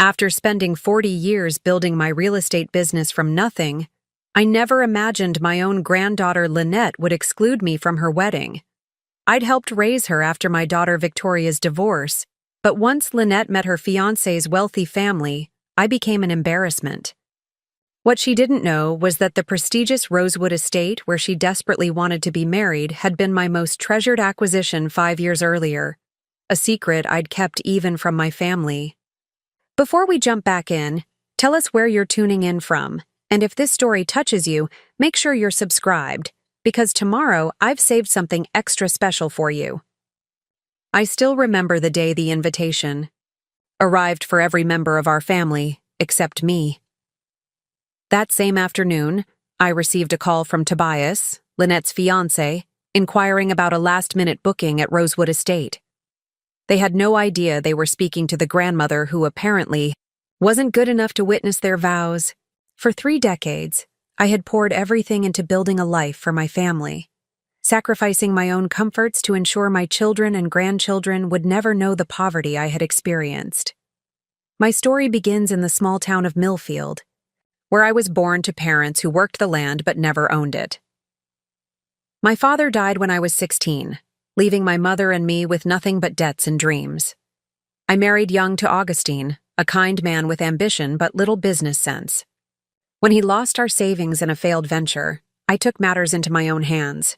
After spending 40 years building my real estate business from nothing, I never imagined my own granddaughter Lynette would exclude me from her wedding. I'd helped raise her after my daughter Victoria's divorce, but once Lynette met her fiancé's wealthy family, I became an embarrassment. What she didn't know was that the prestigious Rosewood Estate where she desperately wanted to be married had been my most treasured acquisition 5 years earlier, a secret I'd kept even from my family. Before we jump back in, tell us where you're tuning in from, and if this story touches you, make sure you're subscribed, because tomorrow I've saved something extra special for you. I still remember the day the invitation arrived for every member of our family, except me. That same afternoon, I received a call from Tobias, Lynette's fiancé, inquiring about a last-minute booking at Rosewood Estate. They had no idea they were speaking to the grandmother who apparently wasn't good enough to witness their vows. For 3 decades, I had poured everything into building a life for my family, sacrificing my own comforts to ensure my children and grandchildren would never know the poverty I had experienced. My story begins in the small town of Millfield, where I was born to parents who worked the land but never owned it. My father died when I was 16, leaving my mother and me with nothing but debts and dreams. I married young to Augustine, a kind man with ambition but little business sense. When he lost our savings in a failed venture, I took matters into my own hands.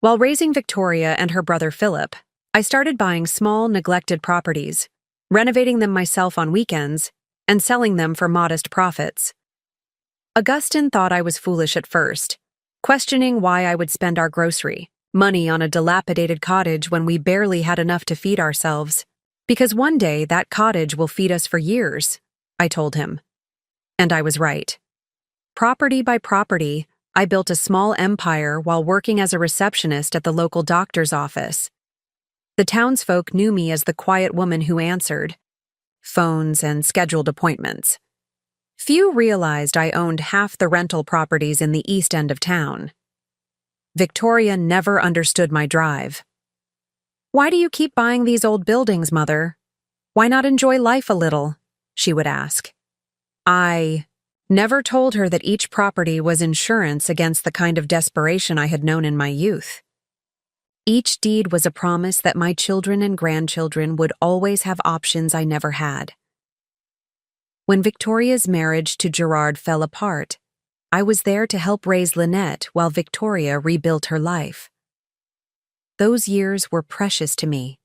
While raising Victoria and her brother Philip, I started buying small, neglected properties, renovating them myself on weekends, and selling them for modest profits. Augustine thought I was foolish at first, questioning why I would spend our grocery money on a dilapidated cottage when we barely had enough to feed ourselves. Because one day that cottage will feed us for years, I told him. And I was right. Property by property, I built a small empire while working as a receptionist at the local doctor's office. The townsfolk knew me as the quiet woman who answered phones and scheduled appointments. Few realized I owned half the rental properties in the east end of town. Victoria never understood my drive. "Why do you keep buying these old buildings, Mother? Why not enjoy life a little?" she would ask. I never told her that each property was insurance against the kind of desperation I had known in my youth. Each deed was a promise that my children and grandchildren would always have options I never had. When Victoria's marriage to Gerard fell apart, I was there to help raise Lynette while Victoria rebuilt her life. Those years were precious to me.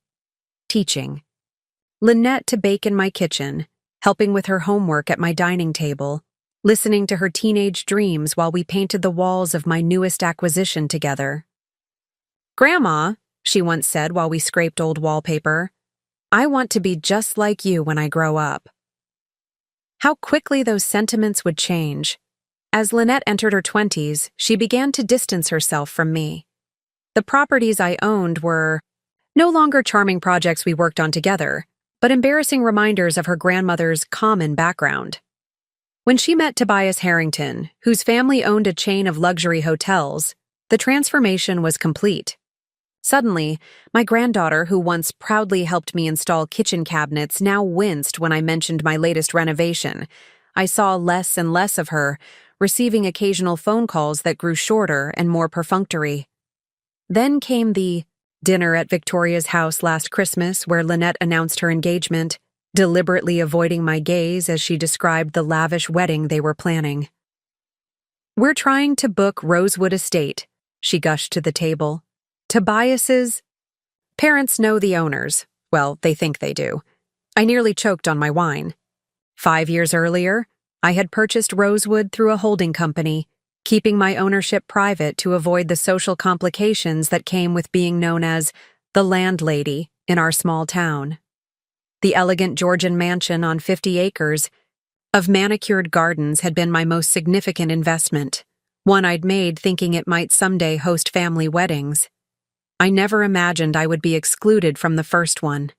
Teaching Lynette to bake in my kitchen, helping with her homework at my dining table, listening to her teenage dreams while we painted the walls of my newest acquisition together. "Grandma," she once said while we scraped old wallpaper, "I want to be just like you when I grow up." How quickly those sentiments would change. As Lynette entered her 20s, she began to distance herself from me. The properties I owned were no longer charming projects we worked on together, but embarrassing reminders of her grandmother's common background. When she met Tobias Harrington, whose family owned a chain of luxury hotels, the transformation was complete. Suddenly, my granddaughter, who once proudly helped me install kitchen cabinets, now winced when I mentioned my latest renovation. I saw less and less of her, receiving occasional phone calls that grew shorter and more perfunctory. Then came the dinner at Victoria's house last Christmas, where Lynette announced her engagement, deliberately avoiding my gaze as she described the lavish wedding they were planning. "We're trying to book Rosewood Estate," she gushed to the table. "Tobias's parents know the owners. Well, they think they do." I nearly choked on my wine. 5 years earlier, I had purchased Rosewood through a holding company, keeping my ownership private to avoid the social complications that came with being known as the landlady in our small town. The elegant Georgian mansion on 50 acres of manicured gardens had been my most significant investment, one I'd made thinking it might someday host family weddings. I never imagined I would be excluded from the first one.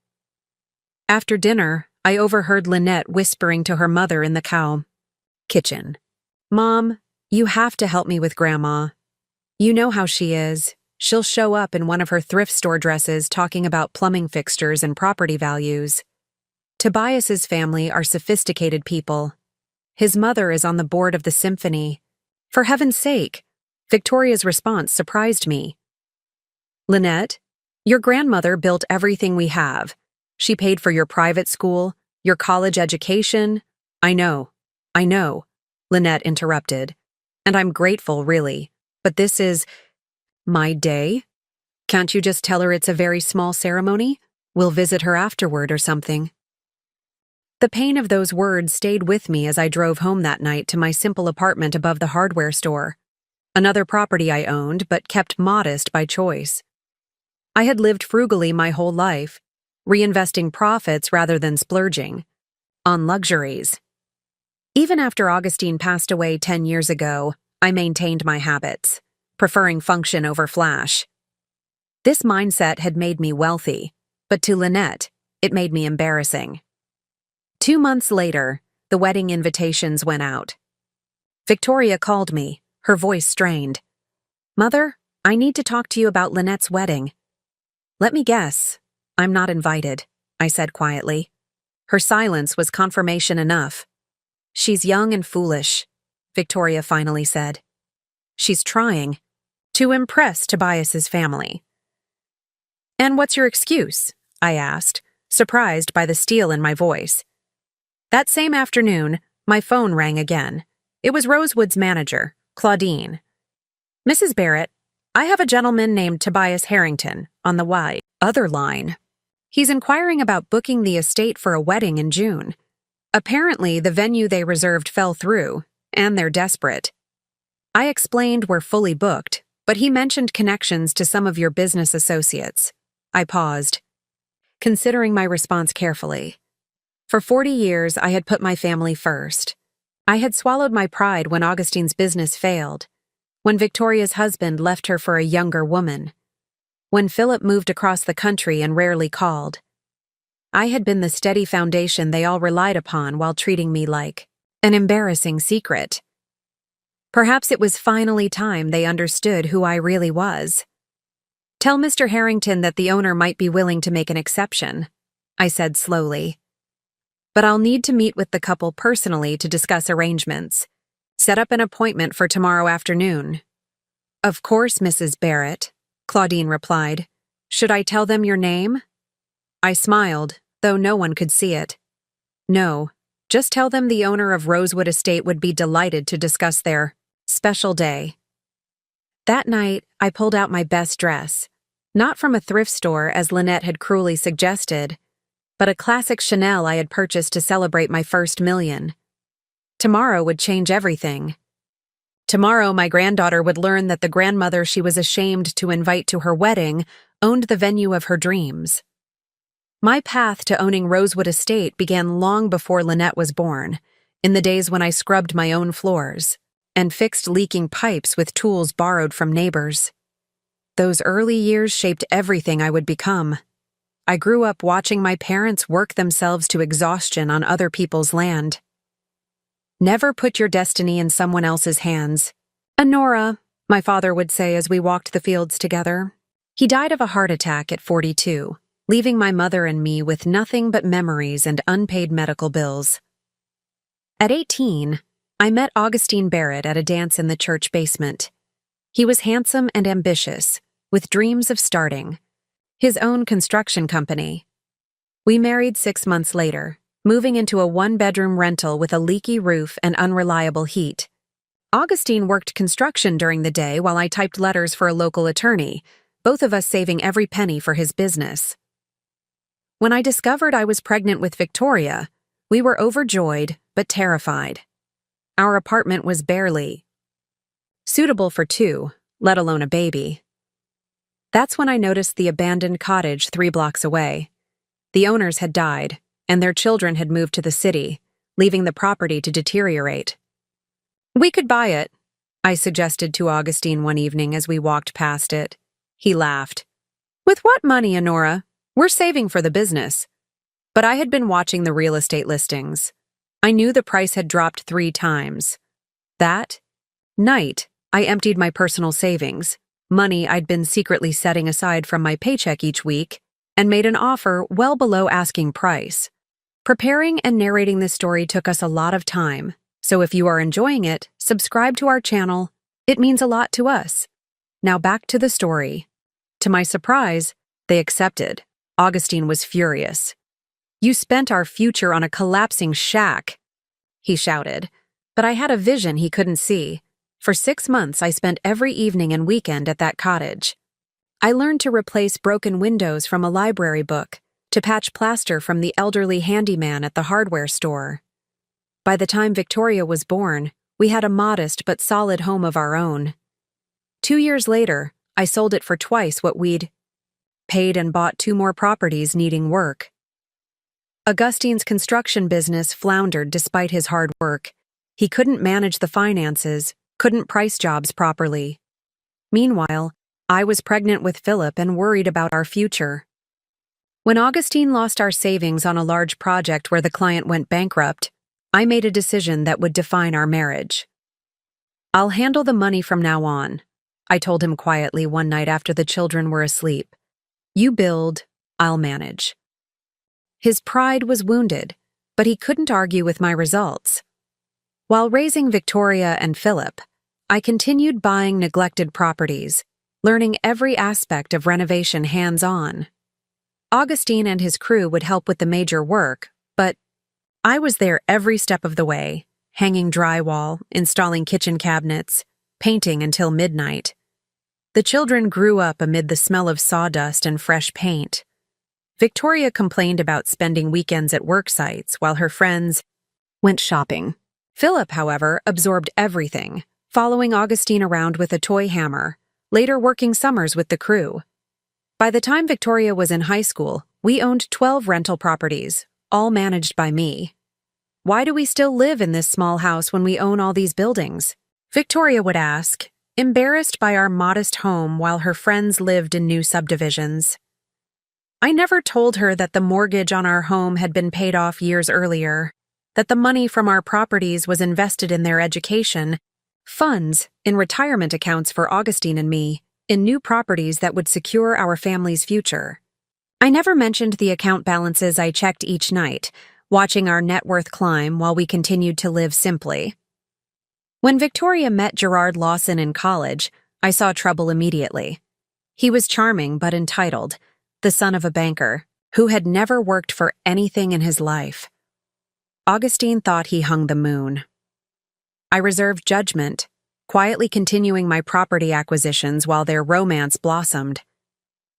After dinner, I overheard Lynette whispering to her mother in the kitchen. "Mom, you have to help me with Grandma. You know how she is. She'll show up in one of her thrift store dresses talking about plumbing fixtures and property values." Tobias's family are sophisticated people. His mother is on the board of the symphony. For heaven's sake, Victoria's response surprised me. Lynette, your grandmother built everything we have. She paid for your private school, your college education. I know, Lynette interrupted. And I'm grateful, really. But this is my day? Can't you just tell her it's a very small ceremony? We'll visit her afterward or something. The pain of those words stayed with me as I drove home that night to my simple apartment above the hardware store, another property I owned but kept modest by choice. I had lived frugally my whole life, reinvesting profits rather than splurging on luxuries. Even after Augustine passed away 10 years ago, I maintained my habits, preferring function over flash. This mindset had made me wealthy, but to Lynette, it made me embarrassing. 2 months later, the wedding invitations went out. Victoria called me, her voice strained. Mother, I need to talk to you about Lynette's wedding. Let me guess, I'm not invited, I said quietly. Her silence was confirmation enough. She's young and foolish, Victoria finally said. She's trying to impress Tobias's family. And what's your excuse? I asked, surprised by the steel in my voice. That same afternoon, my phone rang again. It was Rosewood's manager, Claudine. Mrs. Barrett, I have a gentleman named Tobias Harrington on the other line. He's inquiring about booking the estate for a wedding in June. Apparently, the venue they reserved fell through, and they're desperate. I explained we're fully booked, but he mentioned connections to some of your business associates. I paused, considering my response carefully. For 40 years, I had put my family first. I had swallowed my pride when Augustine's business failed, when Victoria's husband left her for a younger woman, when Philip moved across the country and rarely called. I had been the steady foundation they all relied upon while treating me like an embarrassing secret. Perhaps it was finally time they understood who I really was. Tell Mr. Harrington that the owner might be willing to make an exception, I said slowly. But I'll need to meet with the couple personally to discuss arrangements. Set up an appointment for tomorrow afternoon. Of course, Mrs. Barrett, Claudine replied. Should I tell them your name? I smiled, though no one could see it. No, just tell them the owner of Rosewood Estate would be delighted to discuss their special day. That night, I pulled out my best dress, not from a thrift store as Lynette had cruelly suggested, but a classic Chanel I had purchased to celebrate my first million. Tomorrow would change everything. Tomorrow, my granddaughter would learn that the grandmother she was ashamed to invite to her wedding owned the venue of her dreams. My path to owning Rosewood Estate began long before Lynette was born, in the days when I scrubbed my own floors and fixed leaking pipes with tools borrowed from neighbors. Those early years shaped everything I would become. I grew up watching my parents work themselves to exhaustion on other people's land. Never put your destiny in someone else's hands. Honora, my father would say as we walked the fields together. He died of a heart attack at 42, leaving my mother and me with nothing but memories and unpaid medical bills. At 18, I met Augustine Barrett at a dance in the church basement. He was handsome and ambitious, with dreams of starting his own construction company. We married 6 months later, moving into a one-bedroom rental with a leaky roof and unreliable heat. Augustine worked construction during the day while I typed letters for a local attorney, both of us saving every penny for his business. When I discovered I was pregnant with Victoria, we were overjoyed but terrified. Our apartment was barely suitable for 2, let alone a baby. That's when I noticed the abandoned cottage 3 blocks away. The owners had died, and their children had moved to the city, leaving the property to deteriorate. We could buy it, I suggested to Augustine one evening as we walked past it. He laughed. With what money, Honora? We're saving for the business. But I had been watching the real estate listings. I knew the price had dropped 3 times. That night, I emptied my personal savings, money I'd been secretly setting aside from my paycheck each week, and made an offer well below asking price. Preparing and narrating this story took us a lot of time, so if you are enjoying it, subscribe to our channel. It means a lot to us. Now back to the story. To my surprise, they accepted. Augustine was furious. "You spent our future on a collapsing shack," he shouted. But I had a vision he couldn't see. For 6 months, I spent every evening and weekend at that cottage. I learned to replace broken windows from a library book, to patch plaster from the elderly handyman at the hardware store. By the time Victoria was born, we had a modest but solid home of our own. 2 years later, I sold it for twice what we'd paid and bought 2 more properties needing work. Augustine's construction business floundered despite his hard work. He couldn't manage the finances, couldn't price jobs properly. Meanwhile, I was pregnant with Philip and worried about our future. When Augustine lost our savings on a large project where the client went bankrupt, I made a decision that would define our marriage. "I'll handle the money from now on," I told him quietly one night after the children were asleep. "You build, I'll manage." His pride was wounded, but he couldn't argue with my results. While raising Victoria and Philip, I continued buying neglected properties, learning every aspect of renovation hands-on. Augustine and his crew would help with the major work, but I was there every step of the way, hanging drywall, installing kitchen cabinets, painting until midnight. The children grew up amid the smell of sawdust and fresh paint. Victoria complained about spending weekends at work sites while her friends went shopping. Philip, however, absorbed everything, following Augustine around with a toy hammer, later working summers with the crew. By the time Victoria was in high school, we owned 12 rental properties, all managed by me. "Why do we still live in this small house when we own all these buildings?" Victoria would ask, embarrassed by our modest home while her friends lived in new subdivisions. I never told her that the mortgage on our home had been paid off years earlier, that the money from our properties was invested in their education, funds in retirement accounts for Augustine and me, in new properties that would secure our family's future. I never mentioned the account balances I checked each night, watching our net worth climb while we continued to live simply. When Victoria met Gerard Lawson in college, I saw trouble immediately. He was charming but entitled, the son of a banker, who had never worked for anything in his life. Augustine thought he hung the moon. I reserved judgment, quietly continuing my property acquisitions while their romance blossomed.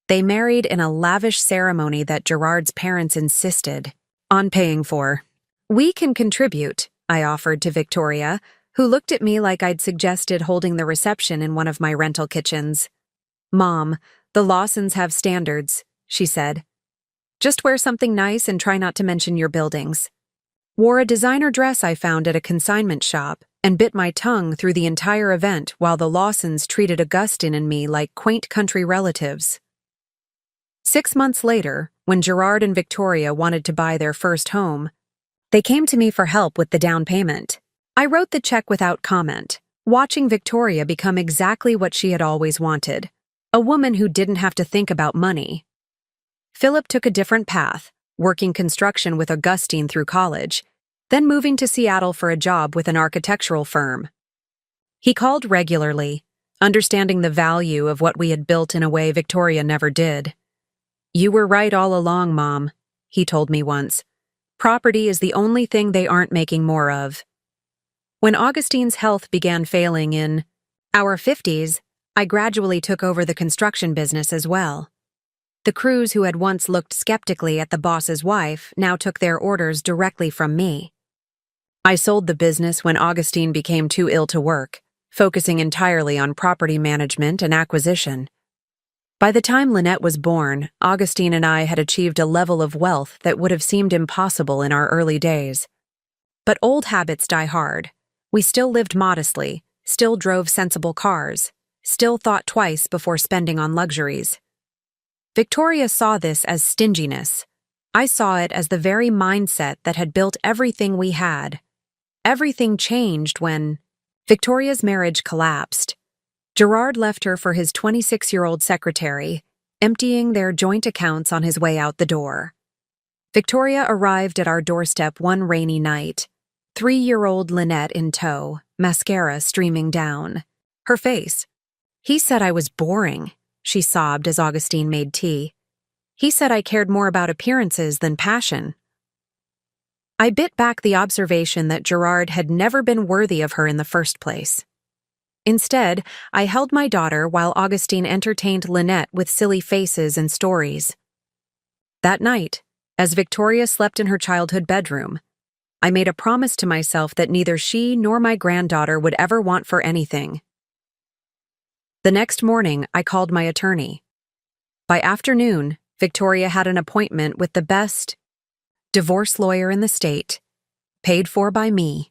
They married in a lavish ceremony that Gerard's parents insisted on paying for. "We can contribute," I offered to Victoria, who looked at me like I'd suggested holding the reception in one of my rental kitchens. "Mom, the Lawsons have standards," she said. "Just wear something nice and try not to mention your buildings." Wore a designer dress I found at a consignment shop and bit my tongue through the entire event while the Lawsons treated Augustine and me like quaint country relatives. 6 months later, when Gerard and Victoria wanted to buy their first home, they came to me for help with the down payment. I wrote the check without comment, watching Victoria become exactly what she had always wanted, a woman who didn't have to think about money. Philip took a different path, working construction with Augustine through college, then moving to Seattle for a job with an architectural firm. He called regularly, understanding the value of what we had built in a way Victoria never did. "You were right all along, Mom," he told me once. "Property is the only thing they aren't making more of." When Augustine's health began failing in our 50s, I gradually took over the construction business as well. The crews who had once looked skeptically at the boss's wife now took their orders directly from me. I sold the business when Augustine became too ill to work, focusing entirely on property management and acquisition. By the time Lynette was born, Augustine and I had achieved a level of wealth that would have seemed impossible in our early days. But old habits die hard. We still lived modestly, still drove sensible cars, still thought twice before spending on luxuries. Victoria saw this as stinginess. I saw it as the very mindset that had built everything we had. Everything changed when Victoria's marriage collapsed. Gerard left her for his 26-year-old secretary, emptying their joint accounts on his way out the door. Victoria arrived at our doorstep one rainy night, 3-year-old Lynette in tow, mascara streaming down. Her face. "He said I was boring," she sobbed as Augustine made tea. "He said I cared more about appearances than passion." I bit back the observation that Gerard had never been worthy of her in the first place. Instead, I held my daughter while Augustine entertained Lynette with silly faces and stories. That night, as Victoria slept in her childhood bedroom, I made a promise to myself that neither she nor my granddaughter would ever want for anything. The next morning, I called my attorney. By afternoon, Victoria had an appointment with the best divorce lawyer in the state, paid for by me.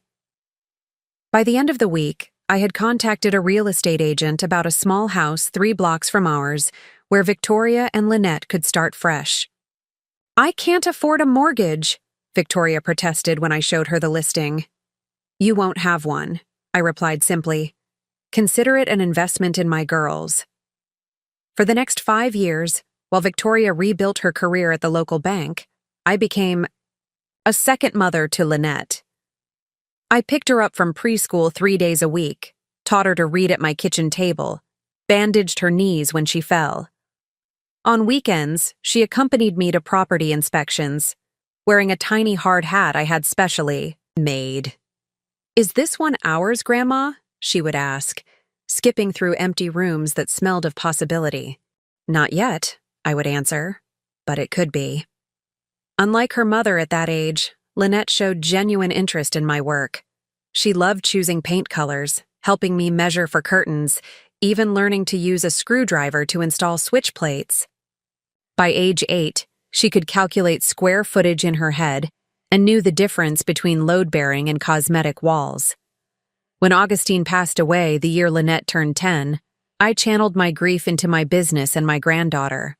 By the end of the week, I had contacted a real estate agent about a small house 3 blocks from ours, where Victoria and Lynette could start fresh. "I can't afford a mortgage," Victoria protested when I showed her the listing. "You won't have one," I replied simply. "Consider it an investment in my girls." For the next 5 years, while Victoria rebuilt her career at the local bank, I became a second mother to Lynette. I picked her up from preschool 3 days a week, taught her to read at my kitchen table, bandaged her knees when she fell. On weekends, she accompanied me to property inspections, wearing a tiny hard hat I had specially made. "Is this one ours, Grandma?" she would ask, skipping through empty rooms that smelled of possibility. "Not yet," I would answer, "but it could be." Unlike her mother at that age, Lynette showed genuine interest in my work. She loved choosing paint colors, helping me measure for curtains, even learning to use a screwdriver to install switch plates. By age 8, she could calculate square footage in her head and knew the difference between load-bearing and cosmetic walls. When Augustine passed away the year Lynette turned 10, I channeled my grief into my business and my granddaughter.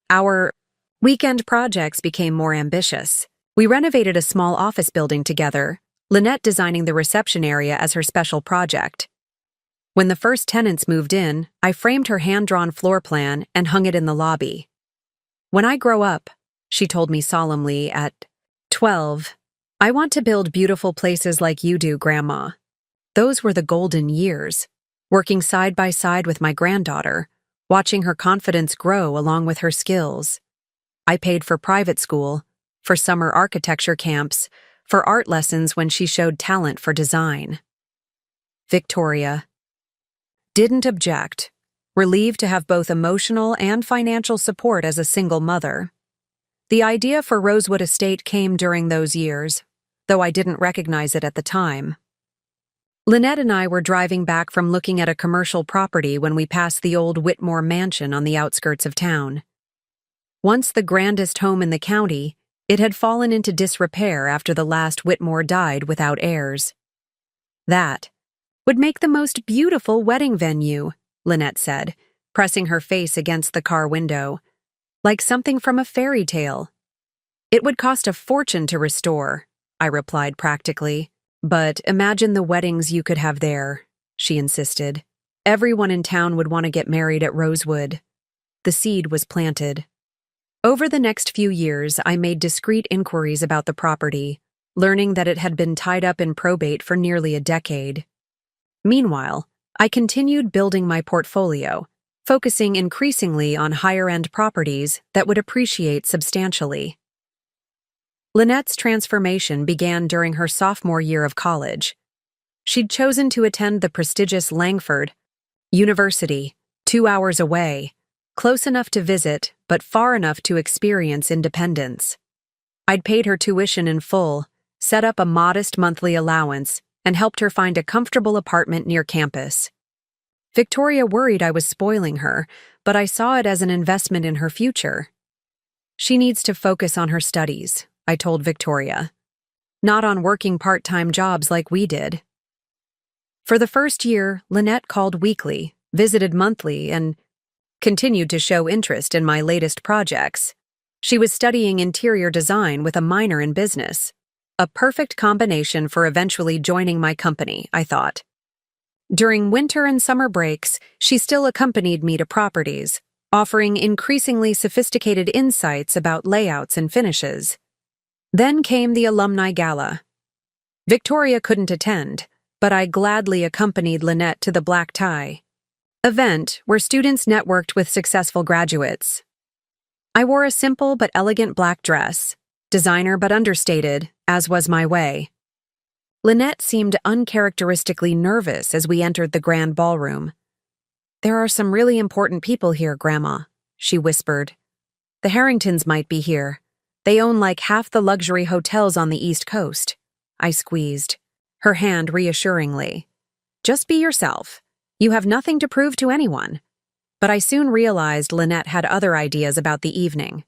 Our weekend projects became more ambitious. We renovated a small office building together, Lynette designing the reception area as her special project. When the first tenants moved in, I framed her hand-drawn floor plan and hung it in the lobby. "When I grow up," she told me solemnly at 12, "I want to build beautiful places like you do, Grandma." Those were the golden years, working side by side with my granddaughter, watching her confidence grow along with her skills. I paid for private school, for summer architecture camps, for art lessons when she showed talent for design. Victoria didn't object, relieved to have both emotional and financial support as a single mother. The idea for Rosewood Estate came during those years, though I didn't recognize it at the time. Lynette and I were driving back from looking at a commercial property when we passed the old Whitmore mansion on the outskirts of town. Once the grandest home in the county, it had fallen into disrepair after the last Whitmore died without heirs. "That would make the most beautiful wedding venue," Lynette said, pressing her face against the car window, "like something from a fairy tale." "It would cost a fortune to restore," I replied practically. "But imagine the weddings you could have there," she insisted. "Everyone in town would want to get married at Rosewood." The seed was planted. Over the next few years, I made discreet inquiries about the property, learning that it had been tied up in probate for nearly a decade. Meanwhile, I continued building my portfolio, focusing increasingly on higher-end properties that would appreciate substantially. Lynette's transformation began during her sophomore year of college. She'd chosen to attend the prestigious Langford University, 2 hours away, close enough to visit, but far enough to experience independence. I'd paid her tuition in full, set up a modest monthly allowance, and helped her find a comfortable apartment near campus. Victoria worried I was spoiling her, but I saw it as an investment in her future. "She needs to focus on her studies," I told Victoria. "Not on working part-time jobs like we did." For the first year, Lynette called weekly, visited monthly, and continued to show interest in my latest projects. She was studying interior design with a minor in business. A perfect combination for eventually joining my company, I thought. During winter and summer breaks, she still accompanied me to properties, offering increasingly sophisticated insights about layouts and finishes. Then came the alumni gala. Victoria couldn't attend, but I gladly accompanied Lynette to the black tie event where students networked with successful graduates. I wore a simple but elegant black dress, designer but understated, as was my way. Lynette seemed uncharacteristically nervous as we entered the grand ballroom. "There are some really important people here, Grandma," she whispered. "The Harringtons might be here. They own like half the luxury hotels on the East Coast." I squeezed her hand reassuringly. "Just be yourself. You have nothing to prove to anyone." But I soon realized Lynette had other ideas about the evening.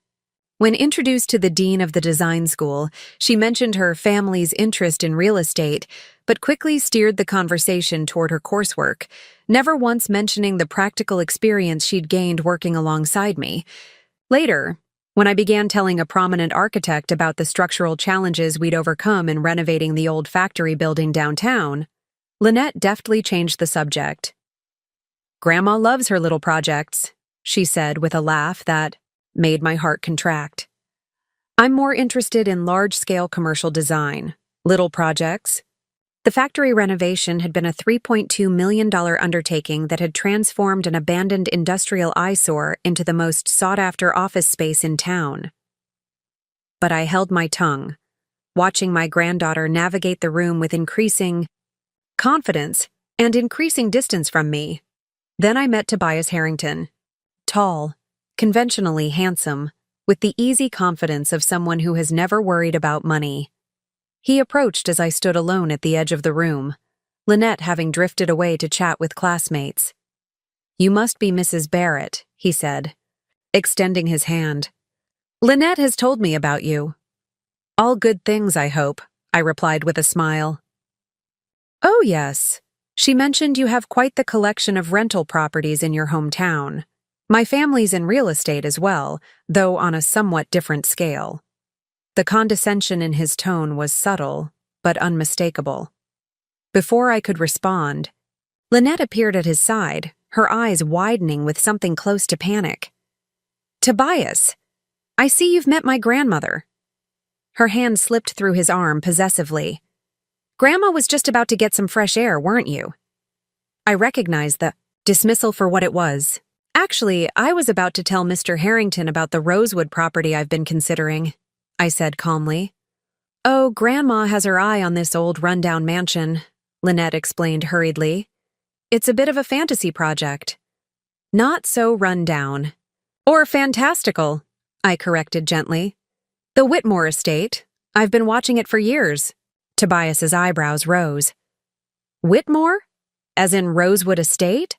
When introduced to the dean of the design school, she mentioned her family's interest in real estate, but quickly steered the conversation toward her coursework, never once mentioning the practical experience she'd gained working alongside me. Later, when I began telling a prominent architect about the structural challenges we'd overcome in renovating the old factory building downtown, Lynette deftly changed the subject. "Grandma loves her little projects," she said with a laugh that made my heart contract. "I'm more interested in large-scale commercial design. Little projects." The factory renovation had been a $3.2 million undertaking that had transformed an abandoned industrial eyesore into the most sought-after office space in town. But I held my tongue, watching my granddaughter navigate the room with increasing confidence and increasing distance from me. Then I met Tobias Harrington. Tall, conventionally handsome, with the easy confidence of someone who has never worried about money. He approached as I stood alone at the edge of the room, Lynette having drifted away to chat with classmates. "You must be Mrs. Barrett," he said, extending his hand. "Lynette has told me about you." "All good things, I hope," I replied with a smile. "Oh, yes. She mentioned you have quite the collection of rental properties in your hometown. My family's in real estate as well, though on a somewhat different scale." The condescension in his tone was subtle, but unmistakable. Before I could respond, Lynette appeared at his side, her eyes widening with something close to panic. "Tobias, I see you've met my grandmother." Her hand slipped through his arm possessively. "Grandma was just about to get some fresh air, weren't you?" I recognized the dismissal for what it was. "Actually, I was about to tell Mr. Harrington about the Rosewood property I've been considering," I said calmly. "Oh, Grandma has her eye on this old rundown mansion," Lynette explained hurriedly. "It's a bit of a fantasy project." "Not so rundown. Or fantastical," I corrected gently. "The Whitmore Estate. I've been watching it for years." Tobias's eyebrows rose. "Whitmore? As in Rosewood Estate?"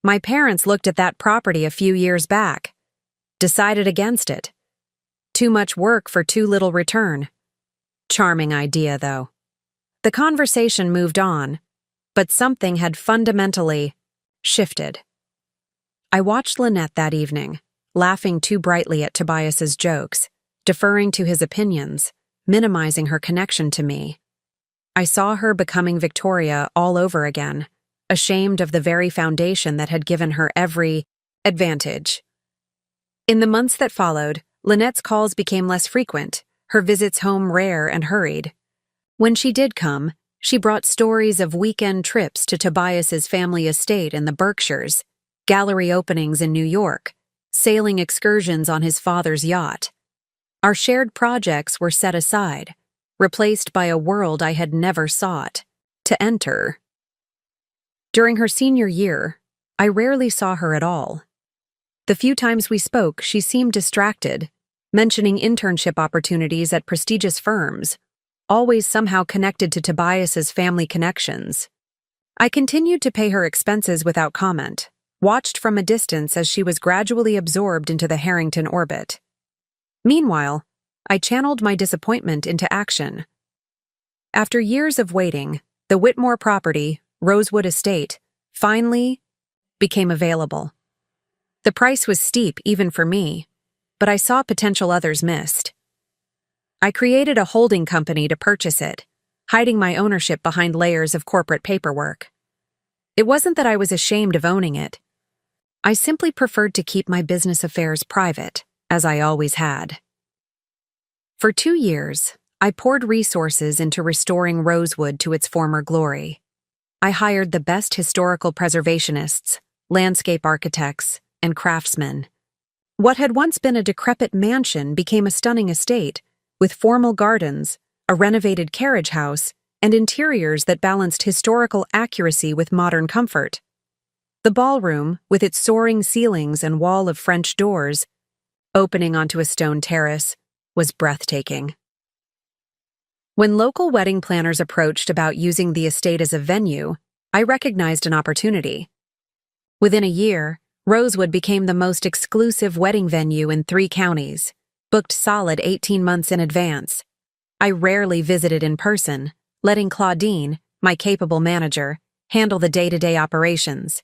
"My parents looked at that property a few years back. Decided against it. Too much work for too little return." Charming idea, though. The conversation moved on, but something had fundamentally shifted. I watched Lynette that evening, laughing too brightly at Tobias's jokes, deferring to his opinions, minimizing her connection to me. I saw her becoming Victoria all over again, ashamed of the very foundation that had given her every advantage. In the months that followed, Lynette's calls became less frequent, her visits home rare and hurried. When she did come, she brought stories of weekend trips to Tobias's family estate in the Berkshires, gallery openings in New York, sailing excursions on his father's yacht. Our shared projects were set aside, replaced by a world I had never sought to enter. During her senior year, I rarely saw her at all. The few times we spoke, she seemed distracted, mentioning internship opportunities at prestigious firms, always somehow connected to Tobias's family connections. I continued to pay her expenses without comment, watched from a distance as she was gradually absorbed into the Harrington orbit. Meanwhile, I channeled my disappointment into action. After years of waiting, the Whitmore property, Rosewood Estate, finally became available. The price was steep even for me, but I saw potential others missed. I created a holding company to purchase it, hiding my ownership behind layers of corporate paperwork. It wasn't that I was ashamed of owning it. I simply preferred to keep my business affairs private, as I always had. For 2 years, I poured resources into restoring Rosewood to its former glory. I hired the best historical preservationists, landscape architects, and craftsmen. What had once been a decrepit mansion became a stunning estate, with formal gardens, a renovated carriage house, and interiors that balanced historical accuracy with modern comfort. The ballroom, with its soaring ceilings and wall of French doors, opening onto a stone terrace, was breathtaking. When local wedding planners approached about using the estate as a venue, I recognized an opportunity. Within a year, Rosewood became the most exclusive wedding venue in 3 counties, booked solid 18 months in advance. I rarely visited in person, letting Claudine, my capable manager, handle the day-to-day operations.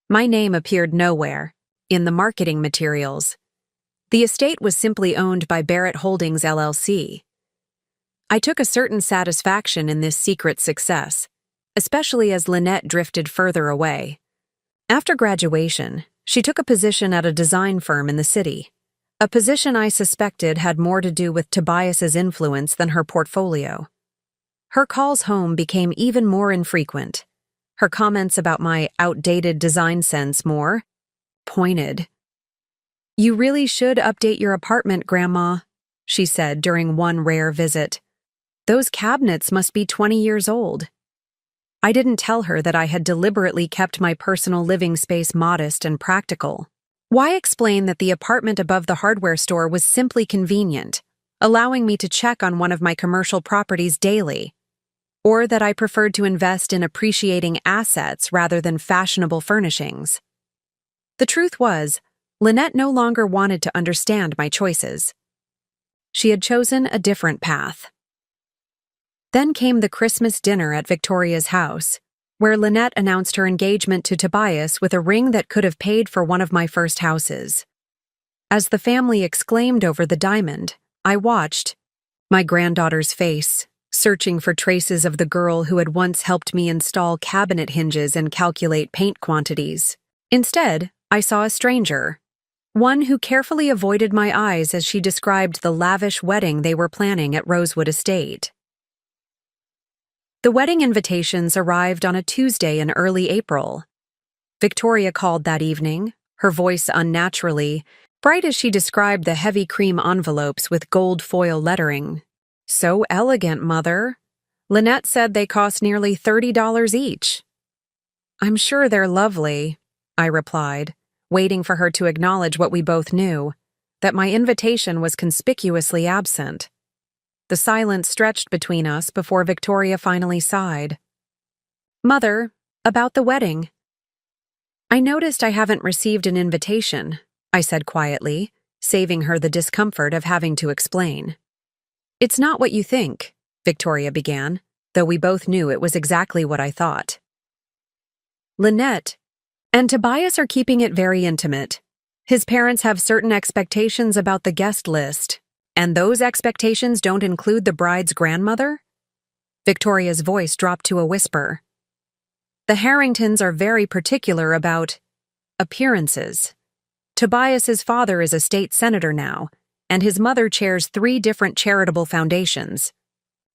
My name appeared nowhere, in the marketing materials. The estate was simply owned by Barrett Holdings LLC. I took a certain satisfaction in this secret success, especially as Lynette drifted further away. After graduation, she took a position at a design firm in the city, a position I suspected had more to do with Tobias's influence than her portfolio. Her calls home became even more infrequent, her comments about my outdated design sense more pointed. "You really should update your apartment, Grandma," she said during one rare visit. "Those cabinets must be 20 years old." I didn't tell her that I had deliberately kept my personal living space modest and practical. Why explain that the apartment above the hardware store was simply convenient, allowing me to check on one of my commercial properties daily, or that I preferred to invest in appreciating assets rather than fashionable furnishings? The truth was, Lynette no longer wanted to understand my choices. She had chosen a different path. Then came the Christmas dinner at Victoria's house, where Lynette announced her engagement to Tobias with a ring that could have paid for one of my first houses. As the family exclaimed over the diamond, I watched, my granddaughter's face, searching for traces of the girl who had once helped me install cabinet hinges and calculate paint quantities. Instead, I saw a stranger, one who carefully avoided my eyes as she described the lavish wedding they were planning at Rosewood Estate. The wedding invitations arrived on a Tuesday in early April. Victoria called that evening, her voice unnaturally bright as she described the heavy cream envelopes with gold foil lettering. "So elegant, Mother. Lynette said they cost nearly $30 each." "I'm sure they're lovely," I replied, waiting for her to acknowledge what we both knew, that my invitation was conspicuously absent. The silence stretched between us before Victoria finally sighed. "Mother, about the wedding." "I noticed I haven't received an invitation," I said quietly, saving her the discomfort of having to explain. "It's not what you think," Victoria began, though we both knew it was exactly what I thought. "Lynette and Tobias are keeping it very intimate. His parents have certain expectations about the guest list. And those expectations don't include the bride's grandmother?" Victoria's voice dropped to a whisper. "The Harringtons are very particular about appearances. Tobias's father is a state senator now, and his mother chairs 3 different charitable foundations.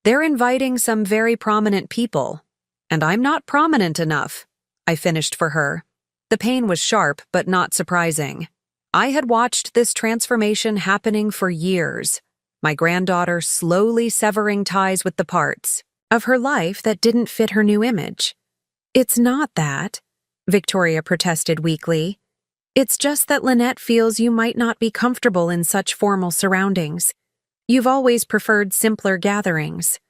They're inviting some very prominent people, and I'm not prominent enough," I finished for her. The pain was sharp but not surprising. I had watched this transformation happening for years, my granddaughter slowly severing ties with the parts of her life that didn't fit her new image. "It's not that," Victoria protested weakly. "It's just that Lynette feels you might not be comfortable in such formal surroundings. You've always preferred simpler gatherings."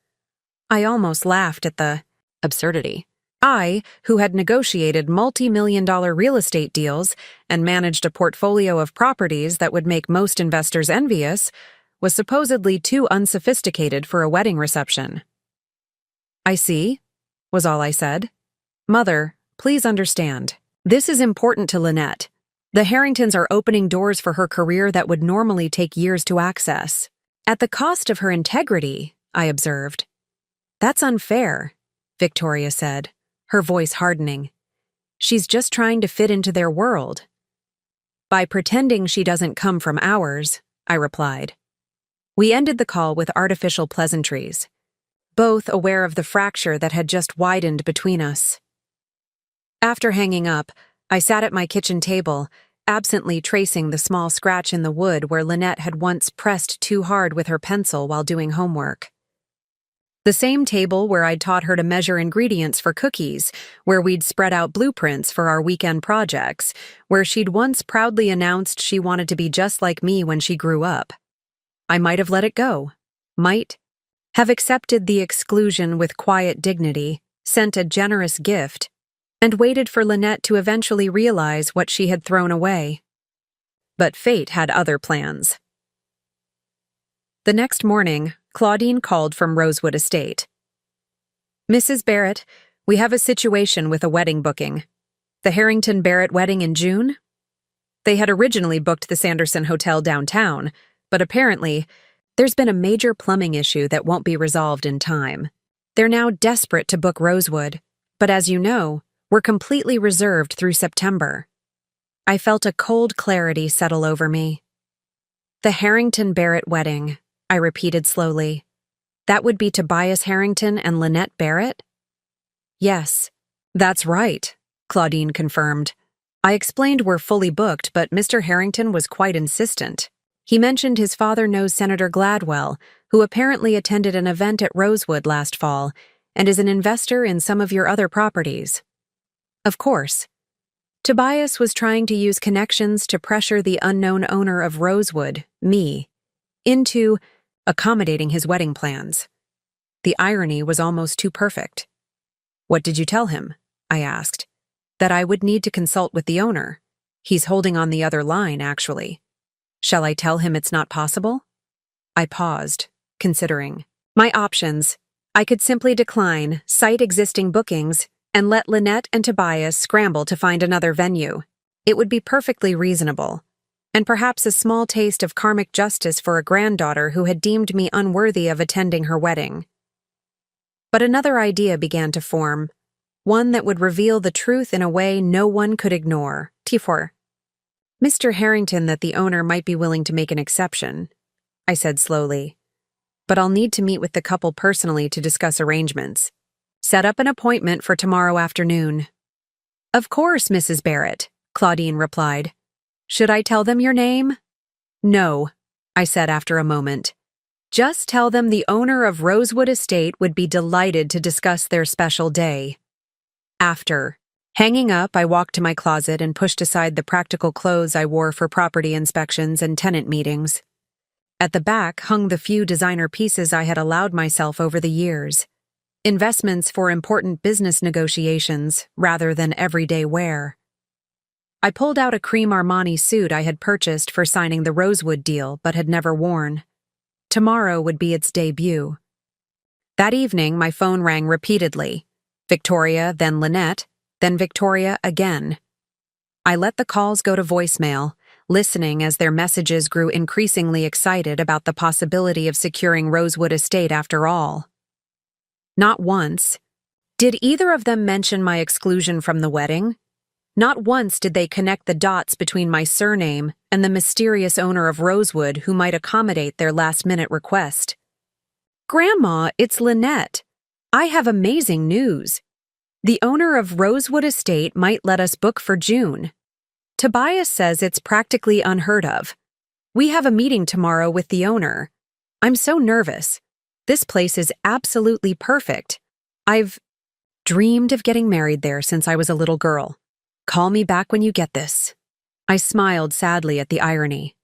I almost laughed at the absurdity. I, who had negotiated multi-million-dollar real estate deals and managed a portfolio of properties that would make most investors envious, was supposedly too unsophisticated for a wedding reception. "I see," was all I said. "Mother, please understand. This is important to Lynette. The Harringtons are opening doors for her career that would normally take years to access. At the cost of her integrity," I observed. "That's unfair," Victoria said, her voice hardening. "She's just trying to fit into their world." "By pretending she doesn't come from ours," I replied. We ended the call with artificial pleasantries, both aware of the fracture that had just widened between us. After hanging up, I sat at my kitchen table, absently tracing the small scratch in the wood where Lynette had once pressed too hard with her pencil while doing homework. The same table where I'd taught her to measure ingredients for cookies, where we'd spread out blueprints for our weekend projects, where she'd once proudly announced she wanted to be just like me when she grew up. I might have let it go, might have accepted the exclusion with quiet dignity, sent a generous gift, and waited for Lynette to eventually realize what she had thrown away. But fate had other plans. The next morning, Claudine called from Rosewood Estate. "Mrs. Barrett, we have a situation with a wedding booking. The Harrington Barrett wedding in June?" They had originally booked the Sanderson Hotel downtown, but apparently, there's been a major plumbing issue that won't be resolved in time. They're now desperate to book Rosewood, but as you know, we're completely reserved through September. I felt a cold clarity settle over me. "The Harrington Barrett wedding," I repeated slowly. "That would be Tobias Harrington and Lynette Barrett?" "Yes, that's right," Claudine confirmed. I explained we're fully booked, but Mr. Harrington was quite insistent. He mentioned his father knows Senator Gladwell, who apparently attended an event at Rosewood last fall and is an investor in some of your other properties. Of course. Tobias was trying to use connections to pressure the unknown owner of Rosewood, me, into accommodating his wedding plans. The irony was almost too perfect. "What did you tell him?" I asked. "That I would need to consult with the owner. He's holding on the other line, actually. Shall I tell him it's not possible?" I paused, considering. My options. I could simply decline, cite existing bookings, and let Lynette and Tobias scramble to find another venue. It would be perfectly reasonable, and perhaps a small taste of karmic justice for a granddaughter who had deemed me unworthy of attending her wedding. But another idea began to form, one that would reveal the truth in a way no one could ignore. T4. "Mr. Harrington that the owner might be willing to make an exception," I said slowly. "But I'll need to meet with the couple personally to discuss arrangements. Set up an appointment for tomorrow afternoon." "Of course, Mrs. Barrett," Claudine replied. "Should I tell them your name?" "No," I said after a moment. "Just tell them the owner of Rosewood Estate would be delighted to discuss their special day." After hanging up, I walked to my closet and pushed aside the practical clothes I wore for property inspections and tenant meetings. At the back hung the few designer pieces I had allowed myself over the years. Investments for important business negotiations rather than everyday wear. I pulled out a cream Armani suit I had purchased for signing the Rosewood deal but had never worn. Tomorrow would be its debut. That evening, my phone rang repeatedly. Victoria, then Lynette, then Victoria again. I let the calls go to voicemail, listening as their messages grew increasingly excited about the possibility of securing Rosewood Estate after all. Not once did either of them mention my exclusion from the wedding. Not once did they connect the dots between my surname and the mysterious owner of Rosewood who might accommodate their last-minute request. "Grandma, it's Lynette. I have amazing news. The owner of Rosewood Estate might let us book for June. Tobias says it's practically unheard of. We have a meeting tomorrow with the owner. I'm so nervous. This place is absolutely perfect. I've dreamed of getting married there since I was a little girl. Call me back when you get this." I smiled sadly at the irony.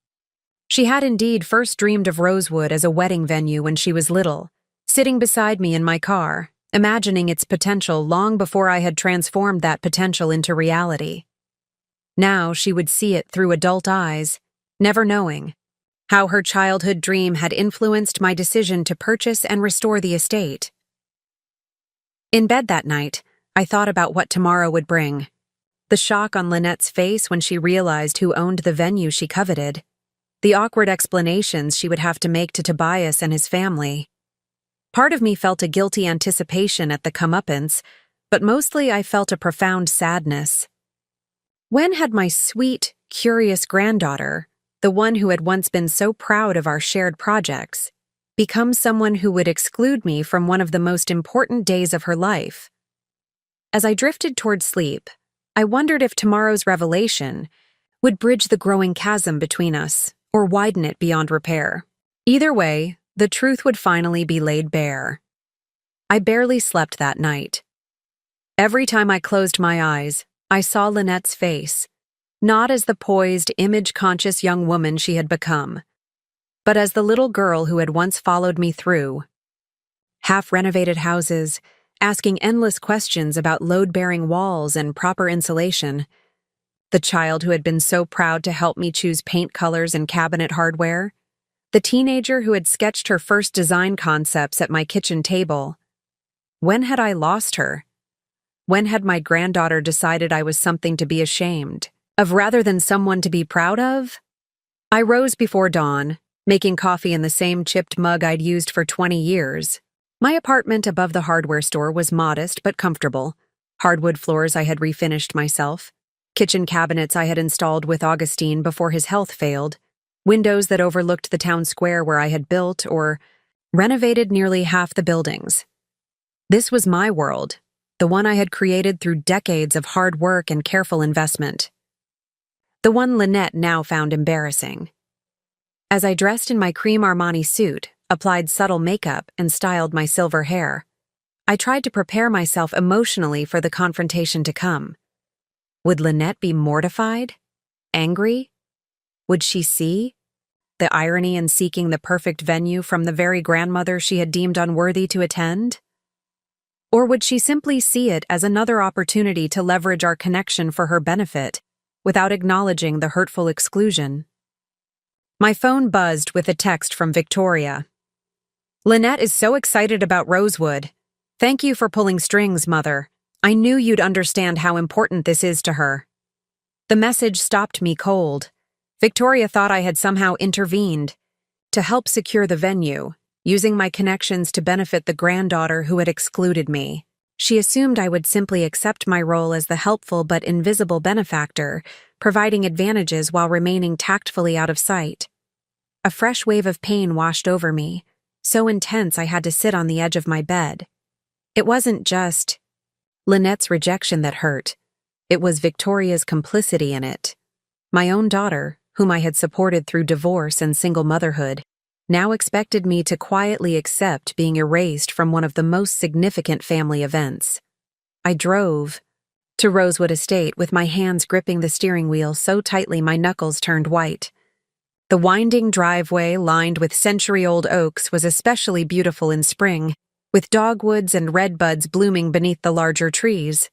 She had indeed first dreamed of Rosewood as a wedding venue when she was little, sitting beside me in my car, imagining its potential long before I had transformed that potential into reality. Now she would see it through adult eyes, never knowing how her childhood dream had influenced my decision to purchase and restore the estate. In bed that night, I thought about what tomorrow would bring. The shock on Lynette's face when she realized who owned the venue she coveted. The awkward explanations she would have to make to Tobias and his family. Part of me felt a guilty anticipation at the comeuppance, but mostly I felt a profound sadness. When had my sweet, curious granddaughter, the one who had once been so proud of our shared projects, become someone who would exclude me from one of the most important days of her life? As I drifted toward sleep, I wondered if tomorrow's revelation would bridge the growing chasm between us or widen it beyond repair. Either way, the truth would finally be laid bare. I barely slept that night. Every time I closed my eyes, I saw Lynette's face, not as the poised, image-conscious young woman she had become, but as the little girl who had once followed me through half-renovated houses, asking endless questions about load-bearing walls and proper insulation, the child who had been so proud to help me choose paint colors and cabinet hardware, the teenager who had sketched her first design concepts at my kitchen table. When had I lost her? When had my granddaughter decided I was something to be ashamed of rather than someone to be proud of? I rose before dawn, making coffee in the same chipped mug I'd used for 20 years. My apartment above the hardware store was modest but comfortable. Hardwood floors I had refinished myself, kitchen cabinets I had installed with Augustine before his health failed, windows that overlooked the town square where I had built or renovated nearly half the buildings. This was my world, the one I had created through decades of hard work and careful investment. The one Lynette now found embarrassing. As I dressed in my cream Armani suit, applied subtle makeup, and styled my silver hair, I tried to prepare myself emotionally for the confrontation to come. Would Lynette be mortified? Angry? Would she see the irony in seeking the perfect venue from the very grandmother she had deemed unworthy to attend? Or would she simply see it as another opportunity to leverage our connection for her benefit, without acknowledging the hurtful exclusion? My phone buzzed with a text from Victoria. "Lynette is so excited about Rosewood. Thank you for pulling strings, Mother. I knew you'd understand how important this is to her." The message stopped me cold. Victoria thought I had somehow intervened to help secure the venue, using my connections to benefit the granddaughter who had excluded me. She assumed I would simply accept my role as the helpful but invisible benefactor, providing advantages while remaining tactfully out of sight. A fresh wave of pain washed over me, so intense I had to sit on the edge of my bed. It wasn't just Lynette's rejection that hurt. It was Victoria's complicity in it. My own daughter, whom I had supported through divorce and single motherhood, now expected me to quietly accept being erased from one of the most significant family events. I drove to Rosewood Estate with my hands gripping the steering wheel so tightly my knuckles turned white. The winding driveway lined with century-old oaks was especially beautiful in spring, with dogwoods and redbuds blooming beneath the larger trees.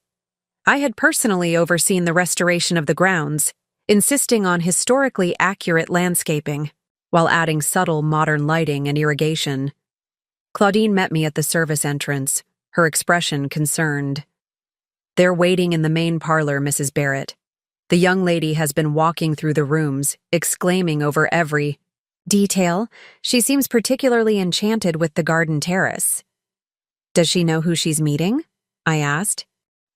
I had personally overseen the restoration of the grounds, insisting on historically accurate landscaping, while adding subtle modern lighting and irrigation. Claudine met me at the service entrance, her expression concerned. "They're waiting in the main parlor, Mrs. Barrett. The young lady has been walking through the rooms, exclaiming over every detail. She seems particularly enchanted with the garden terrace." "Does she know who she's meeting?" I asked.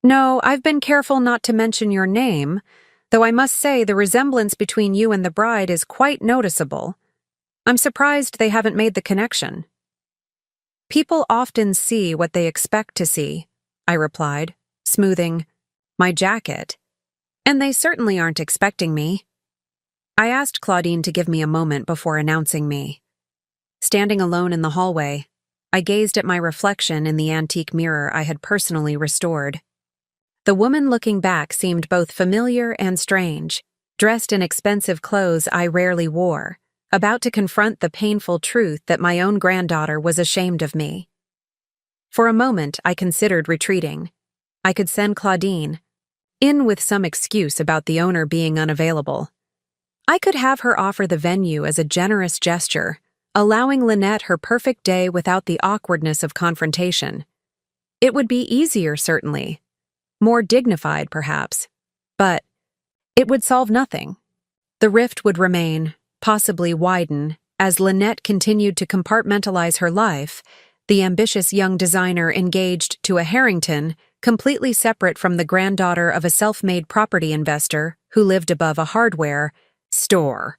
"No, I've been careful not to mention your name, though I must say the resemblance between you and the bride is quite noticeable. I'm surprised they haven't made the connection." "People often see what they expect to see," I replied, smoothing my jacket. "And they certainly aren't expecting me." I asked Claudine to give me a moment before announcing me. Standing alone in the hallway, I gazed at my reflection in the antique mirror I had personally restored. The woman looking back seemed both familiar and strange, dressed in expensive clothes I rarely wore, about to confront the painful truth that my own granddaughter was ashamed of me. For a moment, I considered retreating. I could send Claudine in with some excuse about the owner being unavailable. I could have her offer the venue as a generous gesture, allowing Lynette her perfect day without the awkwardness of confrontation. It would be easier, certainly. More dignified, perhaps. But it would solve nothing. The rift would remain, possibly widen, as Lynette continued to compartmentalize her life, the ambitious young designer engaged to a Harrington, completely separate from the granddaughter of a self-made property investor who lived above a hardware store.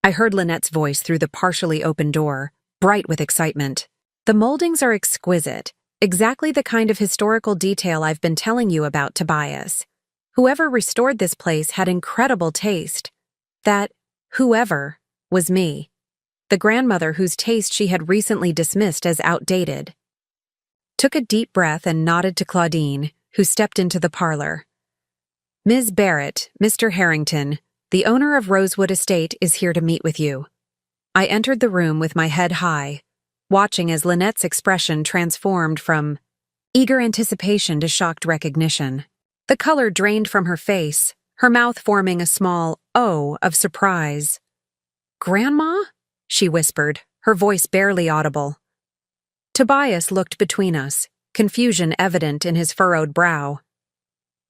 I heard Lynette's voice through the partially open door, bright with excitement. The moldings are exquisite, exactly the kind of historical detail I've been telling you about, Tobias. Whoever restored this place had incredible taste. That whoever was me, the grandmother whose taste she had recently dismissed as outdated. Took a deep breath and nodded to Claudine, who stepped into the parlor. Ms. Barrett, Mr. Harrington, the owner of Rosewood Estate, is here to meet with you. I entered the room with my head high, watching as Lynette's expression transformed from eager anticipation to shocked recognition. The color drained from her face, her mouth forming a small O of surprise. "Grandma?" she whispered, her voice barely audible. Tobias looked between us, confusion evident in his furrowed brow.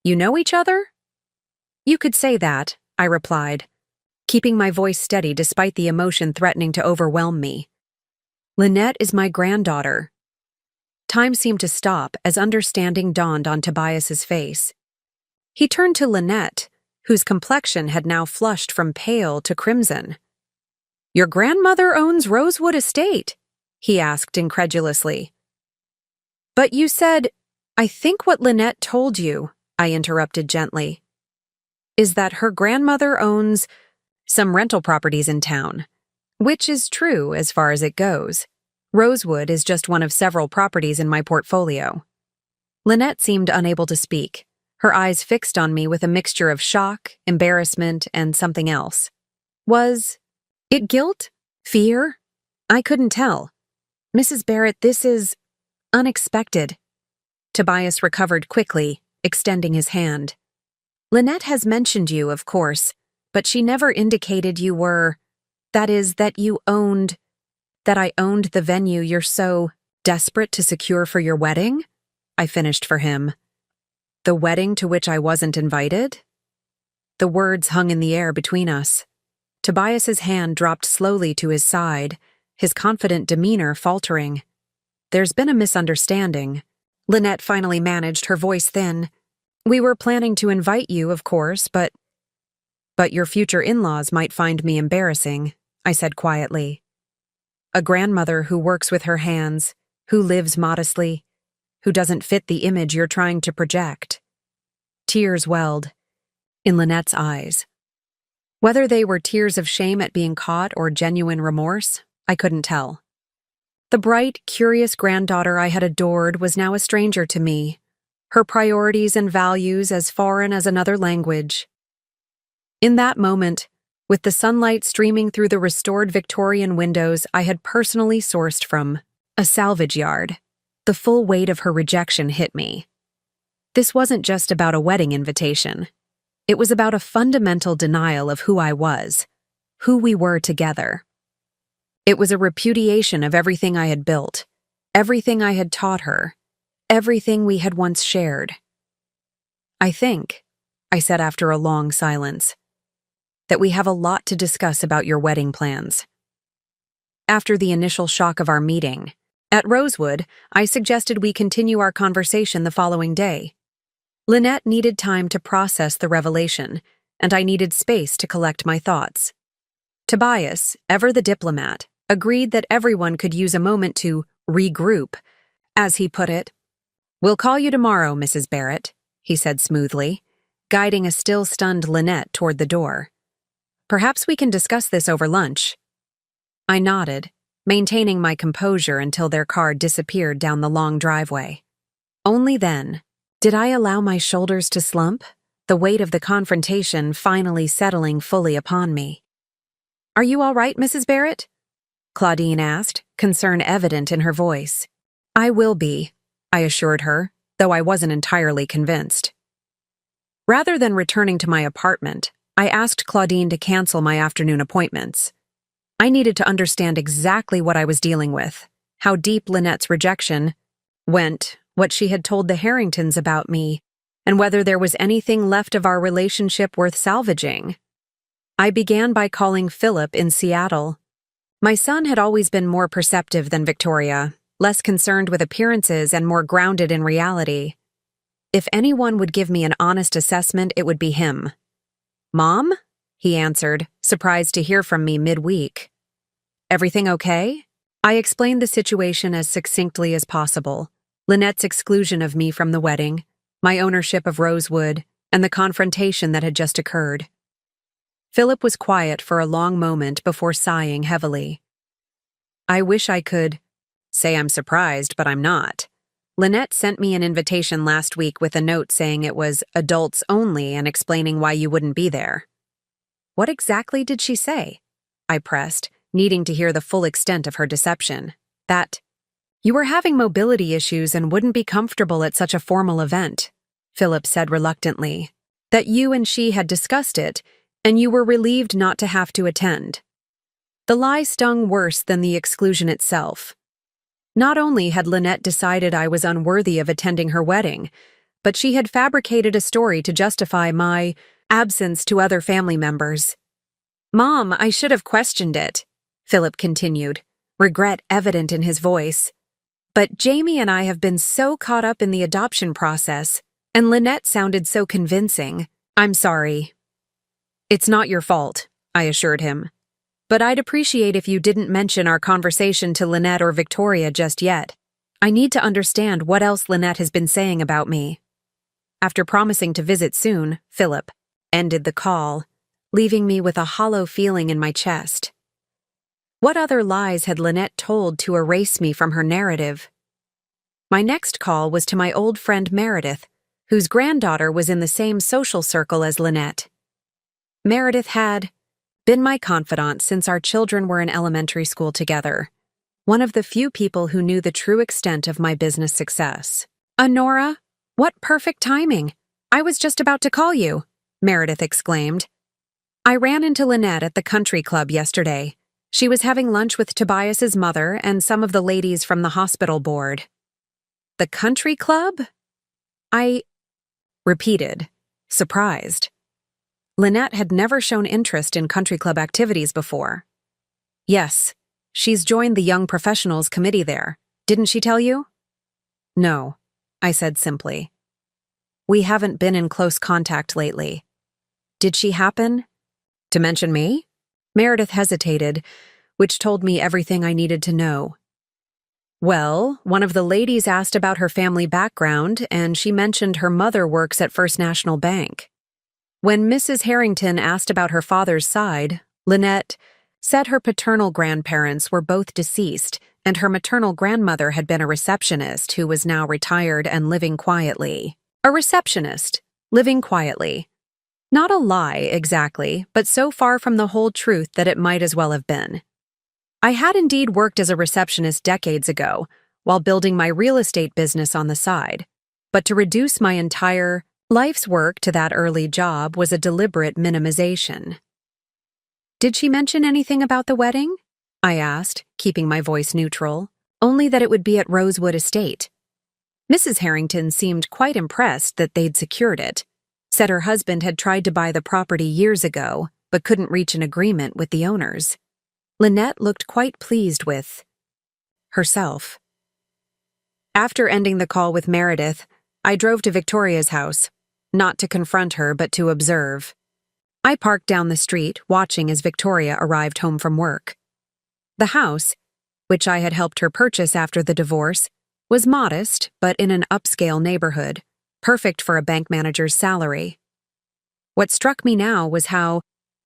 "You know each other?" "You could say that," I replied, keeping my voice steady despite the emotion threatening to overwhelm me. "Lynette is my granddaughter." Time seemed to stop as understanding dawned on Tobias's face. He turned to Lynette, whose complexion had now flushed from pale to crimson. "Your grandmother owns Rosewood Estate?" he asked incredulously. "But you said—" "I think what Lynette told you," I interrupted gently, "is that her grandmother owns some rental properties in town, which is true as far as it goes. Rosewood is just one of several properties in my portfolio." Lynette seemed unable to speak, her eyes fixed on me with a mixture of shock, embarrassment, and something else. Was it guilt? Fear? I couldn't tell. "Mrs. Barrett, this is unexpected." Tobias recovered quickly, extending his hand. "Lynette has mentioned you, of course, but she never indicated you were, that is, that I owned the venue you're so desperate to secure for your wedding?" I finished for him. "The wedding to which I wasn't invited?" The words hung in the air between us. Tobias's hand dropped slowly to his side, his confident demeanor faltering. "There's been a misunderstanding." Lynette finally managed, her voice thin. "We were planning to invite you, of course, but your future in-laws might find me embarrassing," I said quietly. "A grandmother who works with her hands, who lives modestly, who doesn't fit the image you're trying to project." Tears welled in Lynette's eyes. Whether they were tears of shame at being caught or genuine remorse, I couldn't tell. The bright, curious granddaughter I had adored was now a stranger to me, her priorities and values as foreign as another language. In that moment, with the sunlight streaming through the restored Victorian windows I had personally sourced from a salvage yard, the full weight of her rejection hit me. This wasn't just about a wedding invitation. It was about a fundamental denial of who I was, who we were together. It was a repudiation of everything I had built, everything I had taught her, everything we had once shared. "I think," I said after a long silence, "that we have a lot to discuss about your wedding plans." After the initial shock of our meeting at Rosewood, I suggested we continue our conversation the following day. Lynette needed time to process the revelation, and I needed space to collect my thoughts. Tobias, ever the diplomat, agreed that everyone could use a moment to regroup, as he put it. "We'll call you tomorrow, Mrs. Barrett," he said smoothly, guiding a still stunned Lynette toward the door. "Perhaps we can discuss this over lunch." I nodded, maintaining my composure until their car disappeared down the long driveway. Only then did I allow my shoulders to slump, the weight of the confrontation finally settling fully upon me. "Are you all right, Mrs. Barrett?" Claudine asked, concern evident in her voice. "I will be," I assured her, though I wasn't entirely convinced. Rather than returning to my apartment, I asked Claudine to cancel my afternoon appointments. I needed to understand exactly what I was dealing with, how deep Lynette's rejection went, what she had told the Harringtons about me, and whether there was anything left of our relationship worth salvaging. I began by calling Philip in Seattle. My son had always been more perceptive than Victoria, less concerned with appearances and more grounded in reality. If anyone would give me an honest assessment, it would be him. "Mom?" he answered, surprised to hear from me midweek. Everything okay? I explained the situation as succinctly as possible. Lynette's exclusion of me from the wedding, my ownership of Rosewood, and the confrontation that had just occurred. Philip was quiet for a long moment before sighing heavily. I wish I could say I'm surprised, but I'm not. Lynette sent me an invitation last week with a note saying it was adults only and explaining why you wouldn't be there. What exactly did she say? I pressed, needing to hear the full extent of her deception. That you were having mobility issues and wouldn't be comfortable at such a formal event, Philip said reluctantly. That you and she had discussed it, and you were relieved not to have to attend. The lie stung worse than the exclusion itself. Not only had Lynette decided I was unworthy of attending her wedding, but she had fabricated a story to justify my absence to other family members. Mom, I should have questioned it, Philip continued, regret evident in his voice. But Jamie and I have been so caught up in the adoption process, and Lynette sounded so convincing. I'm sorry. It's not your fault, I assured him. But I'd appreciate if you didn't mention our conversation to Lynette or Victoria just yet. I need to understand what else Lynette has been saying about me. After promising to visit soon, Philip ended the call, leaving me with a hollow feeling in my chest. What other lies had Lynette told to erase me from her narrative? My next call was to my old friend Meredith, whose granddaughter was in the same social circle as Lynette. Meredith had been my confidant since our children were in elementary school together, one of the few people who knew the true extent of my business success. Honora, what perfect timing! I was just about to call you, Meredith exclaimed. I ran into Lynette at the country club yesterday. She was having lunch with Tobias's mother and some of the ladies from the hospital board. The country club? I repeated, surprised. Lynette had never shown interest in country club activities before. Yes, she's joined the Young Professionals Committee there. Didn't she tell you? No, I said simply. We haven't been in close contact lately. Did she happen to mention me? Meredith hesitated, which told me everything I needed to know. Well, one of the ladies asked about her family background, and she mentioned her mother works at First National Bank. When Mrs. Harrington asked about her father's side, Lynette said her paternal grandparents were both deceased, and her maternal grandmother had been a receptionist who was now retired and living quietly. A receptionist, living quietly. Not a lie, exactly, but so far from the whole truth that it might as well have been. I had indeed worked as a receptionist decades ago, while building my real estate business on the side, but to reduce my entire life's work to that early job was a deliberate minimization. Did she mention anything about the wedding? I asked, keeping my voice neutral. Only that it would be at Rosewood Estate. Mrs. Harrington seemed quite impressed that they'd secured it, said her husband had tried to buy the property years ago, but couldn't reach an agreement with the owners. Lynette looked quite pleased with herself. After ending the call with Meredith, I drove to Victoria's house, not to confront her but to observe. I parked down the street, watching as Victoria arrived home from work. The house, which I had helped her purchase after the divorce, was modest but in an upscale neighborhood, perfect for a bank manager's salary. What struck me now was how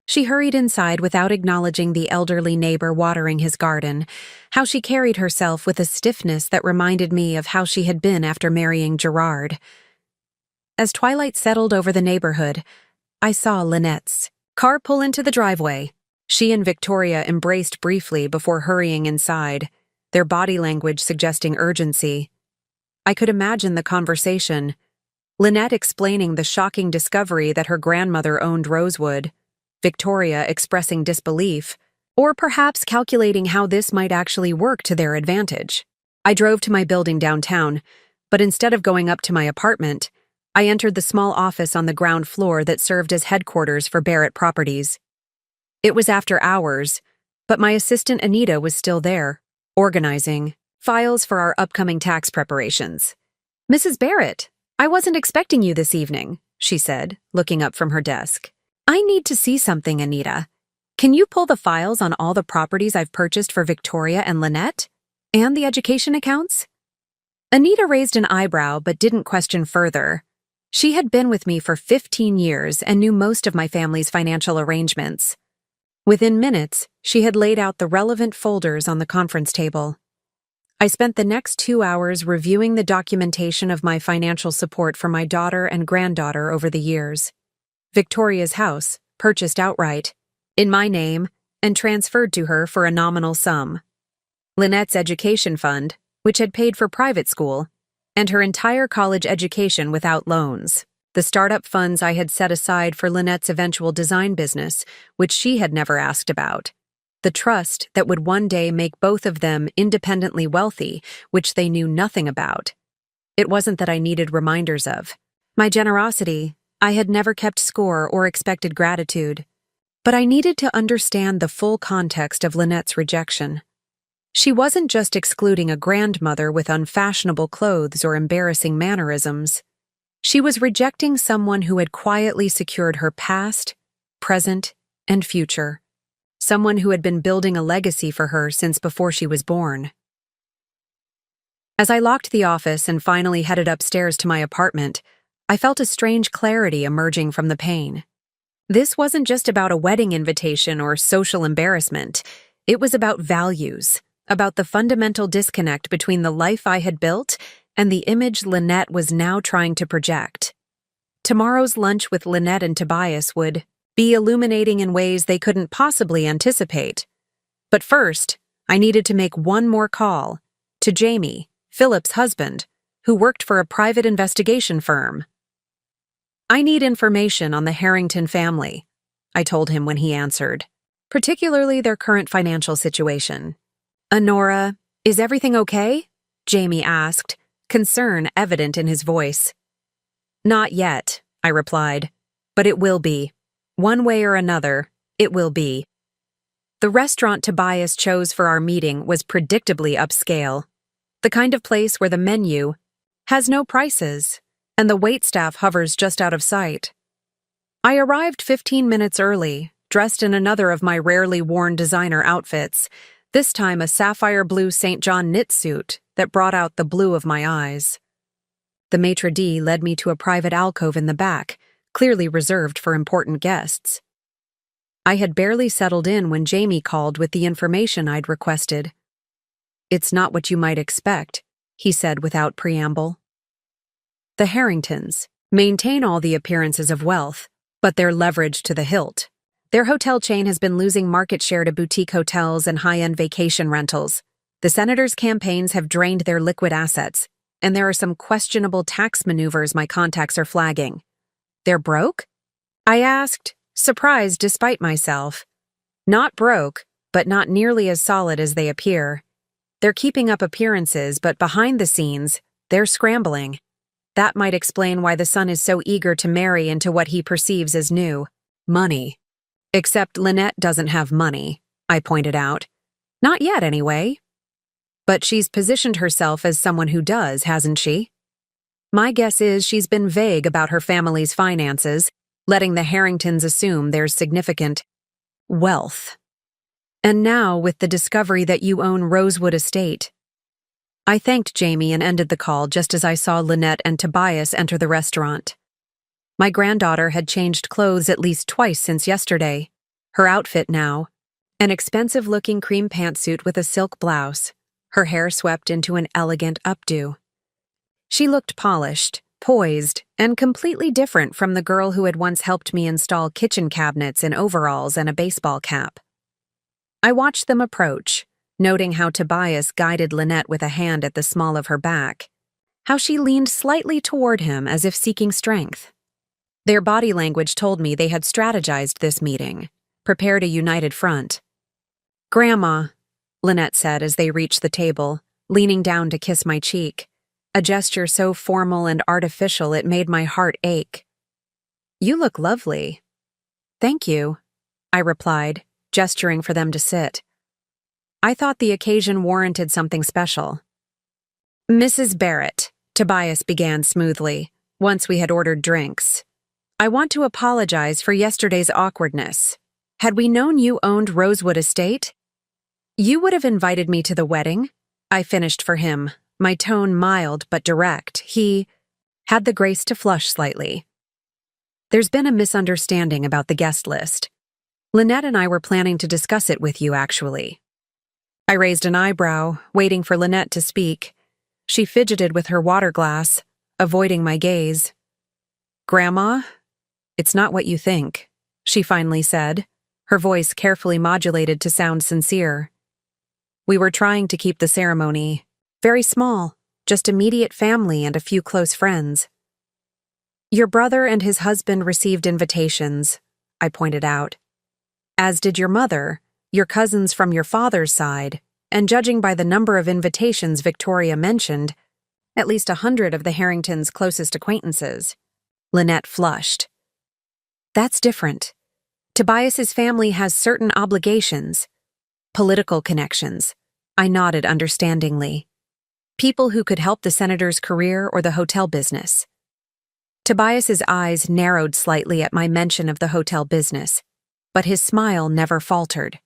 she hurried inside without acknowledging the elderly neighbor watering his garden, how she carried herself with a stiffness that reminded me of how she had been after marrying Gerard. As twilight settled over the neighborhood, I saw Lynette's car pull into the driveway. She and Victoria embraced briefly before hurrying inside, their body language suggesting urgency. I could imagine the conversation. Lynette explaining the shocking discovery that her grandmother owned Rosewood, Victoria expressing disbelief, or perhaps calculating how this might actually work to their advantage. I drove to my building downtown, but instead of going up to my apartment, I entered the small office on the ground floor that served as headquarters for Barrett Properties. It was after hours, but my assistant Anita was still there, organizing files for our upcoming tax preparations. Mrs. Barrett, I wasn't expecting you this evening, she said, looking up from her desk. I need to see something, Anita. Can you pull the files on all the properties I've purchased for Victoria and Lynette? And the education accounts? Anita raised an eyebrow but didn't question further. She had been with me for 15 years and knew most of my family's financial arrangements. Within minutes, she had laid out the relevant folders on the conference table. I spent the next 2 hours reviewing the documentation of my financial support for my daughter and granddaughter over the years. Victoria's house, purchased outright, in my name, and transferred to her for a nominal sum. Lynette's education fund, which had paid for private school, and her entire college education without loans. The startup funds I had set aside for Lynette's eventual design business, which she had never asked about. The trust that would one day make both of them independently wealthy, which they knew nothing about. It wasn't that I needed reminders of. My generosity, I had never kept score or expected gratitude. But I needed to understand the full context of Lynette's rejection. She wasn't just excluding a grandmother with unfashionable clothes or embarrassing mannerisms. She was rejecting someone who had quietly secured her past, present, and future. Someone who had been building a legacy for her since before she was born. As I locked the office and finally headed upstairs to my apartment, I felt a strange clarity emerging from the pain. This wasn't just about a wedding invitation or social embarrassment. It was about values, about the fundamental disconnect between the life I had built and the image Lynette was now trying to project. Tomorrow's lunch with Lynette and Tobias would be illuminating in ways they couldn't possibly anticipate. But first, I needed to make one more call to Jamie, Philip's husband, who worked for a private investigation firm. "I need information on the Harrington family," I told him when he answered, "particularly their current financial situation." "Honora, is everything okay?" Jamie asked, concern evident in his voice. "Not yet," I replied, "but it will be. One way or another, it will be." The restaurant Tobias chose for our meeting was predictably upscale, the kind of place where the menu has no prices and the waitstaff hovers just out of sight. I arrived 15 minutes early, dressed in another of my rarely worn designer outfits, this time a sapphire blue St. John knit suit that brought out the blue of my eyes. The maitre d' led me to a private alcove in the back, clearly reserved for important guests. I had barely settled in when Jamie called with the information I'd requested. "It's not what you might expect," he said without preamble. The Harringtons maintain all the appearances of wealth, but they're leveraged to the hilt. Their hotel chain has been losing market share to boutique hotels and high-end vacation rentals. The senators' campaigns have drained their liquid assets, and there are some questionable tax maneuvers my contacts are flagging. "They're broke?" I asked, surprised despite myself. "Not broke, but not nearly as solid as they appear. They're keeping up appearances, but behind the scenes, they're scrambling. That might explain why the son is so eager to marry into what he perceives as new money. Except Lynette doesn't have money," I pointed out. "Not yet, anyway." "But she's positioned herself as someone who does, hasn't she?" "My guess is she's been vague about her family's finances, letting the Harringtons assume there's significant wealth. And now with the discovery that you own Rosewood Estate." I thanked Jamie and ended the call just as I saw Lynette and Tobias enter the restaurant. My granddaughter had changed clothes at least twice since yesterday. Her outfit now, an expensive-looking cream pantsuit with a silk blouse, her hair swept into an elegant updo. She looked polished, poised, and completely different from the girl who had once helped me install kitchen cabinets in overalls and a baseball cap. I watched them approach, noting how Tobias guided Lynette with a hand at the small of her back, how she leaned slightly toward him as if seeking strength. Their body language told me they had strategized this meeting, prepared a united front. "Grandma," Lynette said as they reached the table, leaning down to kiss my cheek, a gesture so formal and artificial it made my heart ache. "You look lovely." "Thank you," I replied, gesturing for them to sit. I thought the occasion warranted something special. "Mrs. Barrett," Tobias began smoothly, once we had ordered drinks, "I want to apologize for yesterday's awkwardness. Had we known you owned Rosewood Estate, you would have invited me to the wedding. I finished for him, my tone mild but direct. He had the grace to flush slightly. There's been a misunderstanding about the guest list. Lynette and I were planning to discuss it with you, actually. I raised an eyebrow, waiting for Lynette to speak. She fidgeted with her water glass, avoiding my gaze. Grandma, it's not what you think, she finally said, her voice carefully modulated to sound sincere. We were trying to keep the ceremony very small, just immediate family and a few close friends. Your brother and his husband received invitations, I pointed out. As did your mother, your cousins from your father's side, and judging by the number of invitations Victoria mentioned, at least 100 of the Harringtons' closest acquaintances. Lynette flushed. That's different. Tobias's family has certain obligations. Political connections. I nodded understandingly. People who could help the senator's career or the hotel business. Tobias's eyes narrowed slightly at my mention of the hotel business, but his smile never faltered.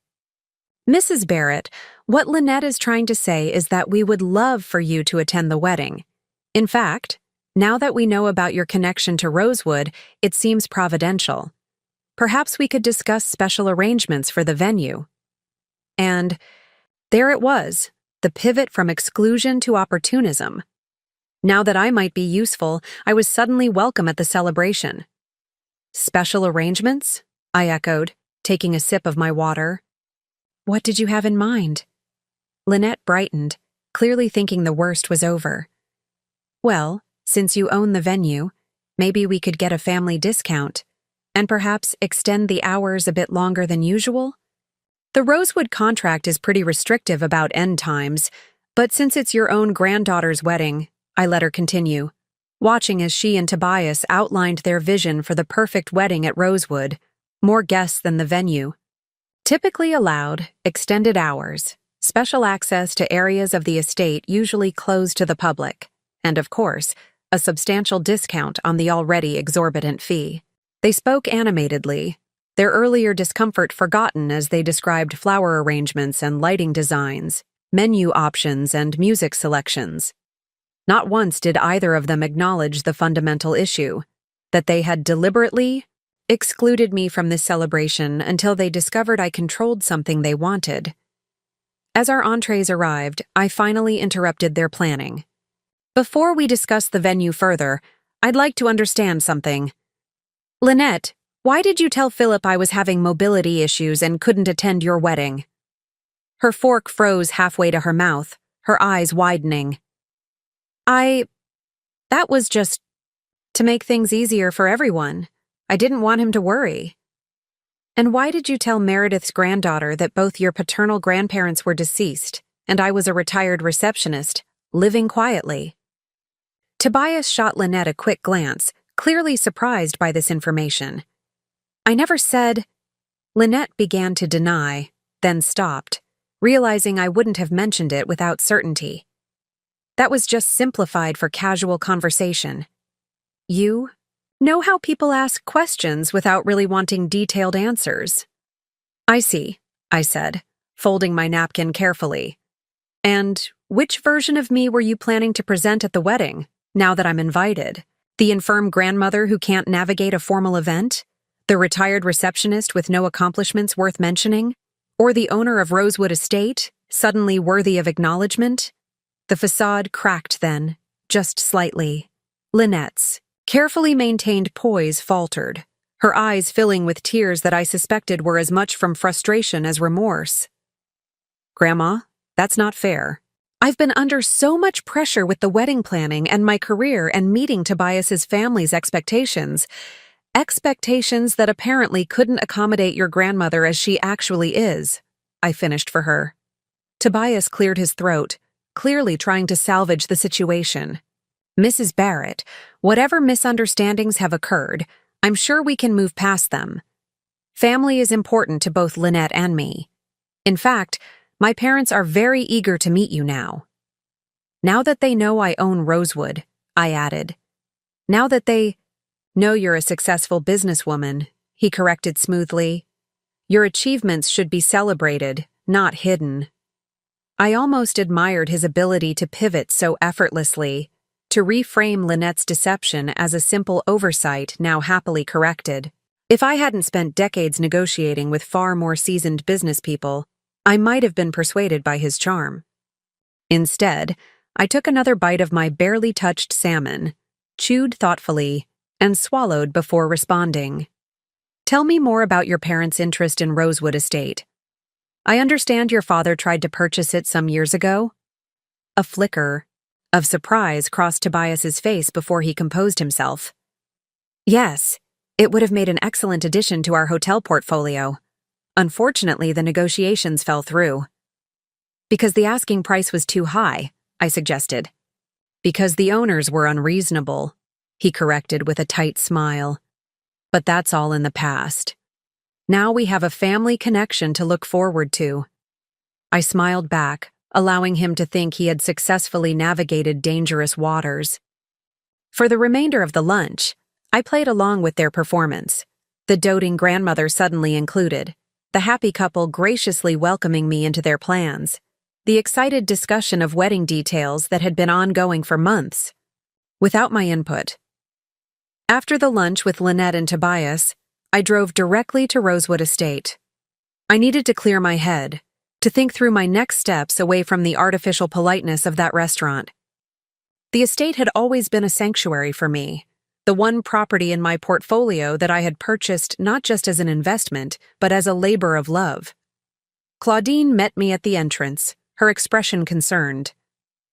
Mrs. Barrett, what Lynette is trying to say is that we would love for you to attend the wedding. In fact, now that we know about your connection to Rosewood, it seems providential. Perhaps we could discuss special arrangements for the venue. And there it was, the pivot from exclusion to opportunism. Now that I might be useful, I was suddenly welcome at the celebration. Special arrangements? I echoed, taking a sip of my water. What did you have in mind? Lynette brightened, clearly thinking the worst was over. Well, since you own the venue, maybe we could get a family discount, and perhaps extend the hours a bit longer than usual? The Rosewood contract is pretty restrictive about end times, but since it's your own granddaughter's wedding, I let her continue, watching as she and Tobias outlined their vision for the perfect wedding at Rosewood, more guests than the venue. Typically allowed, extended hours, special access to areas of the estate usually closed to the public, and of course, a substantial discount on the already exorbitant fee. They spoke animatedly, their earlier discomfort forgotten as they described flower arrangements and lighting designs, menu options and music selections. Not once did either of them acknowledge the fundamental issue, that they had deliberately excluded me from this celebration until they discovered I controlled something they wanted. As our entrees arrived, I finally interrupted their planning. Before we discuss the venue further, I'd like to understand something. Lynette, why did you tell Philip I was having mobility issues and couldn't attend your wedding? Her fork froze halfway to her mouth, her eyes widening. That was just to make things easier for everyone. I didn't want him to worry. And why did you tell Meredith's granddaughter that both your paternal grandparents were deceased and I was a retired receptionist, living quietly? Tobias shot Lynette a quick glance, clearly surprised by this information. I never said. Lynette began to deny, then stopped, realizing I wouldn't have mentioned it without certainty. That was just simplified for casual conversation. You know how people ask questions without really wanting detailed answers. I see, I said, folding my napkin carefully. And which version of me were you planning to present at the wedding, now that I'm invited? The infirm grandmother who can't navigate a formal event? The retired receptionist with no accomplishments worth mentioning? Or the owner of Rosewood Estate, suddenly worthy of acknowledgement? The facade cracked then, just slightly. Lynette's carefully maintained poise faltered, her eyes filling with tears that I suspected were as much from frustration as remorse. Grandma, that's not fair. I've been under so much pressure with the wedding planning and my career and meeting Tobias's family's expectations that apparently couldn't accommodate your grandmother as she actually is, I finished for her. Tobias cleared his throat, clearly trying to salvage the situation. Mrs. Barrett, whatever misunderstandings have occurred, I'm sure we can move past them. Family is important to both Lynette and me. In fact, my parents are very eager to meet you now. Now that they know I own Rosewood, I added. Now that they know you're a successful businesswoman, he corrected smoothly. Your achievements should be celebrated, not hidden. I almost admired his ability to pivot so effortlessly, to reframe Lynette's deception as a simple oversight now happily corrected. If I hadn't spent decades negotiating with far more seasoned business people, I might have been persuaded by his charm. Instead, I took another bite of my barely touched salmon, chewed thoughtfully, and swallowed before responding. Tell me more about your parents' interest in Rosewood Estate. I understand your father tried to purchase it some years ago. A flicker of surprise crossed Tobias's face before he composed himself. Yes, it would have made an excellent addition to our hotel portfolio. Unfortunately, the negotiations fell through. Because the asking price was too high, I suggested. Because the owners were unreasonable, he corrected with a tight smile. But that's all in the past. Now we have a family connection to look forward to. I smiled back, allowing him to think he had successfully navigated dangerous waters. For the remainder of the lunch, I played along with their performance, the doting grandmother suddenly included, the happy couple graciously welcoming me into their plans, the excited discussion of wedding details that had been ongoing for months, without my input. After the lunch with Lynette and Tobias, I drove directly to Rosewood Estate. I needed to clear my head, to think through my next steps away from the artificial politeness of that restaurant. The estate had always been a sanctuary for me, the one property in my portfolio that I had purchased not just as an investment, but as a labor of love. Claudine met me at the entrance, her expression concerned.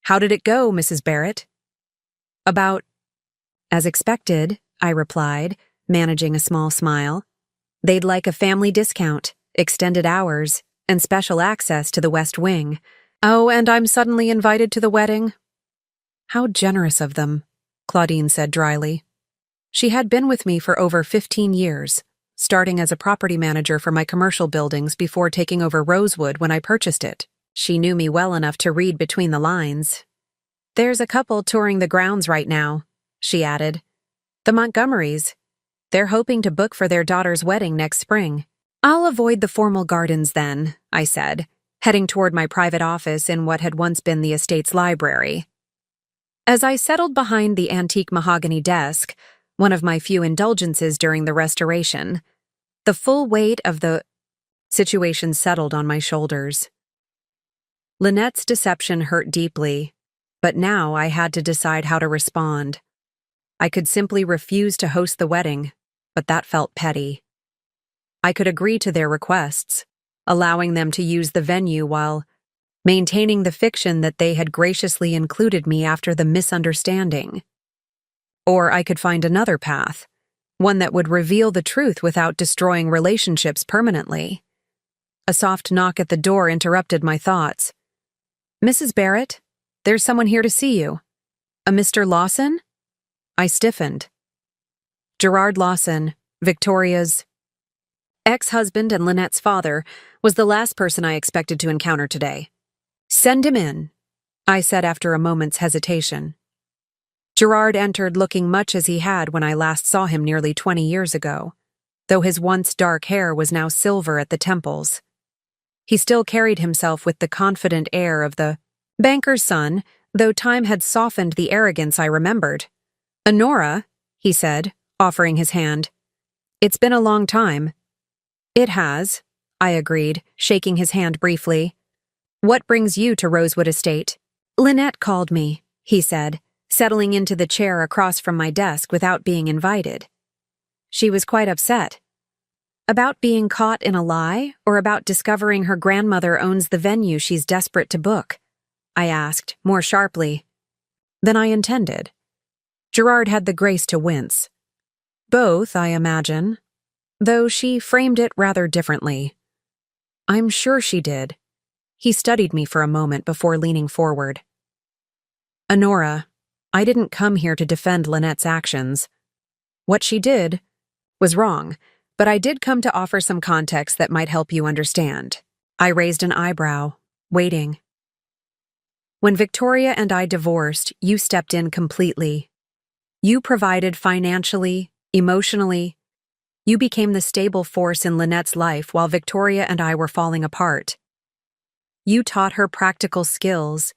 "How did it go, Mrs. Barrett?" "About as expected," I replied, managing a small smile. "They'd like a family discount, extended hours, and special access to the West Wing. Oh, and I'm suddenly invited to the wedding?" "How generous of them," Claudine said dryly. She had been with me for over 15 years, starting as a property manager for my commercial buildings before taking over Rosewood when I purchased it. She knew me well enough to read between the lines. "There's a couple touring the grounds right now," she added. "The Montgomerys. They're hoping to book for their daughter's wedding next spring." "I'll avoid the formal gardens then," I said, heading toward my private office in what had once been the estate's library. As I settled behind the antique mahogany desk, one of my few indulgences during the restoration, the full weight of the situation settled on my shoulders. Lynette's deception hurt deeply, but now I had to decide how to respond. I could simply refuse to host the wedding, but that felt petty. I could agree to their requests, allowing them to use the venue while maintaining the fiction that they had graciously included me after the misunderstanding. Or I could find another path, one that would reveal the truth without destroying relationships permanently. A soft knock at the door interrupted my thoughts. "Mrs. Barrett, there's someone here to see you." "A Mr. Lawson?" I stiffened. Gerard Lawson, Victoria's ex-husband and Lynette's father, was the last person I expected to encounter today. "Send him in," I said after a moment's hesitation. Gerard entered looking much as he had when I last saw him nearly 20 years ago, though his once dark hair was now silver at the temples. He still carried himself with the confident air of the banker's son, though time had softened the arrogance I remembered. "Honora," he said, offering his hand. "It's been a long time." "It has," I agreed, shaking his hand briefly. "What brings you to Rosewood Estate?" "Lynette called me," he said, settling into the chair across from my desk without being invited. She was quite upset. About being caught in a lie, or about discovering her grandmother owns the venue she's desperate to book? I asked, more sharply than I intended. Gerard had the grace to wince. Both, I imagine, though she framed it rather differently. "I'm sure she did." He studied me for a moment before leaning forward. "Honora, I didn't come here to defend Lynette's actions. What she did was wrong, but I did come to offer some context that might help you understand." I raised an eyebrow, waiting. "When Victoria and I divorced, you stepped in completely. You provided financially, emotionally, You became the stable force in Lynette's life while Victoria and I were falling apart. You taught her practical skills,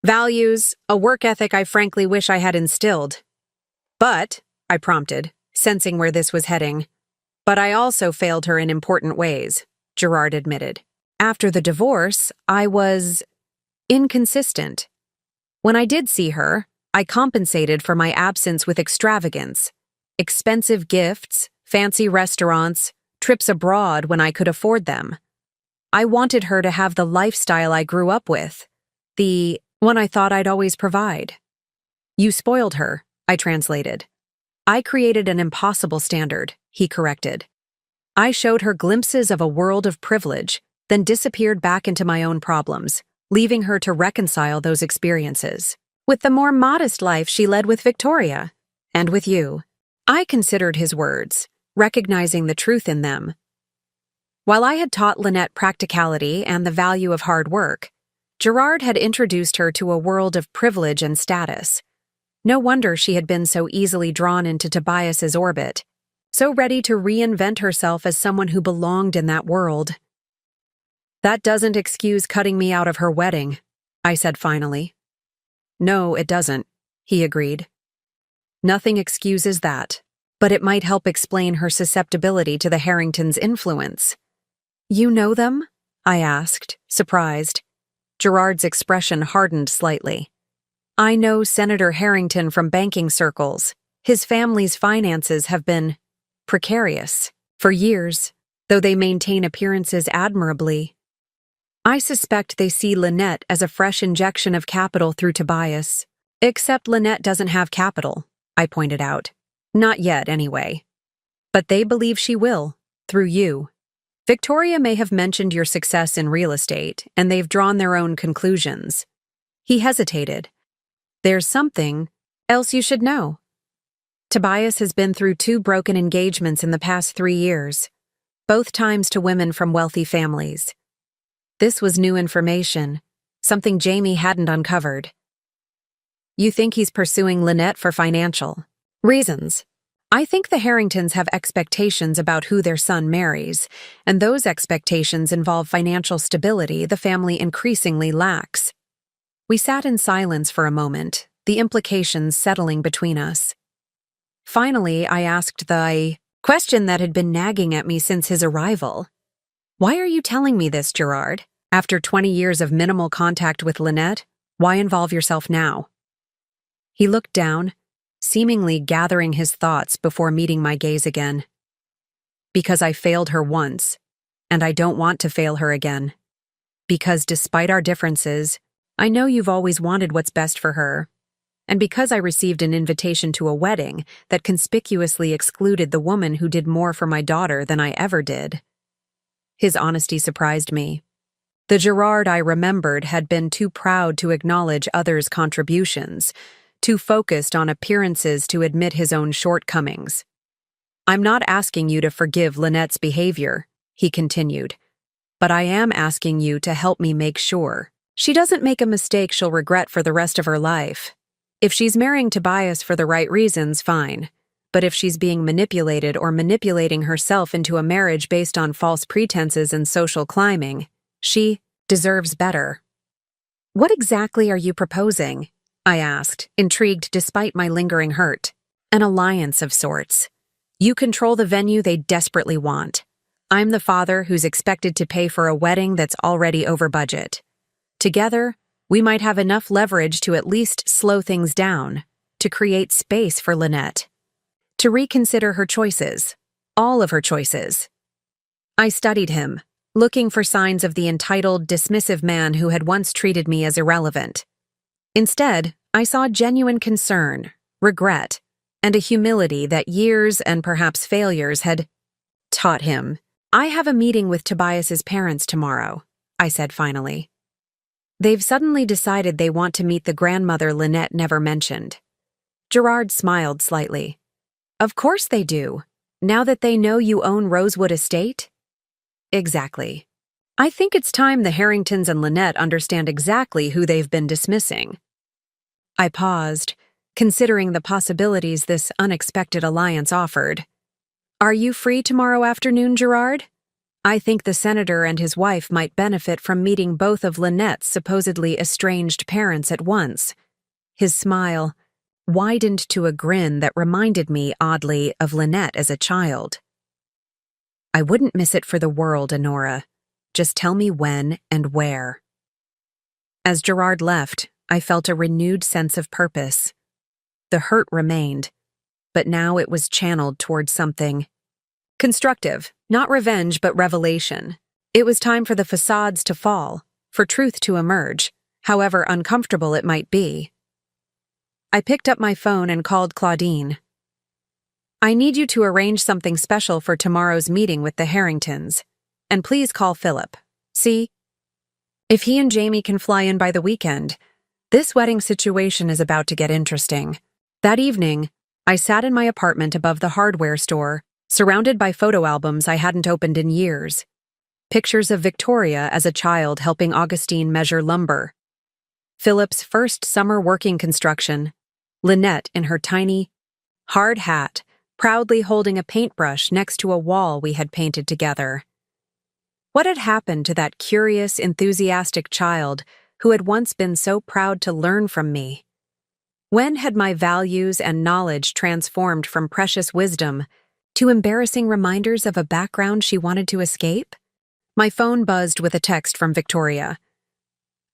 values, a work ethic I frankly wish I had instilled. But, I prompted, sensing where this was heading. But I also failed her in important ways, Gerard admitted. After the divorce, I was inconsistent. When I did see her, I compensated for my absence with extravagance, expensive gifts, fancy restaurants, trips abroad when I could afford them. I wanted her to have the lifestyle I grew up with, the one I thought I'd always provide. You spoiled her, I translated. I created an impossible standard, he corrected. I showed her glimpses of a world of privilege, then disappeared back into my own problems, leaving her to reconcile those experiences with the more modest life she led with Victoria and with you. I considered his words, recognizing the truth in them. While I had taught Lynette practicality and the value of hard work, Gerard had introduced her to a world of privilege and status. No wonder she had been so easily drawn into Tobias's orbit, so ready to reinvent herself as someone who belonged in that world. That doesn't excuse cutting me out of her wedding, I said finally. No, it doesn't, he agreed. Nothing excuses that, but it might help explain her susceptibility to the Harringtons' influence. You know them? I asked, surprised. Gerard's expression hardened slightly. I know Senator Harrington from banking circles. His family's finances have been precarious for years, though they maintain appearances admirably. I suspect they see Lynette as a fresh injection of capital through Tobias. Except Lynette doesn't have capital, I pointed out. Not yet, anyway. But they believe she will, through you. Victoria may have mentioned your success in real estate, and they've drawn their own conclusions. He hesitated. There's something else you should know. Tobias has been through 2 broken engagements in the past 3 years, both times to women from wealthy families. This was new information, something Jamie hadn't uncovered. You think he's pursuing Lynette for financial reasons? I think the Harringtons have expectations about who their son marries, and those expectations involve financial stability the family increasingly lacks. We sat in silence for a moment, the implications settling between us. Finally, I asked the question that had been nagging at me since his arrival. Why are you telling me this, Gerard? After 20 years of minimal contact with Lynette, why involve yourself now? He looked down, seemingly gathering his thoughts before meeting my gaze again. Because I failed her once, and I don't want to fail her again. Because despite our differences, I know you've always wanted what's best for her. And because I received an invitation to a wedding that conspicuously excluded the woman who did more for my daughter than I ever did. His honesty surprised me. The Gerard I remembered had been too proud to acknowledge others' contributions, too focused on appearances to admit his own shortcomings. I'm not asking you to forgive Lynette's behavior, he continued, but I am asking you to help me make sure she doesn't make a mistake she'll regret for the rest of her life. If she's marrying Tobias for the right reasons, fine. But if she's being manipulated or manipulating herself into a marriage based on false pretenses and social climbing, she deserves better. What exactly are you proposing? I asked, intrigued despite my lingering hurt. An alliance of sorts. You control the venue they desperately want. I'm the father who's expected to pay for a wedding that's already over budget. Together, we might have enough leverage to at least slow things down, to create space for Lynette, to reconsider her choices, all of her choices. I studied him, looking for signs of the entitled, dismissive man who had once treated me as irrelevant. Instead, I saw genuine concern, regret, and a humility that years and perhaps failures had taught him. I have a meeting with Tobias's parents tomorrow, I said finally. They've suddenly decided they want to meet the grandmother Lynette never mentioned. Gerard smiled slightly. Of course they do. Now that they know you own Rosewood Estate? Exactly. I think it's time the Harringtons and Lynette understand exactly who they've been dismissing. I paused, considering the possibilities this unexpected alliance offered. Are you free tomorrow afternoon, Gerard? I think the senator and his wife might benefit from meeting both of Lynette's supposedly estranged parents at once. His smile widened to a grin that reminded me, oddly, of Lynette as a child. I wouldn't miss it for the world, Honora. Just tell me when and where. As Gerard left, I felt a renewed sense of purpose. The hurt remained, but now it was channeled towards something constructive, not revenge but revelation. It was time for the facades to fall, for truth to emerge, however uncomfortable it might be. I picked up my phone and called Claudine. I need you to arrange something special for tomorrow's meeting with the Harringtons. And please call Philip. See? If he and Jamie can fly in by the weekend, this wedding situation is about to get interesting. That evening, I sat in my apartment above the hardware store, surrounded by photo albums I hadn't opened in years. Pictures of Victoria as a child helping Augustine measure lumber. Philip's first summer working construction. Lynette in her tiny, hard hat, proudly holding a paintbrush next to a wall we had painted together. What had happened to that curious, enthusiastic child who had once been so proud to learn from me? When had my values and knowledge transformed from precious wisdom to embarrassing reminders of a background she wanted to escape? My phone buzzed with a text from Victoria.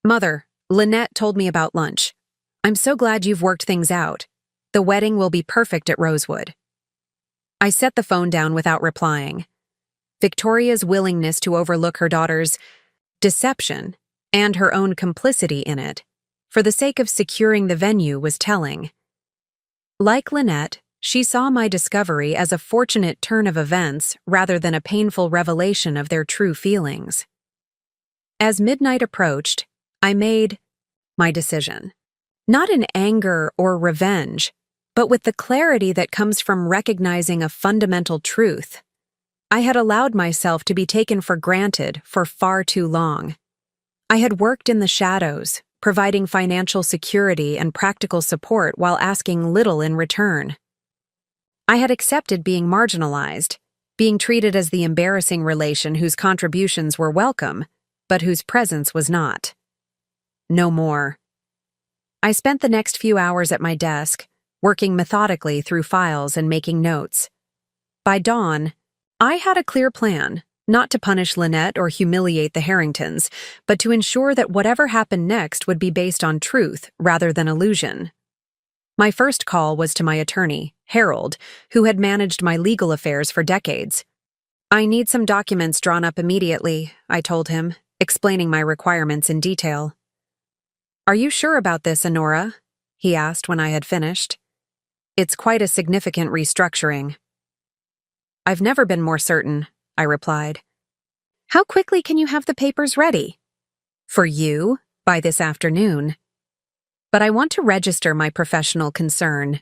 Mother, Lynette told me about lunch. I'm so glad you've worked things out. The wedding will be perfect at Rosewood. I set the phone down without replying. Victoria's willingness to overlook her daughter's deception and her own complicity in it, for the sake of securing the venue, was telling. Like Lynette, she saw my discovery as a fortunate turn of events rather than a painful revelation of their true feelings. As midnight approached, I made my decision. Not in anger or revenge, but with the clarity that comes from recognizing a fundamental truth. I had allowed myself to be taken for granted for far too long. I had worked in the shadows, providing financial security and practical support while asking little in return. I had accepted being marginalized, being treated as the embarrassing relation whose contributions were welcome, but whose presence was not. No more. I spent the next few hours at my desk, working methodically through files and making notes. By dawn, I had a clear plan, not to punish Lynette or humiliate the Harringtons, but to ensure that whatever happened next would be based on truth rather than illusion. My first call was to my attorney, Harold, who had managed my legal affairs for decades. I need some documents drawn up immediately, I told him, explaining my requirements in detail. Are you sure about this, Honora? He asked when I had finished. It's quite a significant restructuring. I've never been more certain, I replied. How quickly can you have the papers ready? For you, by this afternoon. But I want to register my professional concern.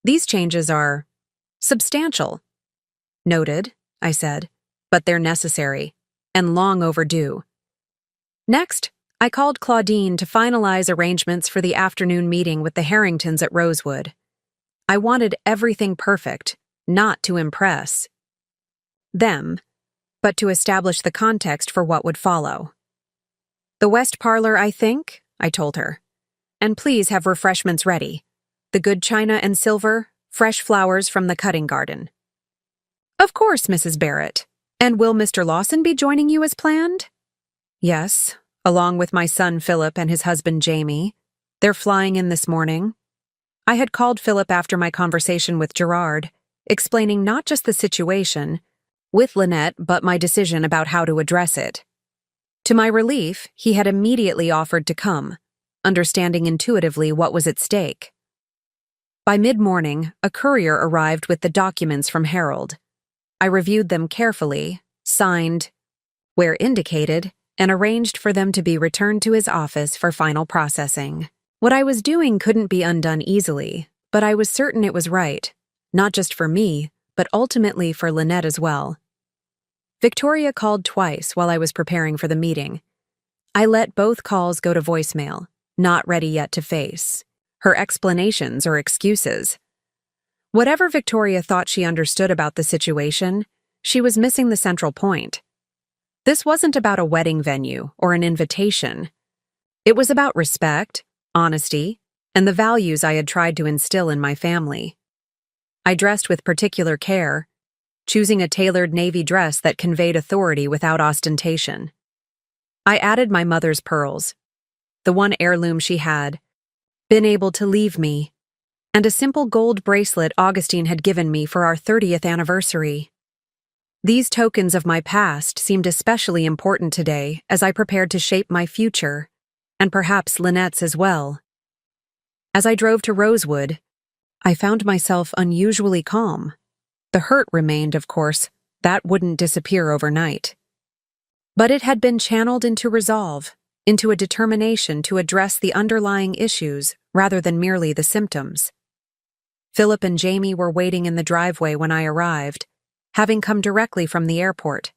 These changes are substantial. Noted, I said, but they're necessary, and long overdue. Next, I called Claudine to finalize arrangements for the afternoon meeting with the Harringtons at Rosewood. I wanted everything perfect, not to impress them, but to establish the context for what would follow. The West Parlor, I think, I told her. And please have refreshments ready. The good china and silver, fresh flowers from the cutting garden. Of course, Mrs. Barrett. And will Mr. Lawson be joining you as planned? Yes, along with my son Philip and his husband Jamie. They're flying in this morning. I had called Philip after my conversation with Gerard, explaining not just the situation with Lynette, but my decision about how to address it. To my relief, he had immediately offered to come, understanding intuitively what was at stake. By mid-morning, a courier arrived with the documents from Harold. I reviewed them carefully, signed where indicated, and arranged for them to be returned to his office for final processing. What I was doing couldn't be undone easily, but I was certain it was right, not just for me, but ultimately for Lynette as well. Victoria called twice while I was preparing for the meeting. I let both calls go to voicemail, not ready yet to face her explanations or excuses. Whatever Victoria thought she understood about the situation, she was missing the central point. This wasn't about a wedding venue or an invitation. It was about respect, honesty, and the values I had tried to instill in my family. I dressed with particular care, choosing a tailored navy dress that conveyed authority without ostentation. I added my mother's pearls, the one heirloom she had been able to leave me, and a simple gold bracelet Augustine had given me for our 30th anniversary. These tokens of my past seemed especially important today as I prepared to shape my future, and perhaps Lynette's as well. As I drove to Rosewood, I found myself unusually calm. The hurt remained, of course. That wouldn't disappear overnight. But it had been channeled into resolve, into a determination to address the underlying issues rather than merely the symptoms. Philip and Jamie were waiting in the driveway when I arrived, having come directly from the airport.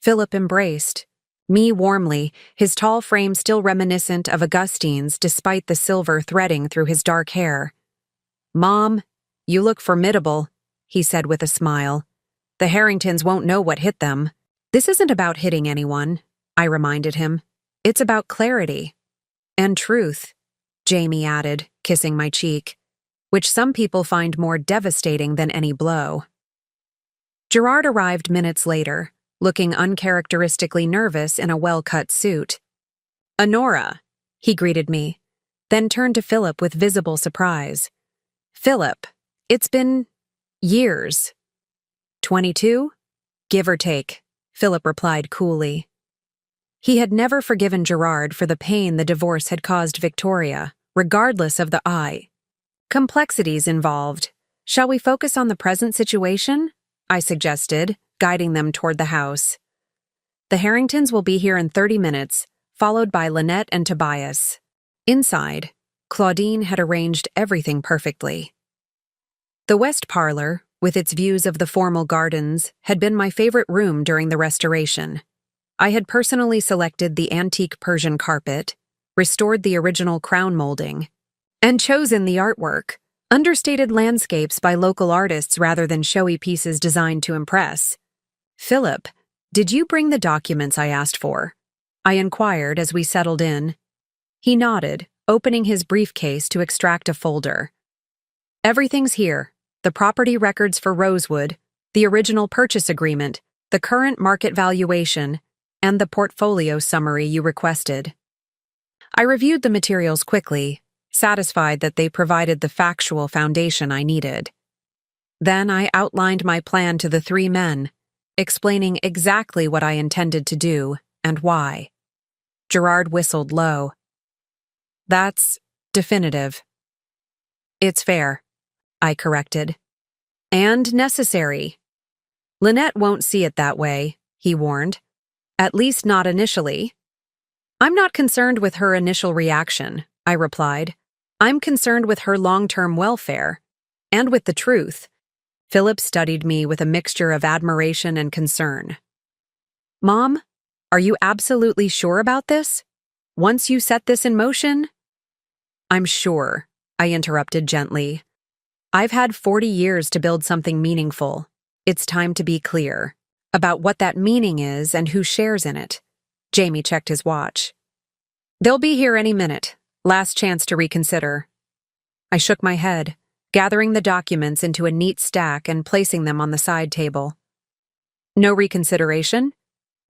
Philip embraced me warmly, his tall frame still reminiscent of Augustine's despite the silver threading through his dark hair. "Mom, you look formidable," he said with a smile. "The Harringtons won't know what hit them." "This isn't about hitting anyone," I reminded him. "It's about clarity." "And truth," Jamie added, kissing my cheek, "which some people find more devastating than any blow." Gerard arrived minutes later, looking uncharacteristically nervous in a well-cut suit. "Honora," he greeted me, then turned to Philip with visible surprise. "Philip, it's been years." 22? Give or take, Philip replied coolly. He had never forgiven Gerard for the pain the divorce had caused Victoria, regardless of the complexities involved. "Shall we focus on the present situation?" I suggested, guiding them toward the house. "The Harringtons will be here in 30 minutes, followed by Lynette and Tobias." Inside, Claudine had arranged everything perfectly. The west parlor, with its views of the formal gardens, had been my favorite room during the restoration. I had personally selected the antique Persian carpet, restored the original crown molding, and chosen the artwork, understated landscapes by local artists rather than showy pieces designed to impress. "Philip, did you bring the documents I asked for?" I inquired as we settled in. He nodded, opening his briefcase to extract a folder. "Everything's here. The property records for Rosewood, the original purchase agreement, the current market valuation, and the portfolio summary you requested." I reviewed the materials quickly, satisfied that they provided the factual foundation I needed. Then I outlined my plan to the three men, explaining exactly what I intended to do and why. Gerard whistled low. "That's definitive." "It's fair," I corrected. "And necessary." "Lynette won't see it that way," he warned. "At least not initially." "I'm not concerned with her initial reaction," I replied. "I'm concerned with her long-term welfare. And with the truth." Philip studied me with a mixture of admiration and concern. "Mom, are you absolutely sure about this? Once you set this in motion?" "I'm sure," I interrupted gently. "I've had 40 years to build something meaningful. It's time to be clear about what that meaning is and who shares in it." Jamie checked his watch. "They'll be here any minute. Last chance to reconsider." I shook my head, gathering the documents into a neat stack and placing them on the side table. "No reconsideration?"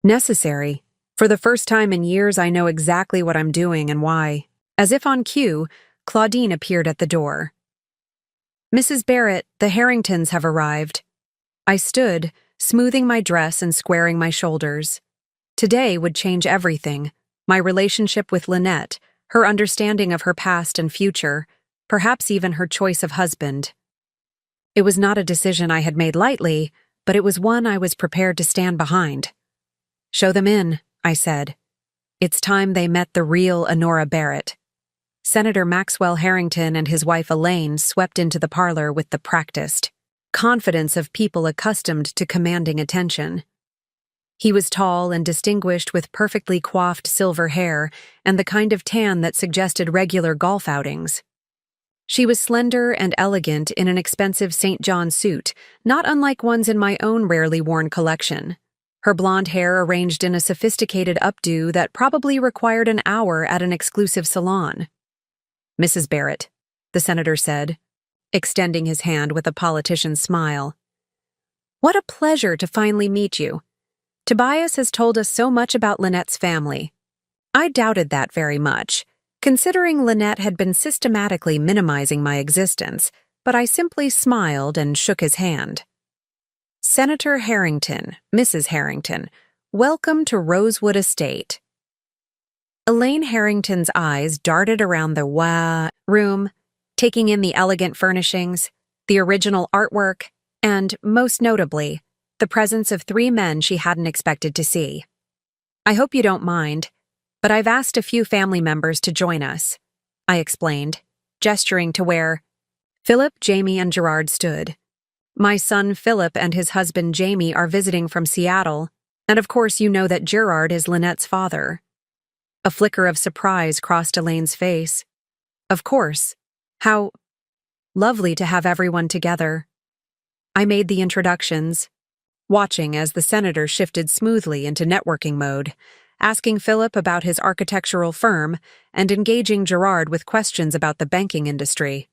"Necessary. For the first time in years, I know exactly what I'm doing and why." As if on cue, Claudine appeared at the door. "Mrs. Barrett, the Harringtons have arrived." I stood, smoothing my dress and squaring my shoulders. Today would change everything. My relationship with Lynette, her understanding of her past and future, perhaps even her choice of husband. It was not a decision I had made lightly, but it was one I was prepared to stand behind. "Show them in," I said. It's time they met the real Honora Barrett. Senator Maxwell Harrington and his wife Elaine swept into the parlor with the practiced confidence of people accustomed to commanding attention. He was tall and distinguished with perfectly coiffed silver hair and the kind of tan that suggested regular golf outings. She was slender and elegant in an expensive St. John suit, not unlike ones in my own rarely worn collection. Her blonde hair arranged in a sophisticated updo that probably required an hour at an exclusive salon. "Mrs. Barrett," the senator said, extending his hand with a politician's smile. "What a pleasure to finally meet you. Tobias has told us so much about Lynette's family." I doubted that very much, considering Lynette had been systematically minimizing my existence, but I simply smiled and shook his hand. "Senator Harrington, Mrs. Harrington, welcome to Rosewood Estate." Elaine Harrington's eyes darted around the room, taking in the elegant furnishings, the original artwork, and, most notably, the presence of 3 men she hadn't expected to see. "I hope you don't mind, but I've asked a few family members to join us," I explained, gesturing to where Philip, Jamie, and Gerard stood. "My son Philip and his husband Jamie are visiting from Seattle, and of course you know that Gerard is Lynette's father." A flicker of surprise crossed Elaine's face. "Of course. How lovely to have everyone together." I made the introductions, watching as the senator shifted smoothly into networking mode, asking Philip about his architectural firm and engaging Gerard with questions about the banking industry.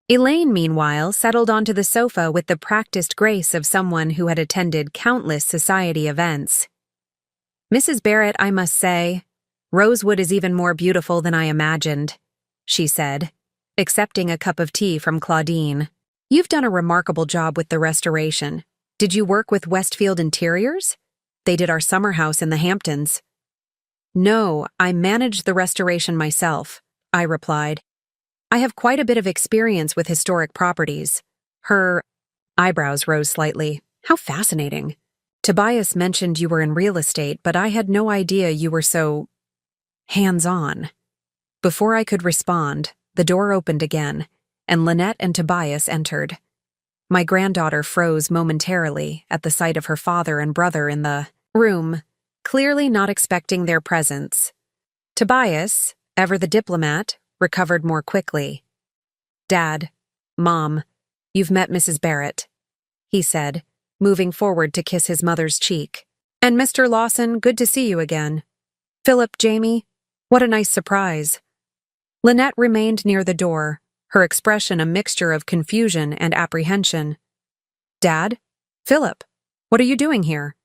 Elaine, meanwhile, settled onto the sofa with the practiced grace of someone who had attended countless society events. "Mrs. Barrett, I must say, Rosewood is even more beautiful than I imagined," she said, accepting a cup of tea from Claudine. "You've done a remarkable job with the restoration. Did you work with Westfield Interiors? They did our summer house in the Hamptons." "No, I managed the restoration myself," I replied. "I have quite a bit of experience with historic properties." Her eyebrows rose slightly. "How fascinating. Tobias mentioned you were in real estate, but I had no idea you were so hands-on." Before I could respond, the door opened again, and Lynette and Tobias entered. My granddaughter froze momentarily at the sight of her father and brother in the room, clearly not expecting their presence. Tobias, ever the diplomat, recovered more quickly. "Dad, Mom, you've met Mrs. Barrett," he said, moving forward to kiss his mother's cheek. "And Mr. Lawson, good to see you again. Philip, Jamie, what a nice surprise." Lynette remained near the door, her expression a mixture of confusion and apprehension. "Dad? Philip, what are you doing here?"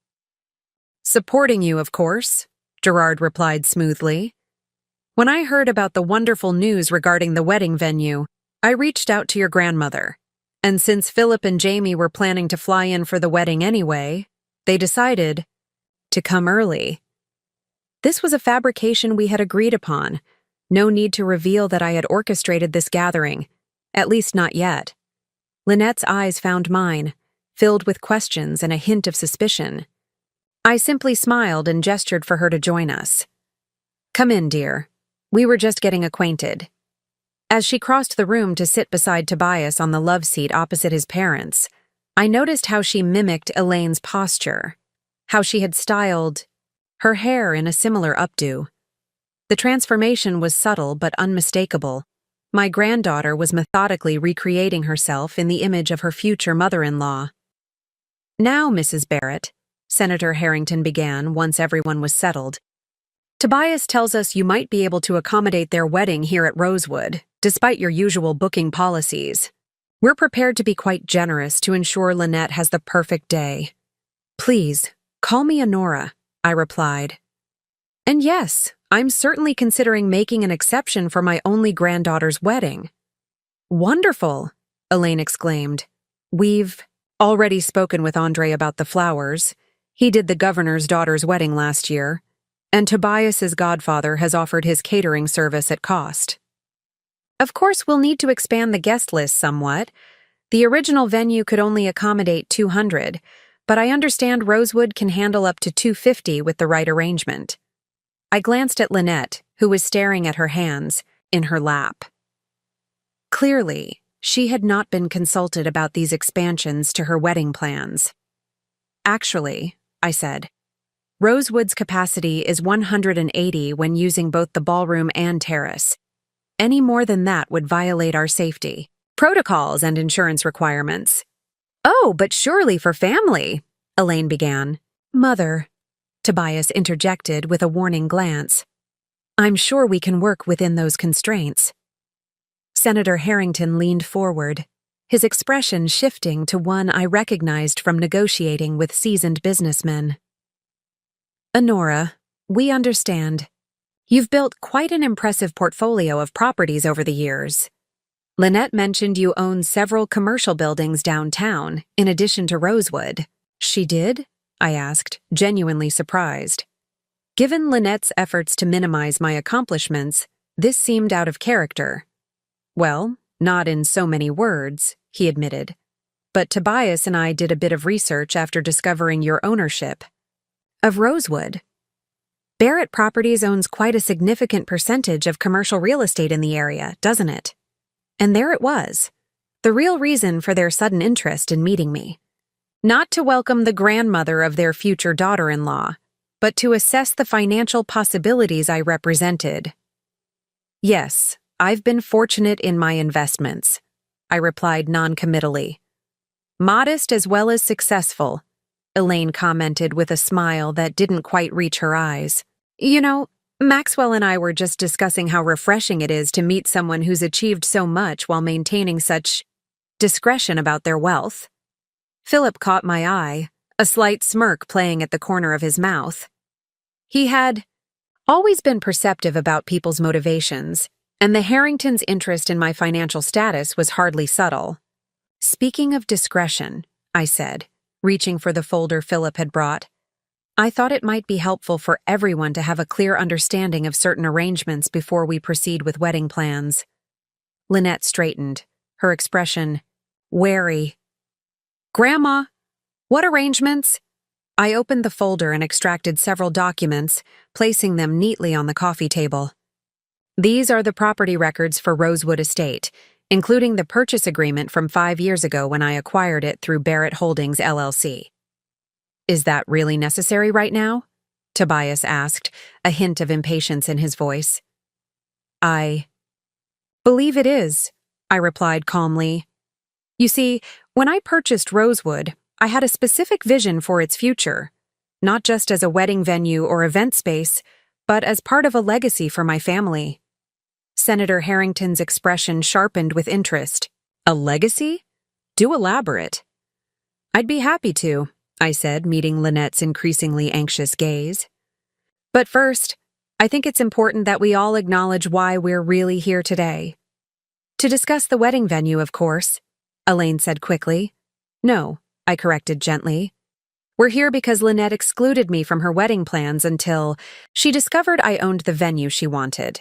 "Supporting you, of course," Gerard replied smoothly. "When I heard about the wonderful news regarding the wedding venue, I reached out to your grandmother, and since Philip and Jamie were planning to fly in for the wedding anyway, they decided to come early. This was a fabrication we had agreed upon. No need to reveal that I had orchestrated this gathering, at least not yet." Lynette's eyes found mine, filled with questions and a hint of suspicion. I simply smiled and gestured for her to join us. "Come in, dear. We were just getting acquainted." As she crossed the room to sit beside Tobias on the love seat opposite his parents, I noticed how she mimicked Elaine's posture, how she had styled her hair in a similar updo. The transformation was subtle but unmistakable. My granddaughter was methodically recreating herself in the image of her future mother-in-law. "Now, Mrs. Barrett," Senator Harrington began once everyone was settled, "Tobias tells us you might be able to accommodate their wedding here at Rosewood, despite your usual booking policies. We're prepared to be quite generous to ensure Lynette has the perfect day." "Please, call me Honora," I replied. "And yes, I'm certainly considering making an exception for my only granddaughter's wedding." "Wonderful," Elaine exclaimed. "We've already spoken with Andre about the flowers. He did the governor's daughter's wedding last year, and Tobias's godfather has offered his catering service at cost. Of course, we'll need to expand the guest list somewhat. The original venue could only accommodate 200, but I understand Rosewood can handle up to 250 with the right arrangement." I glanced at Lynette, who was staring at her hands in her lap. Clearly, she had not been consulted about these expansions to her wedding plans. "Actually," I said, "Rosewood's capacity is 180 when using both the ballroom and terrace. any more than that would violate our safety protocols and insurance requirements. Oh, but surely for family, Elaine began. Mother, Tobias interjected with a warning glance. I'm sure we can work within those constraints. Senator Harrington leaned forward, his expression shifting to one I recognized from negotiating with seasoned businessmen. Honora, we understand. You've built quite an impressive portfolio of properties over the years. Lynette mentioned you own several commercial buildings downtown, in addition to Rosewood. She did? I asked, genuinely surprised. Given Lynette's efforts to minimize my accomplishments, this seemed out of character. Well, not in so many words, he admitted. But Tobias and I did a bit of research after discovering your ownership of Rosewood. Barrett Properties owns quite a significant percentage of commercial real estate in the area, doesn't it? And there it was, the real reason for their sudden interest in meeting me. Not to welcome the grandmother of their future daughter-in-law, but to assess the financial possibilities I represented. Yes, I've been fortunate in my investments, I replied non-committally. Modest as well as successful, Elaine commented with a smile that didn't quite reach her eyes. You know, Maxwell and I were just discussing how refreshing it is to meet someone who's achieved so much while maintaining such discretion about their wealth. Philip caught my eye, a slight smirk playing at the corner of his mouth. He had always been perceptive about people's motivations, and the Harringtons' interest in my financial status was hardly subtle. Speaking of discretion, I said, reaching for the folder Philip had brought, I thought it might be helpful for everyone to have a clear understanding of certain arrangements before we proceed with wedding plans. Lynette straightened, her expression wary. Grandma, what arrangements? I opened the folder and extracted several documents, placing them neatly on the coffee table. These are the property records for Rosewood Estate, including the purchase agreement from 5 years ago when I acquired it through Barrett Holdings, LLC. Is that really necessary right now? Tobias asked, a hint of impatience in his voice. I believe it is, I replied calmly. You see, when I purchased Rosewood, I had a specific vision for its future, not just as a wedding venue or event space, but as part of a legacy for my family. Senator Harrington's expression sharpened with interest. A legacy? Do elaborate. I'd be happy to, I said, meeting Lynette's increasingly anxious gaze. But first, I think it's important that we all acknowledge why we're really here today. To discuss the wedding venue, of course, Elaine said quickly. No, I corrected gently. We're here because Lynette excluded me from her wedding plans until she discovered I owned the venue she wanted.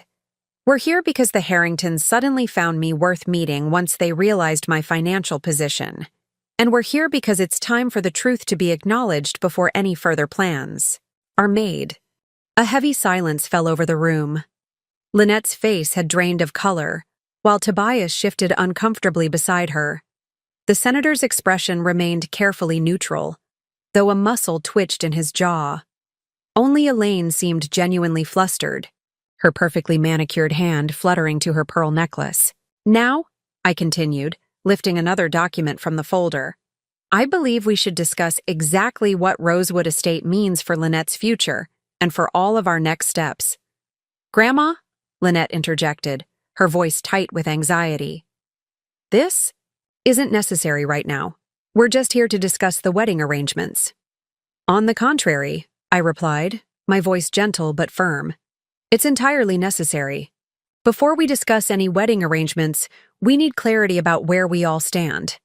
We're here because the Harringtons suddenly found me worth meeting once they realized my financial position. And we're here because it's time for the truth to be acknowledged before any further plans are made. A heavy silence fell over the room. Lynette's face had drained of color, while Tobias shifted uncomfortably beside her. The senator's expression remained carefully neutral, though a muscle twitched in his jaw. Only Elaine seemed genuinely flustered, her perfectly manicured hand fluttering to her pearl necklace. Now, I continued, lifting another document from the folder, I believe we should discuss exactly what Rosewood Estate means for Lynette's future and for all of our next steps. Grandma? Lynette interjected, her voice tight with anxiety. This isn't necessary right now. We're just here to discuss the wedding arrangements. On the contrary, I replied, my voice gentle but firm. It's entirely necessary. Before we discuss any wedding arrangements, we need clarity about where we all stand.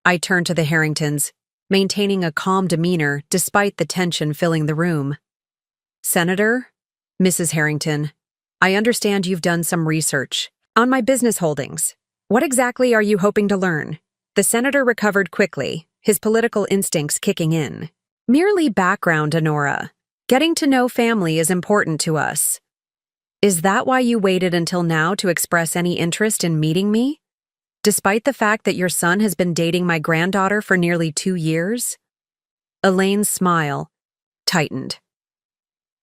I turned to the Harringtons, maintaining a calm demeanor despite the tension filling the room. Senator, Mrs. Harrington, I understand you've done some research on my business holdings. What exactly are you hoping to learn? The senator recovered quickly, his political instincts kicking in. Merely background, Honora. Getting to know family is important to us. Is that why you waited until now to express any interest in meeting me? Despite the fact that your son has been dating my granddaughter for nearly 2 years? Elaine's smile tightened.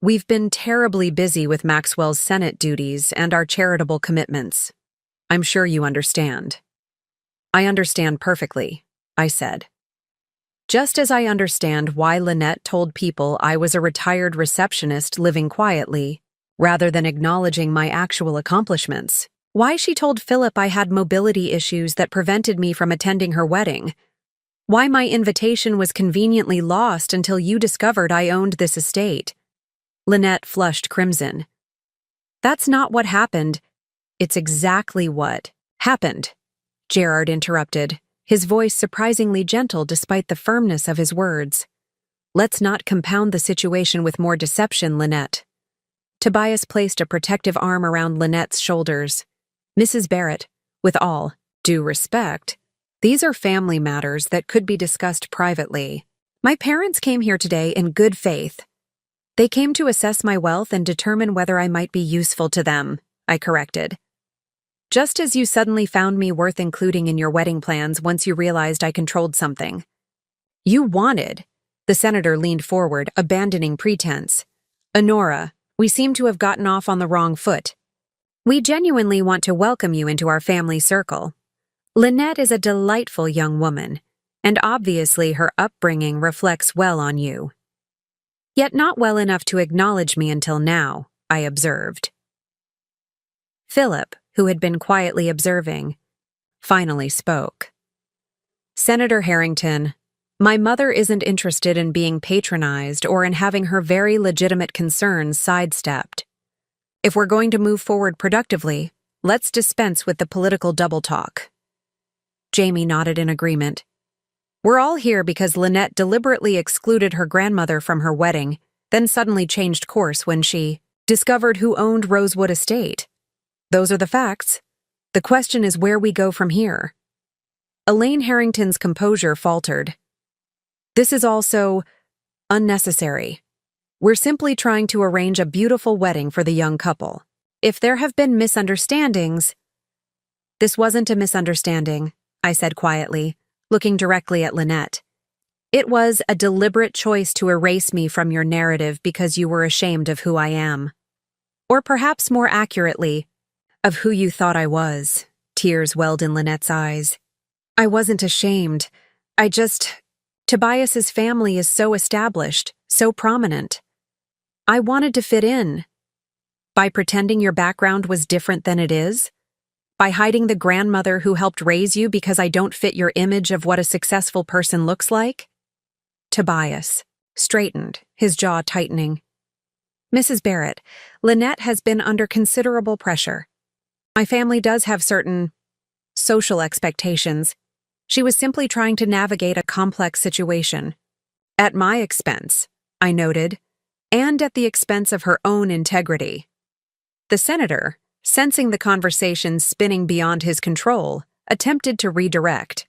We've been terribly busy with Maxwell's Senate duties and our charitable commitments. I'm sure you understand. I understand perfectly, I said. Just as I understand why Lynette told people I was a retired receptionist living quietly, rather than acknowledging my actual accomplishments. Why she told Philip I had mobility issues that prevented me from attending her wedding. Why my invitation was conveniently lost until you discovered I owned this estate. Lynette flushed crimson. That's not what happened. It's exactly what happened, Gerard interrupted, his voice surprisingly gentle despite the firmness of his words. Let's not compound the situation with more deception, Lynette. Tobias placed a protective arm around Lynette's shoulders. Mrs. Barrett, with all due respect, these are family matters that could be discussed privately. My parents came here today in good faith. They came to assess my wealth and determine whether I might be useful to them, I corrected. Just as you suddenly found me worth including in your wedding plans once you realized I controlled something. You wanted. The senator leaned forward, abandoning pretense. Honora, we seem to have gotten off on the wrong foot. We genuinely want to welcome you into our family circle. Lynette is a delightful young woman, and obviously her upbringing reflects well on you. Yet not well enough to acknowledge me until now, I observed. Philip, who had been quietly observing, finally spoke. Senator Harrington, my mother isn't interested in being patronized or in having her very legitimate concerns sidestepped. If we're going to move forward productively, let's dispense with the political double talk. Jamie nodded in agreement. We're all here because Lynette deliberately excluded her grandmother from her wedding, then suddenly changed course when she discovered who owned Rosewood Estate. Those are the facts. The question is where we go from here. Elaine Harrington's composure faltered. This is also unnecessary. We're simply trying to arrange a beautiful wedding for the young couple. If there have been misunderstandings— This wasn't a misunderstanding, I said quietly, looking directly at Lynette. It was a deliberate choice to erase me from your narrative because you were ashamed of who I am. Or perhaps more accurately, of who you thought I was. Tears welled in Lynette's eyes. I wasn't ashamed. Tobias's family is so established, so prominent. I wanted to fit in. By pretending your background was different than it is? By hiding the grandmother who helped raise you because I don't fit your image of what a successful person looks like? Tobias straightened, his jaw tightening. Mrs. Barrett, Lynette has been under considerable pressure. My family does have certain social expectations. She was simply trying to navigate a complex situation. At my expense, I noted, and at the expense of her own integrity. The senator, sensing the conversation spinning beyond his control, attempted to redirect.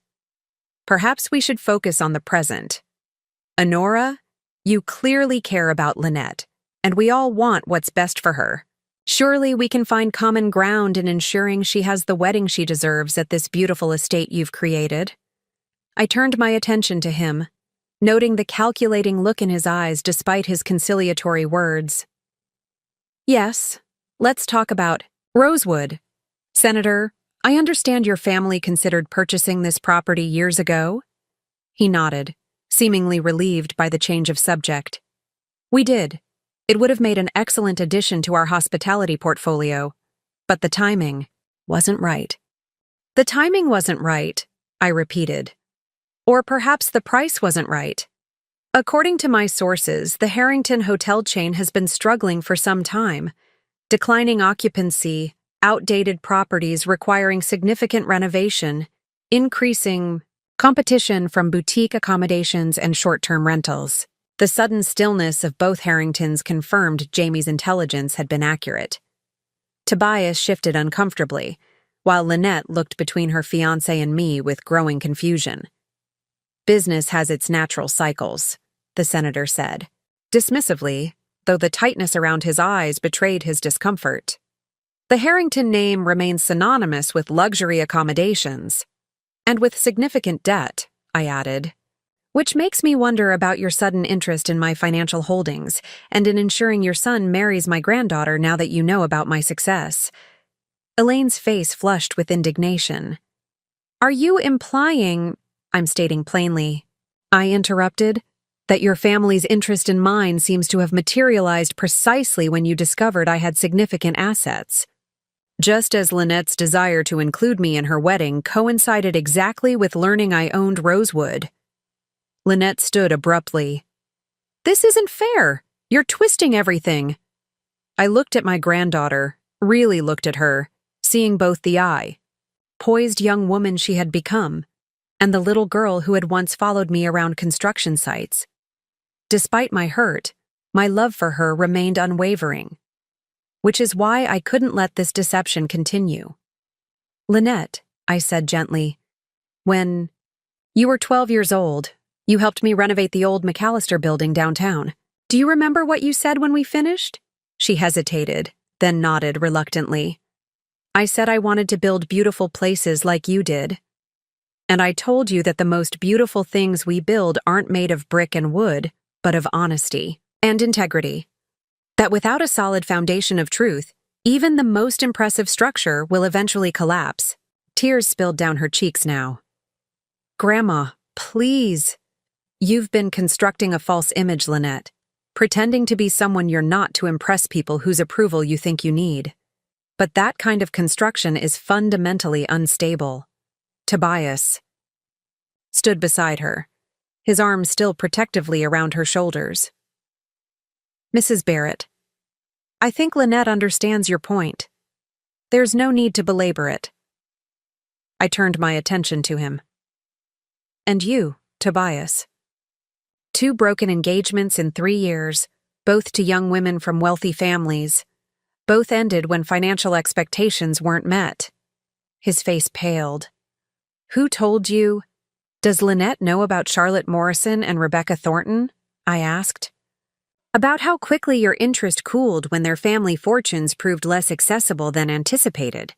Perhaps we should focus on the present. Honora, you clearly care about Lynette, and we all want what's best for her. Surely we can find common ground in ensuring she has the wedding she deserves at this beautiful estate you've created. I turned my attention to him, noting the calculating look in his eyes despite his conciliatory words. Yes, let's talk about Rosewood. Senator, I understand your family considered purchasing this property years ago? He nodded, seemingly relieved by the change of subject. We did. It would have made an excellent addition to our hospitality portfolio, but the timing wasn't right. The timing wasn't right, I repeated. Or perhaps the price wasn't right. According to my sources, the Harrington hotel chain has been struggling for some time. Declining occupancy, outdated properties requiring significant renovation, increasing competition from boutique accommodations and short-term rentals. The sudden stillness of both Harringtons confirmed Jamie's intelligence had been accurate. Tobias shifted uncomfortably, while Lynette looked between her fiancé and me with growing confusion. Business has its natural cycles, the senator said, dismissively, though the tightness around his eyes betrayed his discomfort. The Harrington name remains synonymous with luxury accommodations. And with significant debt, I added. Which makes me wonder about your sudden interest in my financial holdings and in ensuring your son marries my granddaughter now that you know about my success. Elaine's face flushed with indignation. Are you implying, I'm stating plainly, I interrupted, that your family's interest in mine seems to have materialized precisely when you discovered I had significant assets? Just as Lynette's desire to include me in her wedding coincided exactly with learning I owned Rosewood. Lynette stood abruptly. This isn't fair. You're twisting everything. I looked at my granddaughter, really looked at her, seeing both the poised young woman she had become, and the little girl who had once followed me around construction sites. Despite my hurt, my love for her remained unwavering, which is why I couldn't let this deception continue. Lynette, I said gently, when you were 12 years old, you helped me renovate the old McAllister building downtown. Do you remember what you said when we finished? She hesitated, then nodded reluctantly. I said I wanted to build beautiful places like you did. And I told you that the most beautiful things we build aren't made of brick and wood, but of honesty and integrity. That without a solid foundation of truth, even the most impressive structure will eventually collapse. Tears spilled down her cheeks now. Grandma, please. You've been constructing a false image, Lynette, pretending to be someone you're not to impress people whose approval you think you need. But that kind of construction is fundamentally unstable. Tobias stood beside her, his arms still protectively around her shoulders. Mrs. Barrett, I think Lynette understands your point. There's no need to belabor it. I turned my attention to him. And you, Tobias. 2 broken engagements in 3 years, both to young women from wealthy families. Both ended when financial expectations weren't met. His face paled. Who told you? Does Lynette know about Charlotte Morrison and Rebecca Thornton? I asked. About how quickly your interest cooled when their family fortunes proved less accessible than anticipated.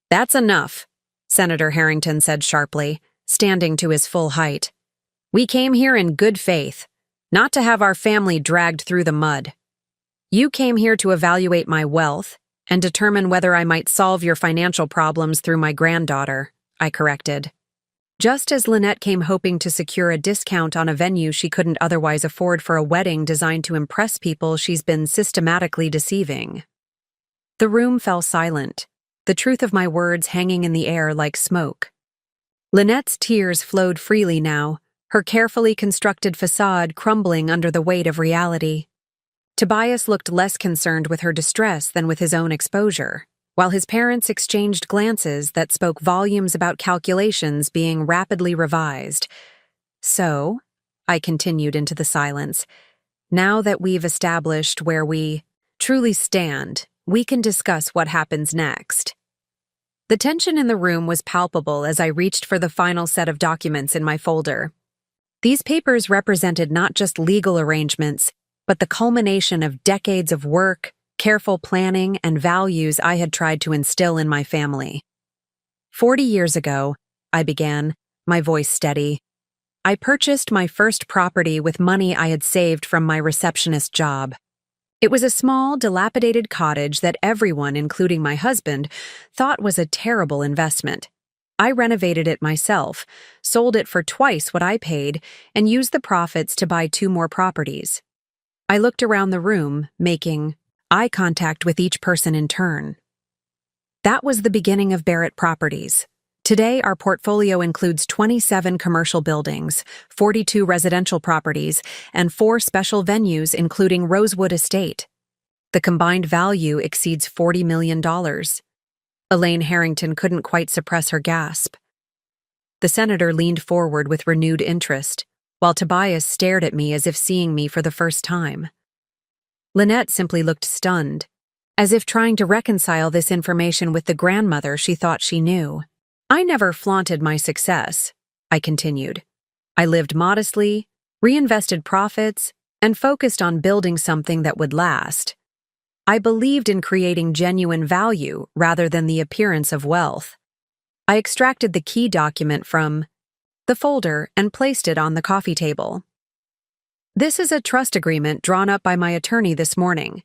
That's enough, Senator Harrington said sharply, standing to his full height. We came here in good faith, not to have our family dragged through the mud. You came here to evaluate my wealth and determine whether I might solve your financial problems through my granddaughter, I corrected. Just as Lynette came hoping to secure a discount on a venue she couldn't otherwise afford for a wedding designed to impress people she's been systematically deceiving. The room fell silent, the truth of my words hanging in the air like smoke. Lynette's tears flowed freely now, her carefully constructed facade crumbling under the weight of reality. Tobias looked less concerned with her distress than with his own exposure, while his parents exchanged glances that spoke volumes about calculations being rapidly revised. So, I continued into the silence, now that we've established where we truly stand, we can discuss what happens next. The tension in the room was palpable as I reached for the final set of documents in my folder. These papers represented not just legal arrangements, but the culmination of decades of work, careful planning, and values I had tried to instill in my family. 40 years ago, I began, my voice steady, I purchased my first property with money I had saved from my receptionist job. It was a small, dilapidated cottage that everyone, including my husband, thought was a terrible investment. I renovated it myself, sold it for twice what I paid, and used the profits to buy 2 more properties. I looked around the room, making eye contact with each person in turn. That was the beginning of Barrett Properties. Today, our portfolio includes 27 commercial buildings, 42 residential properties, and 4 special venues including Rosewood Estate. The combined value exceeds $40 million. Elaine Harrington couldn't quite suppress her gasp. The senator leaned forward with renewed interest, while Tobias stared at me as if seeing me for the first time. Lynette simply looked stunned, as if trying to reconcile this information with the grandmother she thought she knew. I never flaunted my success, I continued. I lived modestly, reinvested profits, and focused on building something that would last. I believed in creating genuine value rather than the appearance of wealth. I extracted the key document from the folder, and placed it on the coffee table. This is a trust agreement drawn up by my attorney this morning.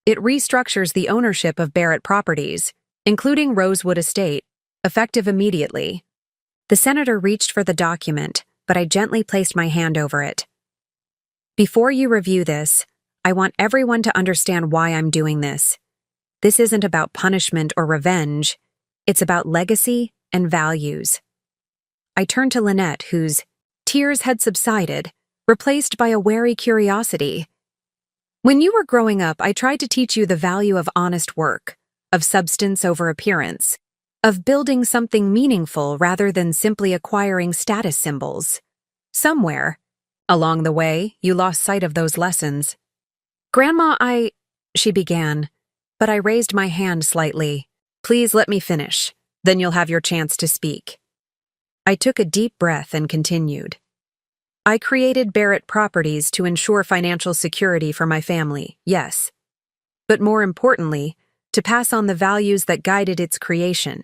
It restructures the ownership of Barrett properties, including Rosewood Estate, effective immediately. The senator reached for the document, but I gently placed my hand over it. Before you review this, I want everyone to understand why I'm doing this. This isn't about punishment or revenge. It's about legacy and values. I turned to Lynette, whose tears had subsided, replaced by a wary curiosity. When you were growing up, I tried to teach you the value of honest work, of substance over appearance, of building something meaningful rather than simply acquiring status symbols. Somewhere, along the way, you lost sight of those lessons. Grandma, she began, but I raised my hand slightly. Please let me finish, then you'll have your chance to speak. I took a deep breath and continued. I created Barrett Properties to ensure financial security for my family, yes. But more importantly, to pass on the values that guided its creation: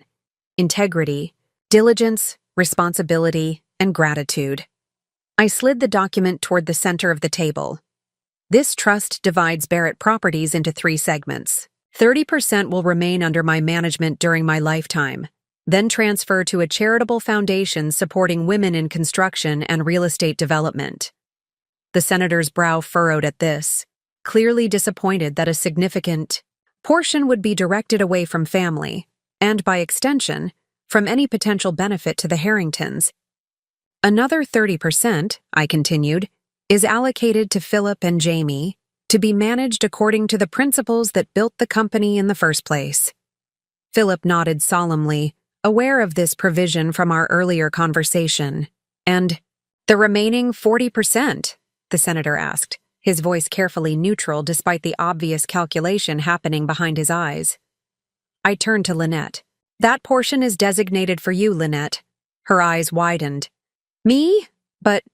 integrity, diligence, responsibility, and gratitude. I slid the document toward the center of the table. This trust divides Barrett Properties into 3 segments. 30% will remain under my management during my lifetime, then transfer to a charitable foundation supporting women in construction and real estate development. The senator's brow furrowed at this, clearly disappointed that a significant portion would be directed away from family, and by extension, from any potential benefit to the Harringtons. Another 30%, I continued, is allocated to Philip and Jamie to be managed according to the principles that built the company in the first place. Philip nodded solemnly, aware of this provision from our earlier conversation. And the remaining 40%? The senator asked, his voice carefully neutral despite the obvious calculation happening behind his eyes. I turned to Lynette. That portion is designated for you, Lynette. Her eyes widened. Me? But,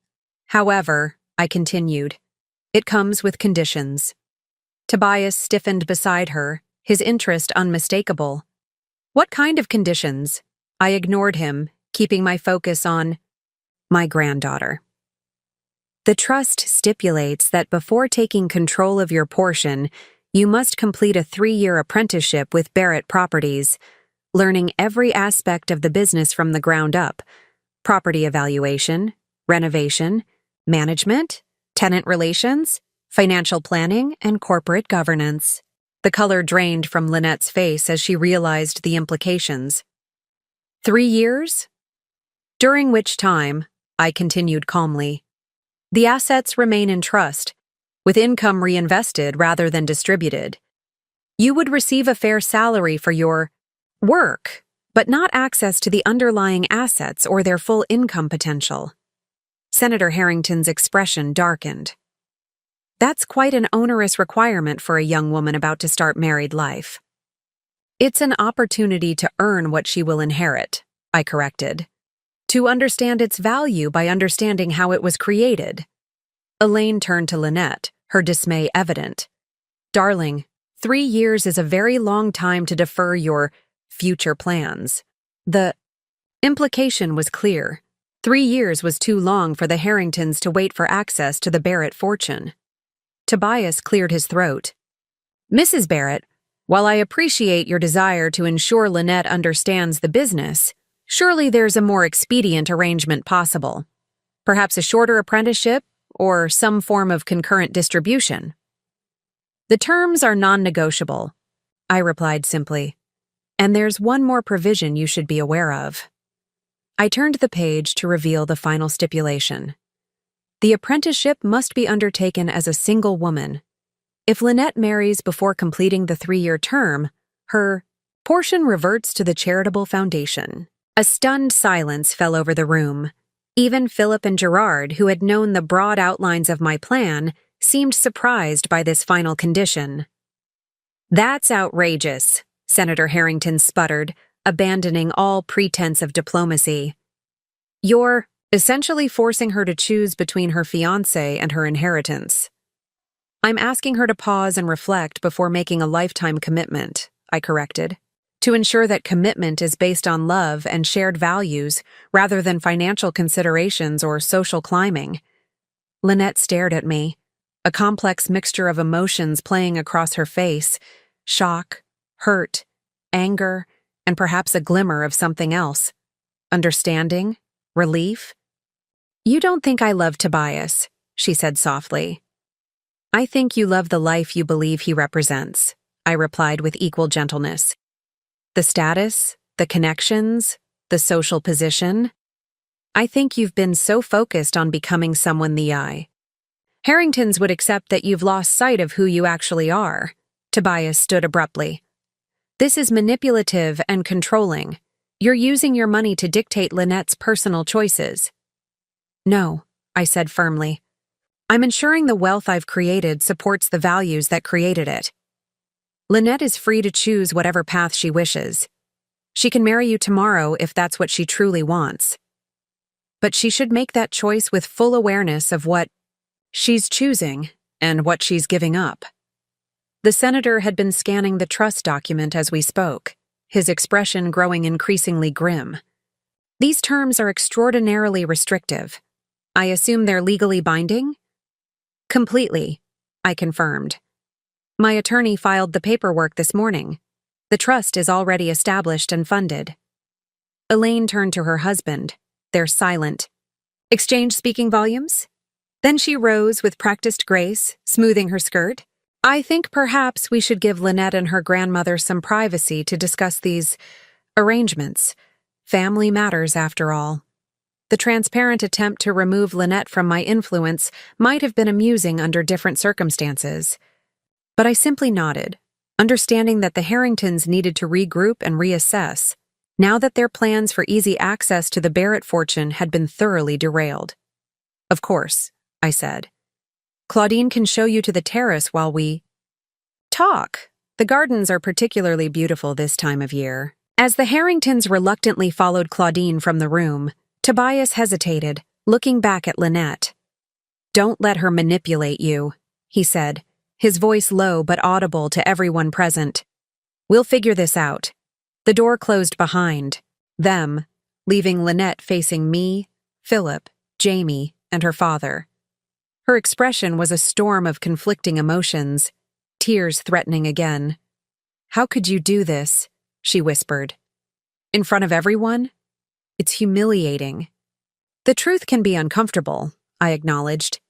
however, I continued, it comes with conditions. Tobias stiffened beside her, his interest unmistakable. What kind of conditions? I ignored him, keeping my focus on my granddaughter. The trust stipulates that before taking control of your portion, you must complete a 3-year apprenticeship with Barrett Properties, learning every aspect of the business from the ground up: property evaluation, renovation, management, tenant relations, financial planning, and corporate governance. The color drained from Lynette's face as she realized the implications. 3 years? During which time, I continued calmly, the assets remain in trust, with income reinvested rather than distributed. You would receive a fair salary for your work, but not access to the underlying assets or their full income potential. Senator Harrington's expression darkened. That's quite an onerous requirement for a young woman about to start married life. It's an opportunity to earn what she will inherit, I corrected. To understand its value by understanding how it was created. Elaine turned to Lynette, her dismay evident. Darling, 3 years is a very long time to defer your future plans. The implication was clear. 3 years was too long for the Harringtons to wait for access to the Barrett fortune. Tobias cleared his throat. Mrs. Barrett, while I appreciate your desire to ensure Lynette understands the business, surely there's a more expedient arrangement possible. Perhaps a shorter apprenticeship or some form of concurrent distribution. The terms are non-negotiable, I replied simply. And there's one more provision you should be aware of. I turned the page to reveal the final stipulation. The apprenticeship must be undertaken as a single woman. If Lynette marries before completing the 3-year term, her portion reverts to the charitable foundation. A stunned silence fell over the room. Even Philip and Gerard, who had known the broad outlines of my plan, seemed surprised by this final condition. That's outrageous, Senator Harrington sputtered, abandoning all pretense of diplomacy. You're essentially forcing her to choose between her fiancé and her inheritance. I'm asking her to pause and reflect before making a lifetime commitment, I corrected. to ensure that commitment is based on love and shared values rather than financial considerations or social climbing. Lynette stared at me, a complex mixture of emotions playing across her face: shock, hurt, anger, and perhaps a glimmer of something else. Understanding? Relief? "You don't think I love Tobias," she said softly. "I think you love the life you believe he represents," I replied with equal gentleness. "The status, the connections, the social position. I think you've been so focused on becoming someone the Harringtons would accept that you've lost sight of who you actually are." Tobias stood abruptly. "This is manipulative and controlling. You're using your money to dictate Lynette's personal choices." "No," I said firmly. "I'm ensuring the wealth I've created supports the values that created it. Lynette is free to choose whatever path she wishes. She can marry you tomorrow if that's what she truly wants. But she should make that choice with full awareness of what she's choosing and what she's giving up." The senator had been scanning the trust document as we spoke, his expression growing increasingly grim. "These terms are extraordinarily restrictive. I assume they're legally binding?" "Completely," I confirmed. "My attorney filed the paperwork this morning. The trust is already established and funded." Elaine turned to her husband. They're silent. "Exchange speaking volumes?" Then she rose with practiced grace, smoothing her skirt. "I think perhaps we should give Lynette and her grandmother some privacy to discuss these arrangements. Family matters, after all." The transparent attempt to remove Lynette from my influence might have been amusing under different circumstances. But I simply nodded, understanding that the Harringtons needed to regroup and reassess, now that their plans for easy access to the Barrett fortune had been thoroughly derailed. "Of course," I said. "Claudine can show you to the terrace while we talk. The gardens are particularly beautiful this time of year." As the Harringtons reluctantly followed Claudine from the room, Tobias hesitated, looking back at Lynette. "Don't let her manipulate you," he said, his voice low but audible to everyone present. "We'll figure this out." The door closed behind them, leaving Lynette facing me, Philip, Jamie, and her father. Her expression was a storm of conflicting emotions, tears threatening again. "How could you do this?" she whispered. "In front of everyone? It's humiliating." "The truth can be uncomfortable," I acknowledged,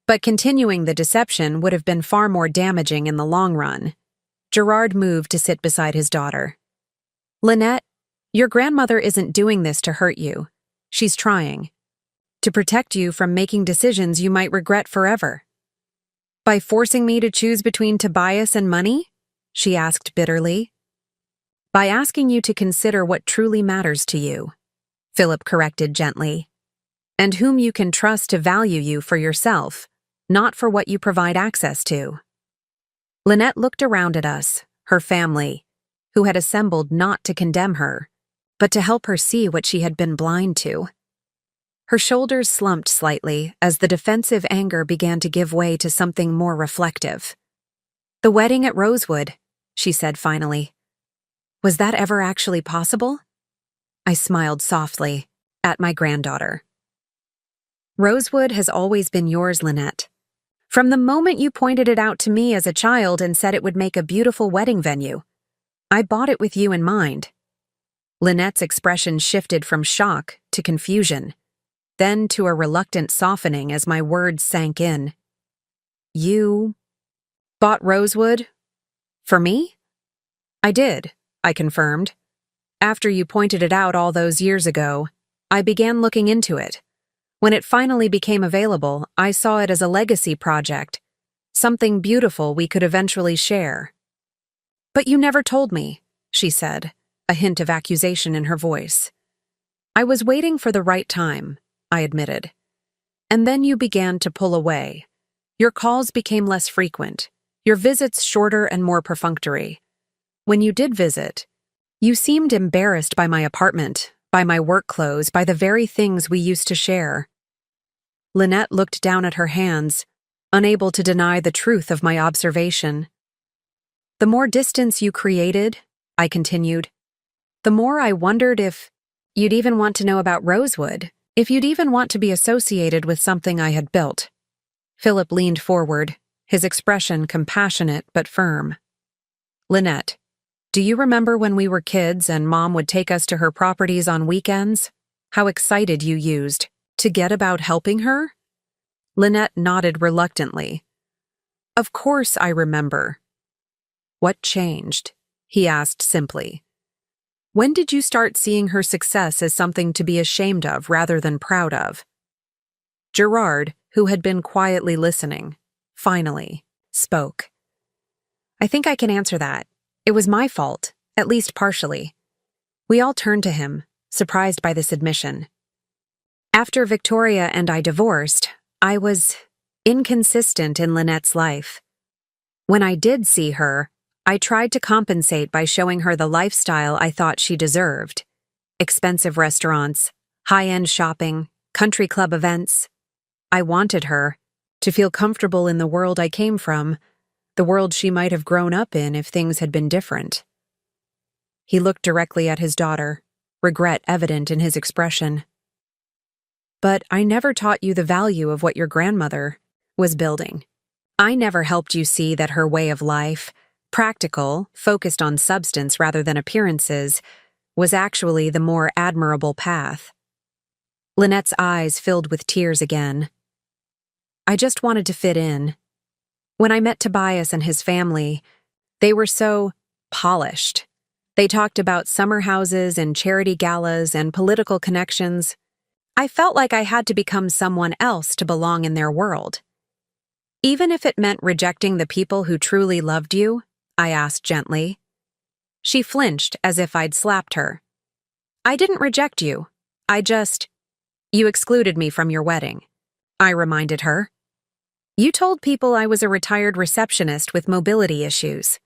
"but continuing the deception would have been far more damaging in the long run." Gerard moved to sit beside his daughter. "Lynette, your grandmother isn't doing this to hurt you. She's trying to protect you from making decisions you might regret forever." "By forcing me to choose between Tobias and money?" she asked bitterly. "By asking you to consider what truly matters to you," Philip corrected gently, "and whom you can trust to value you for yourself, not for what you provide access to." Lynette looked around at us, her family, who had assembled not to condemn her, but to help her see what she had been blind to. Her shoulders slumped slightly as the defensive anger began to give way to something more reflective. "The wedding at Rosewood," she said finally. "Was that ever actually possible?" I smiled softly at my granddaughter. "Rosewood has always been yours, Lynette. From the moment you pointed it out to me as a child and said it would make a beautiful wedding venue, I bought it with you in mind." Lynette's expression shifted from shock to confusion, then to a reluctant softening as my words sank in. "You bought Rosewood? For me?" "I did," I confirmed. "After you pointed it out all those years ago, I began looking into it. When it finally became available, I saw it as a legacy project, something beautiful we could eventually share." "But you never told me," she said, a hint of accusation in her voice. "I was waiting for the right time," I admitted. "And then you began to pull away. Your calls became less frequent, your visits shorter and more perfunctory. When you did visit, you seemed embarrassed by my apartment, by my work clothes, by the very things we used to share." Lynette looked down at her hands, unable to deny the truth of my observation. "The more distance you created," I continued, the more I wondered if you'd even want to know about Rosewood, if you'd even want to be associated with something I had built. Philip leaned forward, his expression compassionate but firm. Lynette, do you remember when we were kids and Mom would take us to her properties on weekends? How excited you used to get about helping her? Lynette nodded reluctantly. Of course I remember. What changed? He asked simply. When did you start seeing her success as something to be ashamed of rather than proud of? Gerard, who had been quietly listening, finally spoke. I think I can answer that. It was my fault, at least partially. We all turned to him, surprised by this admission. After Victoria and I divorced, I was inconsistent in Lynette's life. When I did see her, I tried to compensate by showing her the lifestyle I thought she deserved. Expensive restaurants, high-end shopping, country club events. I wanted her to feel comfortable in the world I came from, the world she might have grown up in if things had been different. He looked directly at his daughter, regret evident in his expression. But I never taught you the value of what your grandmother was building. I never helped you see that her way of life, practical, focused on substance rather than appearances, was actually the more admirable path. Lynette's eyes filled with tears again. I just wanted to fit in. When I met Tobias and his family, they were so polished. They talked about summer houses and charity galas and political connections. I felt like I had to become someone else to belong in their world. Even if it meant rejecting the people who truly loved you, I asked gently. She flinched as if I'd slapped her. I didn't reject you. You excluded me from your wedding, I reminded her. You told people I was a retired receptionist with mobility issues.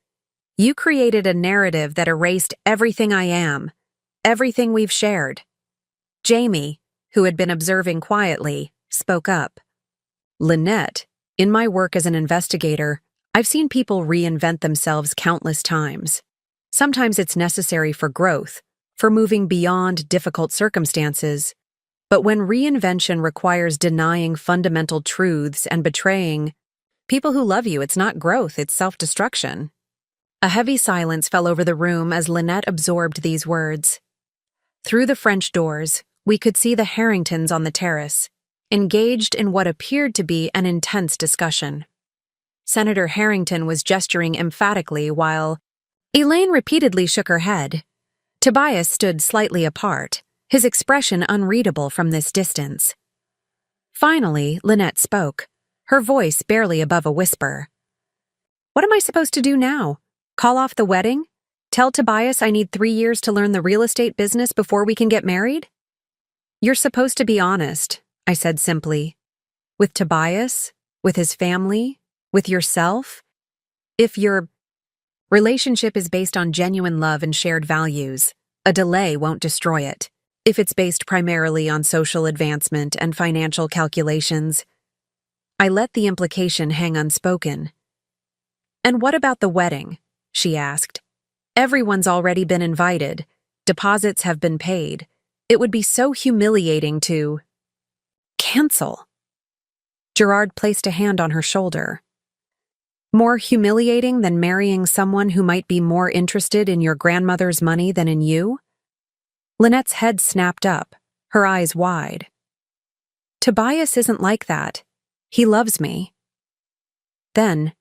You created a narrative that erased everything I am, everything we've shared. Jamie, who had been observing quietly, spoke up. Lynette, in my work as an investigator, I've seen people reinvent themselves countless times. Sometimes it's necessary for growth, for moving beyond difficult circumstances. But when reinvention requires denying fundamental truths and betraying people who love you, it's not growth, it's self-destruction. A heavy silence fell over the room as Lynette absorbed these words. Through the French doors, we could see the Harringtons on the terrace, engaged in what appeared to be an intense discussion. Senator Harrington was gesturing emphatically while Elaine repeatedly shook her head. Tobias stood slightly apart, his expression unreadable from this distance. Finally, Lynette spoke, her voice barely above a whisper. What am I supposed to do now? Call off the wedding? Tell Tobias I need 3 years to learn the real estate business before we can get married? You're supposed to be honest, I said simply. With Tobias? With his family? With yourself? If your relationship is based on genuine love and shared values, a delay won't destroy it. If it's based primarily on social advancement and financial calculations, I let the implication hang unspoken. And what about the wedding? She asked. Everyone's already been invited. Deposits have been paid. It would be so humiliating to cancel. Gerard placed a hand on her shoulder. More humiliating than marrying someone who might be more interested in your grandmother's money than in you? Lynette's head snapped up, her eyes wide. Tobias isn't like that. He loves me. Then,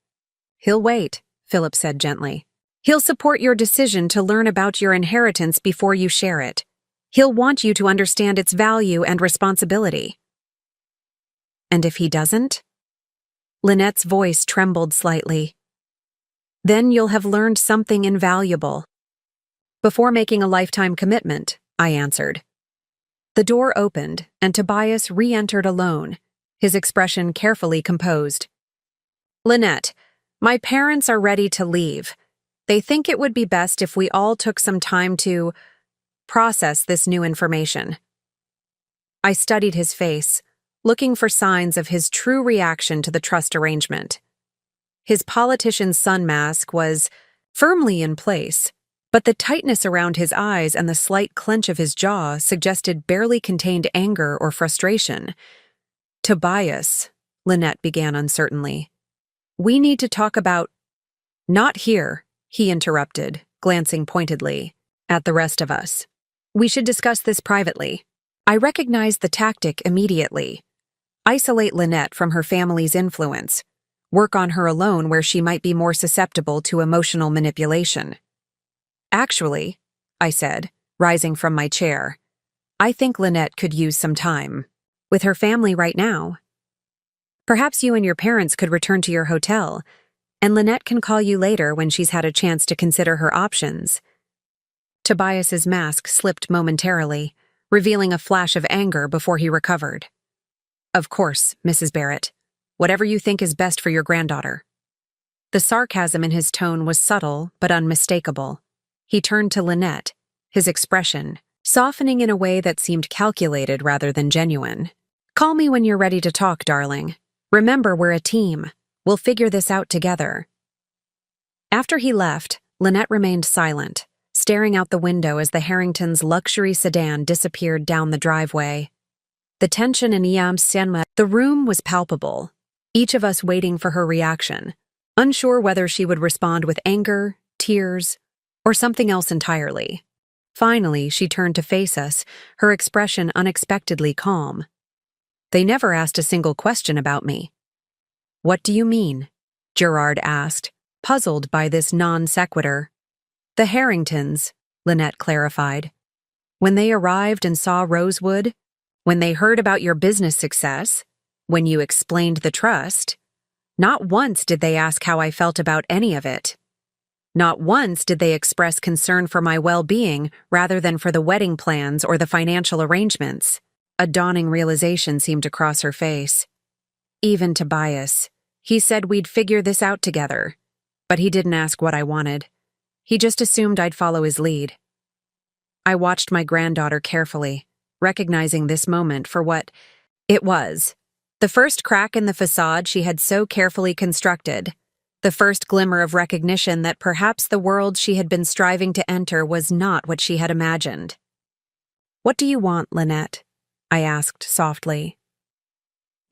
he'll wait, Philip said gently. He'll support your decision to learn about your inheritance before you share it. He'll want you to understand its value and responsibility. And if he doesn't? Lynette's voice trembled slightly. Then you'll have learned something invaluable. Before making a lifetime commitment, I answered. The door opened, and Tobias re-entered alone, his expression carefully composed. Lynette, my parents are ready to leave. They think it would be best if we all took some time to process this new information. I studied his face, looking for signs of his true reaction to the trust arrangement. His politician's sun mask was firmly in place, but the tightness around his eyes and the slight clench of his jaw suggested barely contained anger or frustration. "Tobias," Lynette began uncertainly. "We need to talk about—" "Not here," he interrupted, glancing pointedly at the rest of us. "We should discuss this privately." I recognized the tactic immediately. Isolate Lynette from her family's influence. Work on her alone where she might be more susceptible to emotional manipulation. "Actually," I said, rising from my chair, "I think Lynette could use some time with her family right now. Perhaps you and your parents could return to your hotel, and Lynette can call you later when she's had a chance to consider her options." Tobias's mask slipped momentarily, revealing a flash of anger before he recovered. "Of course, Mrs. Barrett. Whatever you think is best for your granddaughter." The sarcasm in his tone was subtle but unmistakable. He turned to Lynette, his expression softening in a way that seemed calculated rather than genuine. "Call me when you're ready to talk, darling. Remember, we're a team. We'll figure this out together." After he left, Lynette remained silent, staring out the window as the Harringtons' luxury sedan disappeared down the driveway. The tension in the room was palpable, each of us waiting for her reaction, unsure whether she would respond with anger, tears, or something else entirely. Finally, she turned to face us, her expression unexpectedly calm. "They never asked a single question about me." "What do you mean?" Gerard asked, puzzled by this non sequitur. "The Harringtons," Lynette clarified. "When they arrived and saw Rosewood, when they heard about your business success, when you explained the trust, not once did they ask how I felt about any of it. Not once did they express concern for my well-being rather than for the wedding plans or the financial arrangements." A dawning realization seemed to cross her face. "Even Tobias. He said we'd figure this out together. But he didn't ask what I wanted. He just assumed I'd follow his lead." I watched my granddaughter carefully, recognizing this moment for what it was. The first crack in the facade she had so carefully constructed. The first glimmer of recognition that perhaps the world she had been striving to enter was not what she had imagined. "What do you want, Lynette?" I asked softly.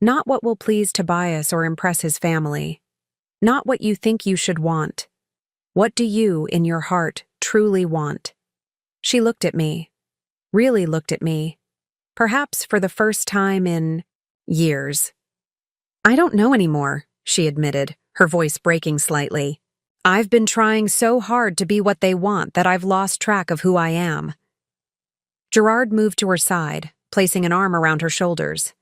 "Not what will please Tobias or impress his family. Not what you think you should want. What do you, in your heart, truly want?" She looked at me, really looked at me, perhaps for the first time in years. "I don't know anymore," she admitted, her voice breaking slightly. "I've been trying so hard to be what they want that I've lost track of who I am." Gerard moved to her side, placing an arm around her shoulders.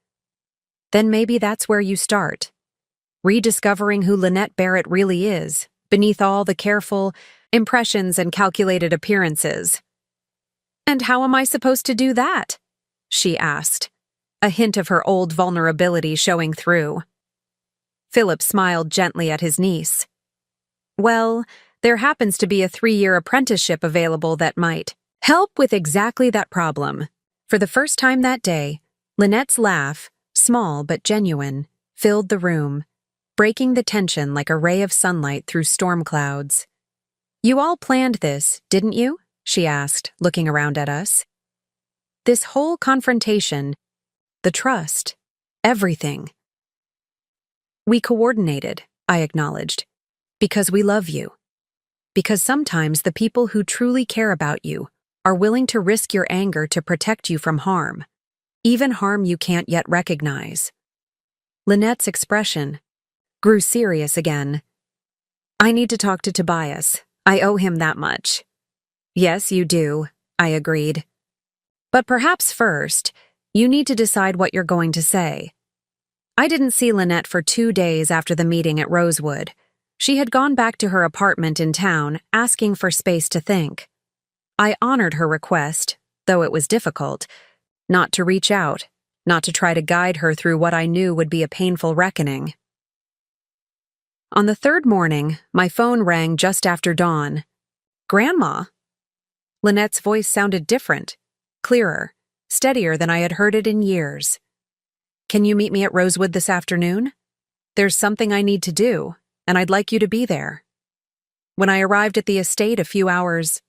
"Then maybe that's where you start. Rediscovering who Lynette Barrett really is, beneath all the careful impressions and calculated appearances." "And how am I supposed to do that?" she asked, a hint of her old vulnerability showing through. Philip smiled gently at his niece. "Well, there happens to be a 3-year apprenticeship available that might help with exactly that problem." For the first time that day, Lynette's laugh, small but genuine, filled the room, breaking the tension like a ray of sunlight through storm clouds. "You all planned this, didn't you?" she asked, looking around at us. "This whole confrontation, the trust, everything." "We coordinated," I acknowledged, "because we love you. Because sometimes the people who truly care about you are willing to risk your anger to protect you from harm, even harm you can't yet recognize." Lynette's expression grew serious again. "I need to talk to Tobias. I owe him that much." "Yes, you do," I agreed. "But perhaps first, you need to decide what you're going to say." I didn't see Lynette for 2 days after the meeting at Rosewood. She had gone back to her apartment in town, asking for space to think. I honored her request, though it was difficult, not to reach out, not to try to guide her through what I knew would be a painful reckoning. On the 3rd morning, my phone rang just after dawn. "Grandma?" Lynette's voice sounded different, clearer, steadier than I had heard it in years. "Can you meet me at Rosewood this afternoon? There's something I need to do, and I'd like you to be there." When I arrived at the estate a few hours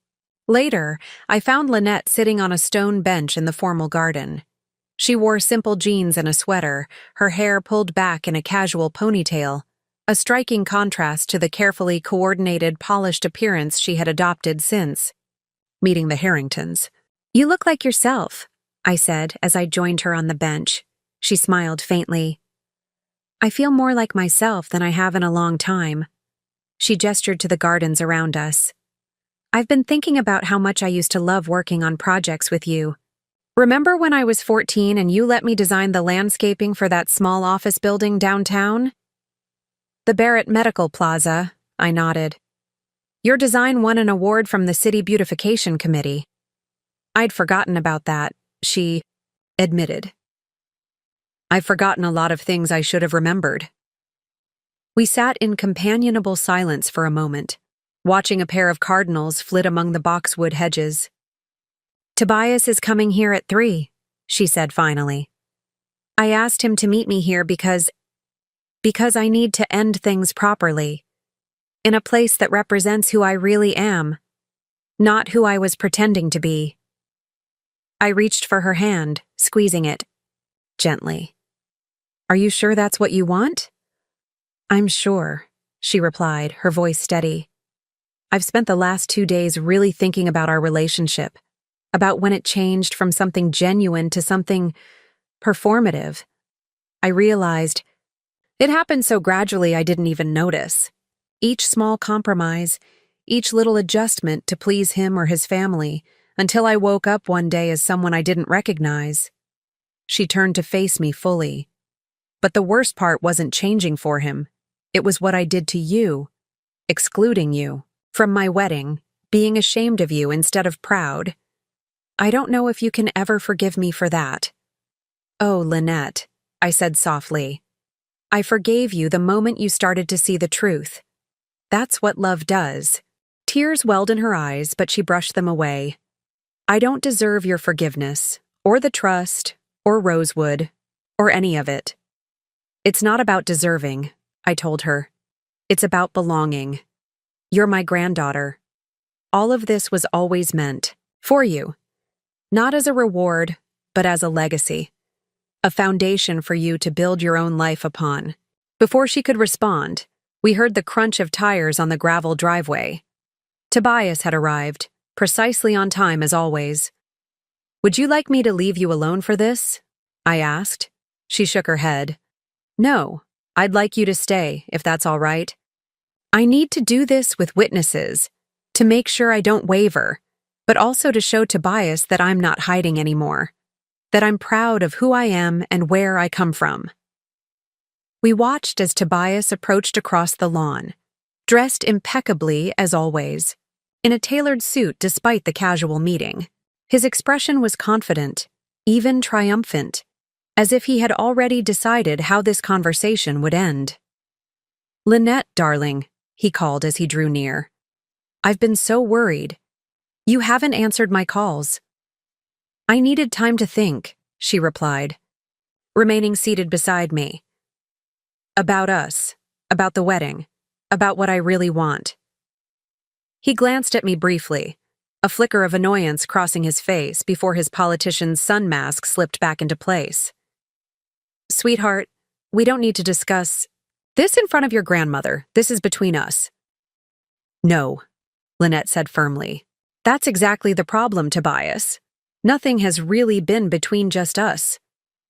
Later, I found Lynette sitting on a stone bench in the formal garden. She wore simple jeans and a sweater, her hair pulled back in a casual ponytail, a striking contrast to the carefully coordinated, polished appearance she had adopted since meeting the Harringtons. "You look like yourself," I said as I joined her on the bench. She smiled faintly. "I feel more like myself than I have in a long time." She gestured to the gardens around us. "I've been thinking about how much I used to love working on projects with you. Remember when I was 14 and you let me design the landscaping for that small office building downtown?" "The Barrett Medical Plaza," I nodded. "Your design won an award from the City Beautification Committee." "I'd forgotten about that," she admitted. "I've forgotten a lot of things I should have remembered." We sat in companionable silence for a moment, watching a pair of cardinals flit among the boxwood hedges. "Tobias is coming here at 3, she said finally. "I asked him to meet me here because I need to end things properly, in a place that represents who I really am, not who I was pretending to be." I reached for her hand, squeezing it gently. "Are you sure that's what you want?" "I'm sure," she replied, her voice steady. "I've spent the last 2 days really thinking about our relationship, about when it changed from something genuine to something performative. I realized it happened so gradually I didn't even notice. Each small compromise, each little adjustment to please him or his family, until I woke up one day as someone I didn't recognize." She turned to face me fully. "But the worst part wasn't changing for him. It was what I did to you, excluding you from my wedding, being ashamed of you instead of proud. I don't know if you can ever forgive me for that." "Oh, Lynette," I said softly. "I forgave you the moment you started to see the truth. That's what love does." Tears welled in her eyes, but she brushed them away. "I don't deserve your forgiveness, or the trust, or Rosewood, or any of it. It's not about deserving," I told her. "It's about belonging. You're my granddaughter. All of this was always meant for you. Not as a reward, but as a legacy. A foundation for you to build your own life upon." Before she could respond, we heard the crunch of tires on the gravel driveway. Tobias had arrived, precisely on time as always. "Would you like me to leave you alone for this?" I asked. She shook her head. "No, I'd like you to stay, if that's all right. I need to do this with witnesses, to make sure I don't waver, but also to show Tobias that I'm not hiding anymore, that I'm proud of who I am and where I come from." We watched as Tobias approached across the lawn, dressed impeccably as always, in a tailored suit despite the casual meeting. His expression was confident, even triumphant, as if he had already decided how this conversation would end. "Lynette, darling," he called as he drew near. "I've been so worried. You haven't answered my calls." "I needed time to think," she replied, remaining seated beside me. "About us, about the wedding, about what I really want." He glanced at me briefly, a flicker of annoyance crossing his face before his politician's sun mask slipped back into place. "Sweetheart, we don't need to discuss this in front of your grandmother. This is between us." "No," Lynette said firmly. "That's exactly the problem, Tobias. Nothing has really been between just us.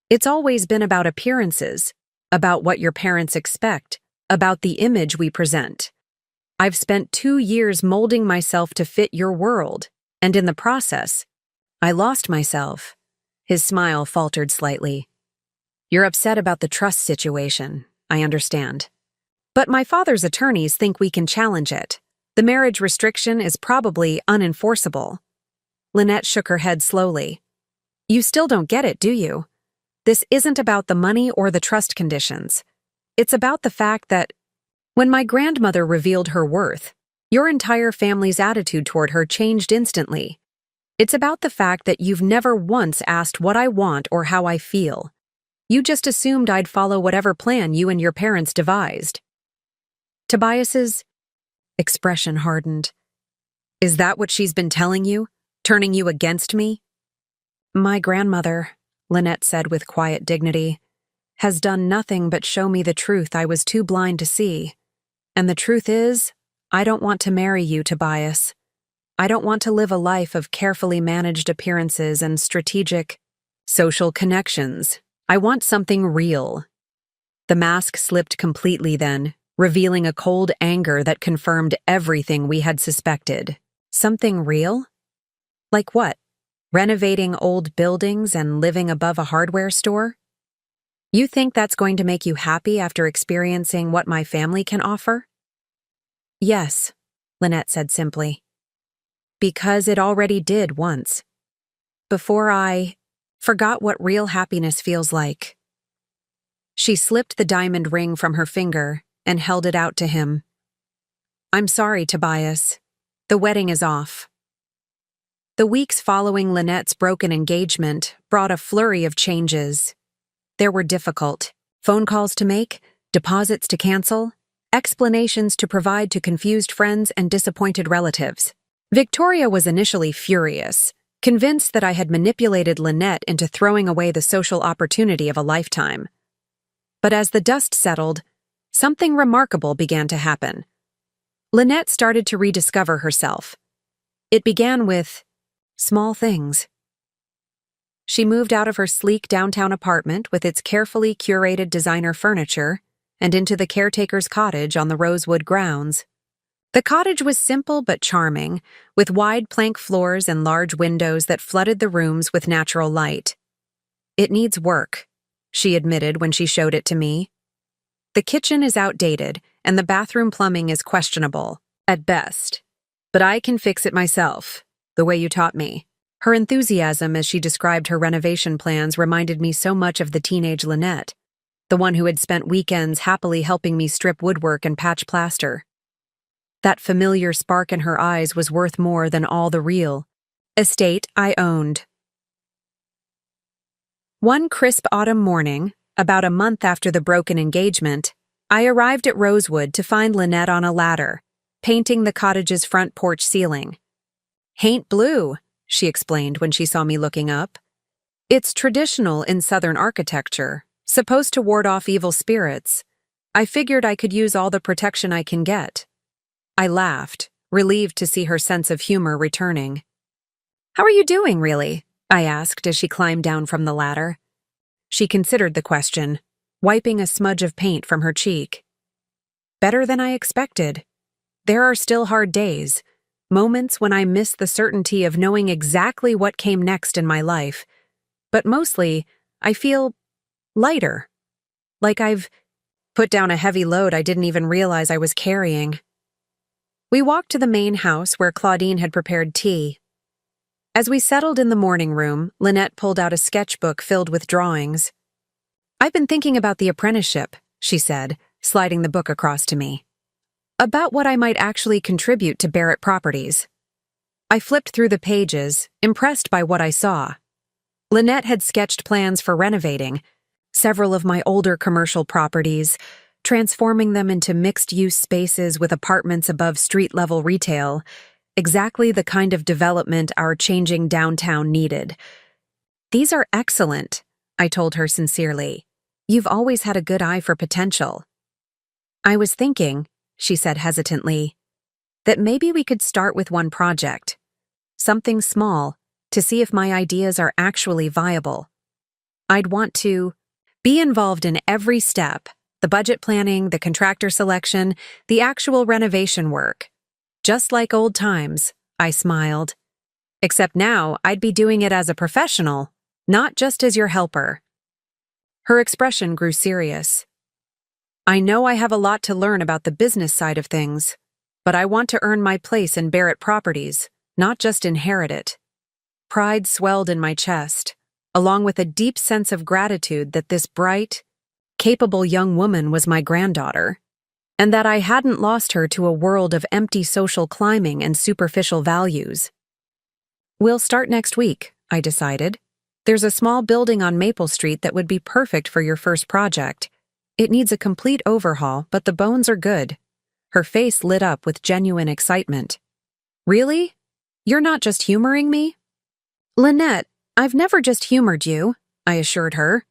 It's always been about appearances, about what your parents expect, about the image we present. I've spent 2 years molding myself to fit your world, and in the process, I lost myself." His smile faltered slightly. "You're upset about the trust situation, I understand. But my father's attorneys think we can challenge it. The marriage restriction is probably unenforceable." Lynette shook her head slowly. "You still don't get it, do you? This isn't about the money or the trust conditions. It's about the fact that when my grandmother revealed her worth, your entire family's attitude toward her changed instantly. It's about the fact that you've never once asked what I want or how I feel. You just assumed I'd follow whatever plan you and your parents devised." Tobias's expression hardened. Is that what she's been telling you? Turning you against me? My grandmother, Lynette said with quiet dignity, has done nothing but show me the truth I was too blind to see. And the truth is, I don't want to marry you, Tobias. I don't want to live a life of carefully managed appearances and strategic social connections. I want something real. The mask slipped completely then, revealing a cold anger that confirmed everything we had suspected. Something real? Like what? Renovating old buildings and living above a hardware store? You think that's going to make you happy after experiencing what my family can offer? Yes, Lynette said simply. Because it already did once. Before I forgot what real happiness feels like. She slipped the diamond ring from her finger and held it out to him. I'm sorry, Tobias. The wedding is off. The weeks following Lynette's broken engagement brought a flurry of changes. There were difficult phone calls to make, deposits to cancel, explanations to provide to confused friends and disappointed relatives. Victoria was initially furious, convinced that I had manipulated Lynette into throwing away the social opportunity of a lifetime. But as the dust settled, something remarkable began to happen. Lynette started to rediscover herself. It began with small things. She moved out of her sleek downtown apartment with its carefully curated designer furniture and into the caretaker's cottage on the Rosewood grounds. The cottage was simple but charming, with wide plank floors and large windows that flooded the rooms with natural light. It needs work, she admitted when she showed it to me. The kitchen is outdated, and the bathroom plumbing is questionable, at best. But I can fix it myself, the way you taught me. Her enthusiasm as she described her renovation plans reminded me so much of the teenage Lynette, the one who had spent weekends happily helping me strip woodwork and patch plaster. That familiar spark in her eyes was worth more than all the real estate I owned. One crisp autumn morning, about a month after the broken engagement, I arrived at Rosewood to find Lynette on a ladder, painting the cottage's front porch ceiling. "Haint blue," she explained when she saw me looking up. "It's traditional in Southern architecture, supposed to ward off evil spirits. I figured I could use all the protection I can get." I laughed, relieved to see her sense of humor returning. "How are you doing, really?" I asked as she climbed down from the ladder. She considered the question, wiping a smudge of paint from her cheek. "Better than I expected. There are still hard days, moments when I miss the certainty of knowing exactly what came next in my life. But mostly, I feel lighter. Like I've put down a heavy load I didn't even realize I was carrying." We walked to the main house where Claudine had prepared tea. As we settled in the morning room, Lynette pulled out a sketchbook filled with drawings. "I've been thinking about the apprenticeship," she said, sliding the book across to me. "About what I might actually contribute to Barrett Properties." I flipped through the pages, impressed by what I saw. Lynette had sketched plans for renovating several of my older commercial properties, transforming them into mixed-use spaces with apartments above street-level retail, exactly the kind of development our changing downtown needed. "These are excellent," I told her sincerely. "You've always had a good eye for potential." "I was thinking," she said hesitantly, "that maybe we could start with one project. Something small, to see if my ideas are actually viable. I'd want to be involved in every step, the budget planning, the contractor selection, the actual renovation work. Just like old times," I smiled. "Except now I'd be doing it as a professional, not just as your helper." Her expression grew serious. "I know I have a lot to learn about the business side of things, but I want to earn my place in Barrett Properties, not just inherit it." Pride swelled in my chest, along with a deep sense of gratitude that this bright, capable young woman was my granddaughter, and that I hadn't lost her to a world of empty social climbing and superficial values. "We'll start next week," I decided. "There's a small building on Maple Street that would be perfect for your first project. It needs a complete overhaul, but the bones are good." Her face lit up with genuine excitement. Really? You're not just humoring me? Lynette, I've never just humored you, I assured her.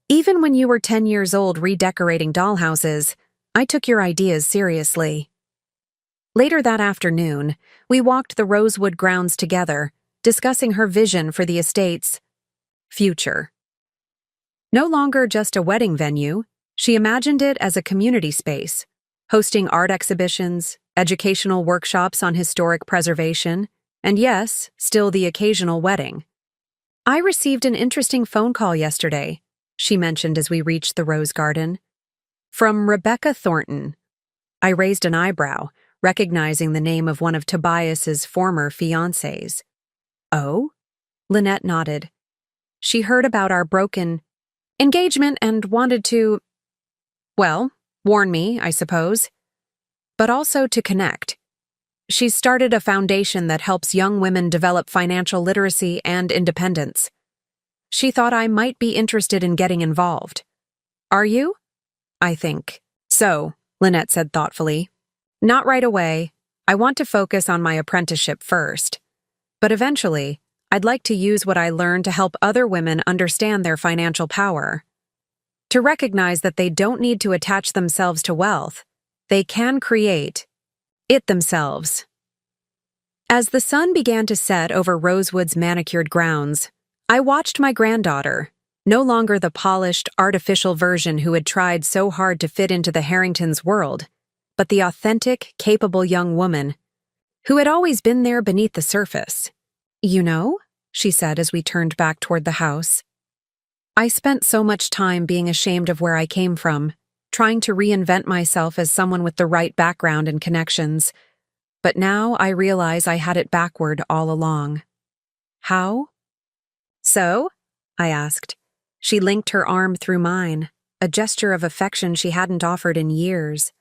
Even when you were 10 years old redecorating dollhouses, I took your ideas seriously. Later that afternoon, we walked the Rosewood grounds together, discussing her vision for the estate's future. No longer just a wedding venue, she imagined it as a community space, hosting art exhibitions, educational workshops on historic preservation, and yes, still the occasional wedding. I received an interesting phone call yesterday, she mentioned as we reached the rose garden. From Rebecca Thornton. I raised an eyebrow, recognizing the name of one of Tobias's former fiancés. Oh? Lynette nodded. She heard about our broken engagement and wanted to, well, warn me, I suppose, but also to connect. She's started a foundation that helps young women develop financial literacy and independence. She thought I might be interested in getting involved. Are you? I think. So, Lynette said thoughtfully. Not right away. I want to focus on my apprenticeship first. But eventually, I'd like to use what I learned to help other women understand their financial power. To recognize that they don't need to attach themselves to wealth. They can create it themselves. As the sun began to set over Rosewood's manicured grounds, I watched my granddaughter, no longer the polished, artificial version who had tried so hard to fit into the Harringtons' world, but the authentic, capable young woman who had always been there beneath the surface. You know, she said as we turned back toward the house, I spent so much time being ashamed of where I came from, trying to reinvent myself as someone with the right background and connections. But now I realize I had it backward all along. How? So? I asked. She linked her arm through mine, a gesture of affection she hadn't offered in years.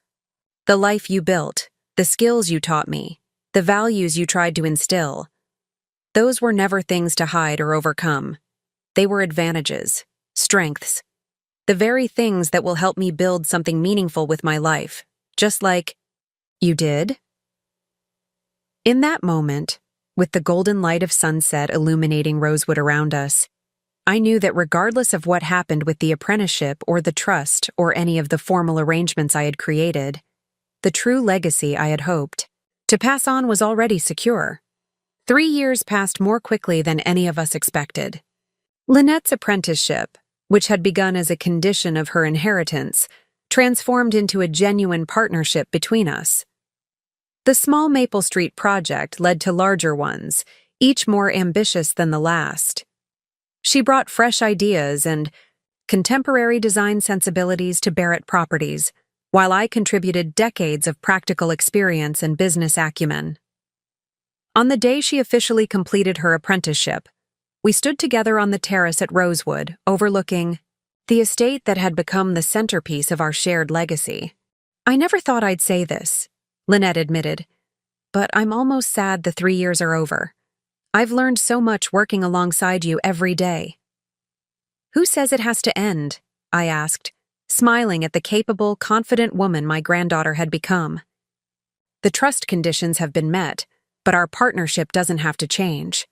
The life you built, the skills you taught me, the values you tried to instill. Those were never things to hide or overcome. They were advantages, strengths, the very things that will help me build something meaningful with my life, just like, you did? In that moment, with the golden light of sunset illuminating Rosewood around us, I knew that regardless of what happened with the apprenticeship or the trust or any of the formal arrangements I had created, the true legacy I had hoped to pass on was already secure. 3 years passed more quickly than any of us expected. Lynette's apprenticeship, which had begun as a condition of her inheritance, transformed into a genuine partnership between us. The small Maple Street project led to larger ones, each more ambitious than the last. She brought fresh ideas and contemporary design sensibilities to Barrett Properties, while I contributed decades of practical experience and business acumen. On the day she officially completed her apprenticeship, we stood together on the terrace at Rosewood, overlooking the estate that had become the centerpiece of our shared legacy. I never thought I'd say this, Lynette admitted, but I'm almost sad the 3 years are over. I've learned so much working alongside you every day. Who says it has to end? I asked, smiling at the capable, confident woman my granddaughter had become. The trust conditions have been met, but our partnership doesn't have to change.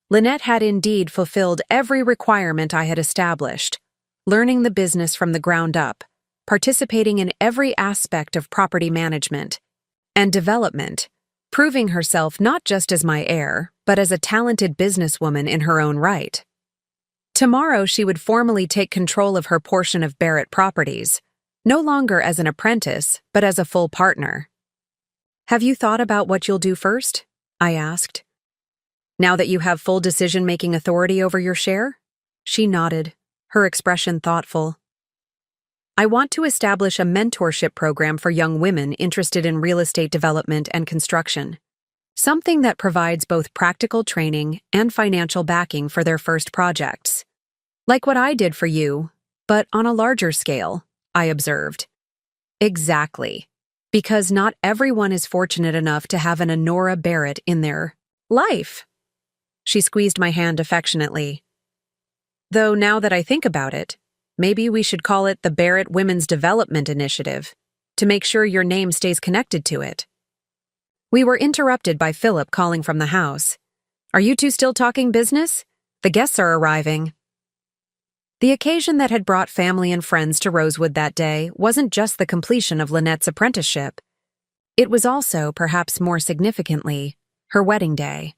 Lynette had indeed fulfilled every requirement I had established, learning the business from the ground up, participating in every aspect of property management and development, proving herself not just as my heir, but as a talented businesswoman in her own right. Tomorrow she would formally take control of her portion of Barrett Properties, no longer as an apprentice, but as a full partner. Have you thought about what you'll do first? I asked. Now that you have full decision-making authority over your share? She nodded, her expression thoughtful. I want to establish a mentorship program for young women interested in real estate development and construction. Something that provides both practical training and financial backing for their first projects. Like what I did for you, but on a larger scale, I observed. Exactly. Because not everyone is fortunate enough to have an Honora Barrett in their life. She squeezed my hand affectionately. Though now that I think about it, maybe we should call it the Barrett Women's Development Initiative, to make sure your name stays connected to it. We were interrupted by Philip calling from the house. "Are you two still talking business? The guests are arriving." The occasion that had brought family and friends to Rosewood that day wasn't just the completion of Lynette's apprenticeship. It was also, perhaps more significantly, her wedding day.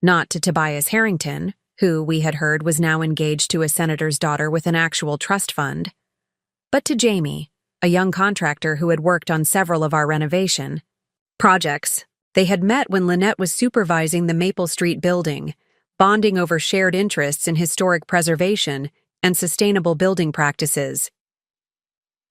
Not to Tobias Harrington, who, we had heard, was now engaged to a senator's daughter with an actual trust fund, but to Jamie, a young contractor who had worked on several of our renovation projects. They had met when Lynette was supervising the Maple Street building, bonding over shared interests in historic preservation and sustainable building practices.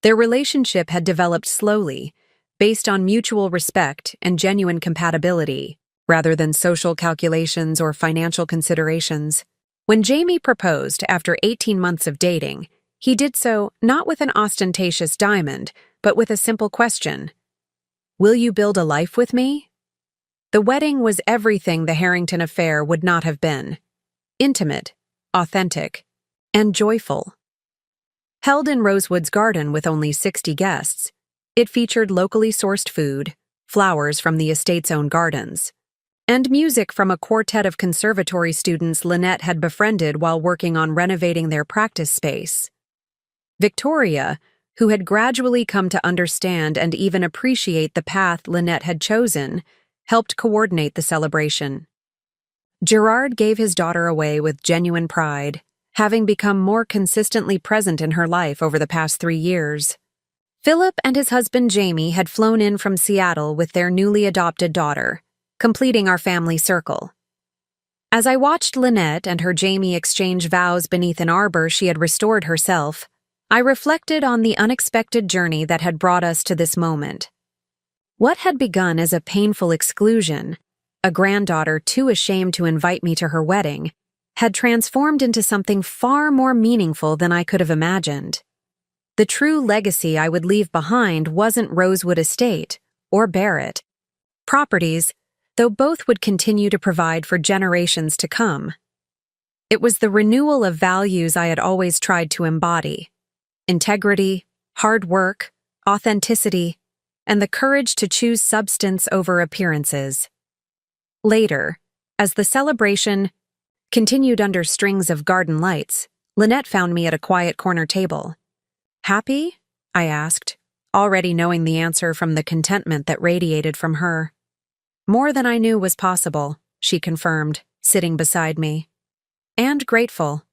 Their relationship had developed slowly, based on mutual respect and genuine compatibility, rather than social calculations or financial considerations. When Jamie proposed after 18 months of dating, he did so not with an ostentatious diamond, but with a simple question: "Will you build a life with me?" The wedding was everything the Harrington affair would not have been: intimate, authentic, and joyful. Held in Rosewood's garden with only 60 guests, it featured locally sourced food, flowers from the estate's own gardens, and music from a quartet of conservatory students Lynette had befriended while working on renovating their practice space. Victoria, who had gradually come to understand and even appreciate the path Lynette had chosen, helped coordinate the celebration. Gerard gave his daughter away with genuine pride, having become more consistently present in her life over the past 3 years. Philip and his husband Jamie had flown in from Seattle with their newly adopted daughter, completing our family circle. As I watched Lynette and her Jamie exchange vows beneath an arbor she had restored herself, I reflected on the unexpected journey that had brought us to this moment. What had begun as a painful exclusion, a granddaughter too ashamed to invite me to her wedding, had transformed into something far more meaningful than I could have imagined. The true legacy I would leave behind wasn't Rosewood Estate or Barrett properties, though both would continue to provide for generations to come. It was the renewal of values I had always tried to embody: integrity, hard work, authenticity, and the courage to choose substance over appearances. Later, as the celebration continued under strings of garden lights, Lynette found me at a quiet corner table. "Happy?" I asked, already knowing the answer from the contentment that radiated from her. "More than I knew was possible," she confirmed, sitting beside me. "And grateful.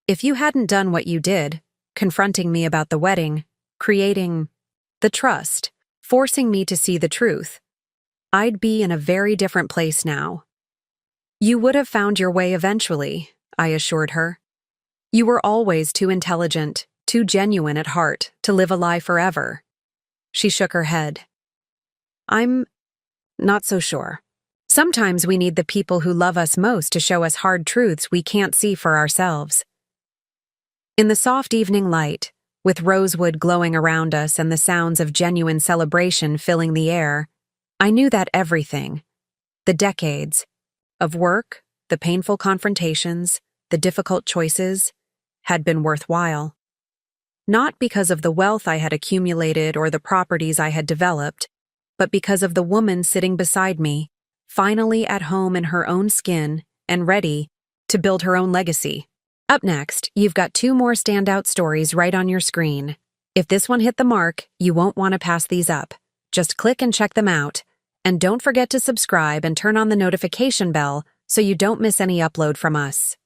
If you hadn't done what you did, confronting me about the wedding, creating the trust, forcing me to see the truth, I'd be in a very different place now." "You would have found your way eventually," I assured her. "You were always too intelligent, too genuine at heart to live a lie forever." She shook her head. "I'm not so sure. Sometimes we need the people who love us most to show us hard truths we can't see for ourselves." In the soft evening light, with Rosewood glowing around us and the sounds of genuine celebration filling the air, I knew that everything, the decades of work, the painful confrontations, the difficult choices, had been worthwhile. Not because of the wealth I had accumulated or the properties I had developed, but because of the woman sitting beside me, finally at home in her own skin and ready to build her own legacy. Up next, you've got 2 more standout stories right on your screen. If this one hit the mark, you won't want to pass these up. Just click and check them out. And don't forget to subscribe and turn on the notification bell so you don't miss any upload from us.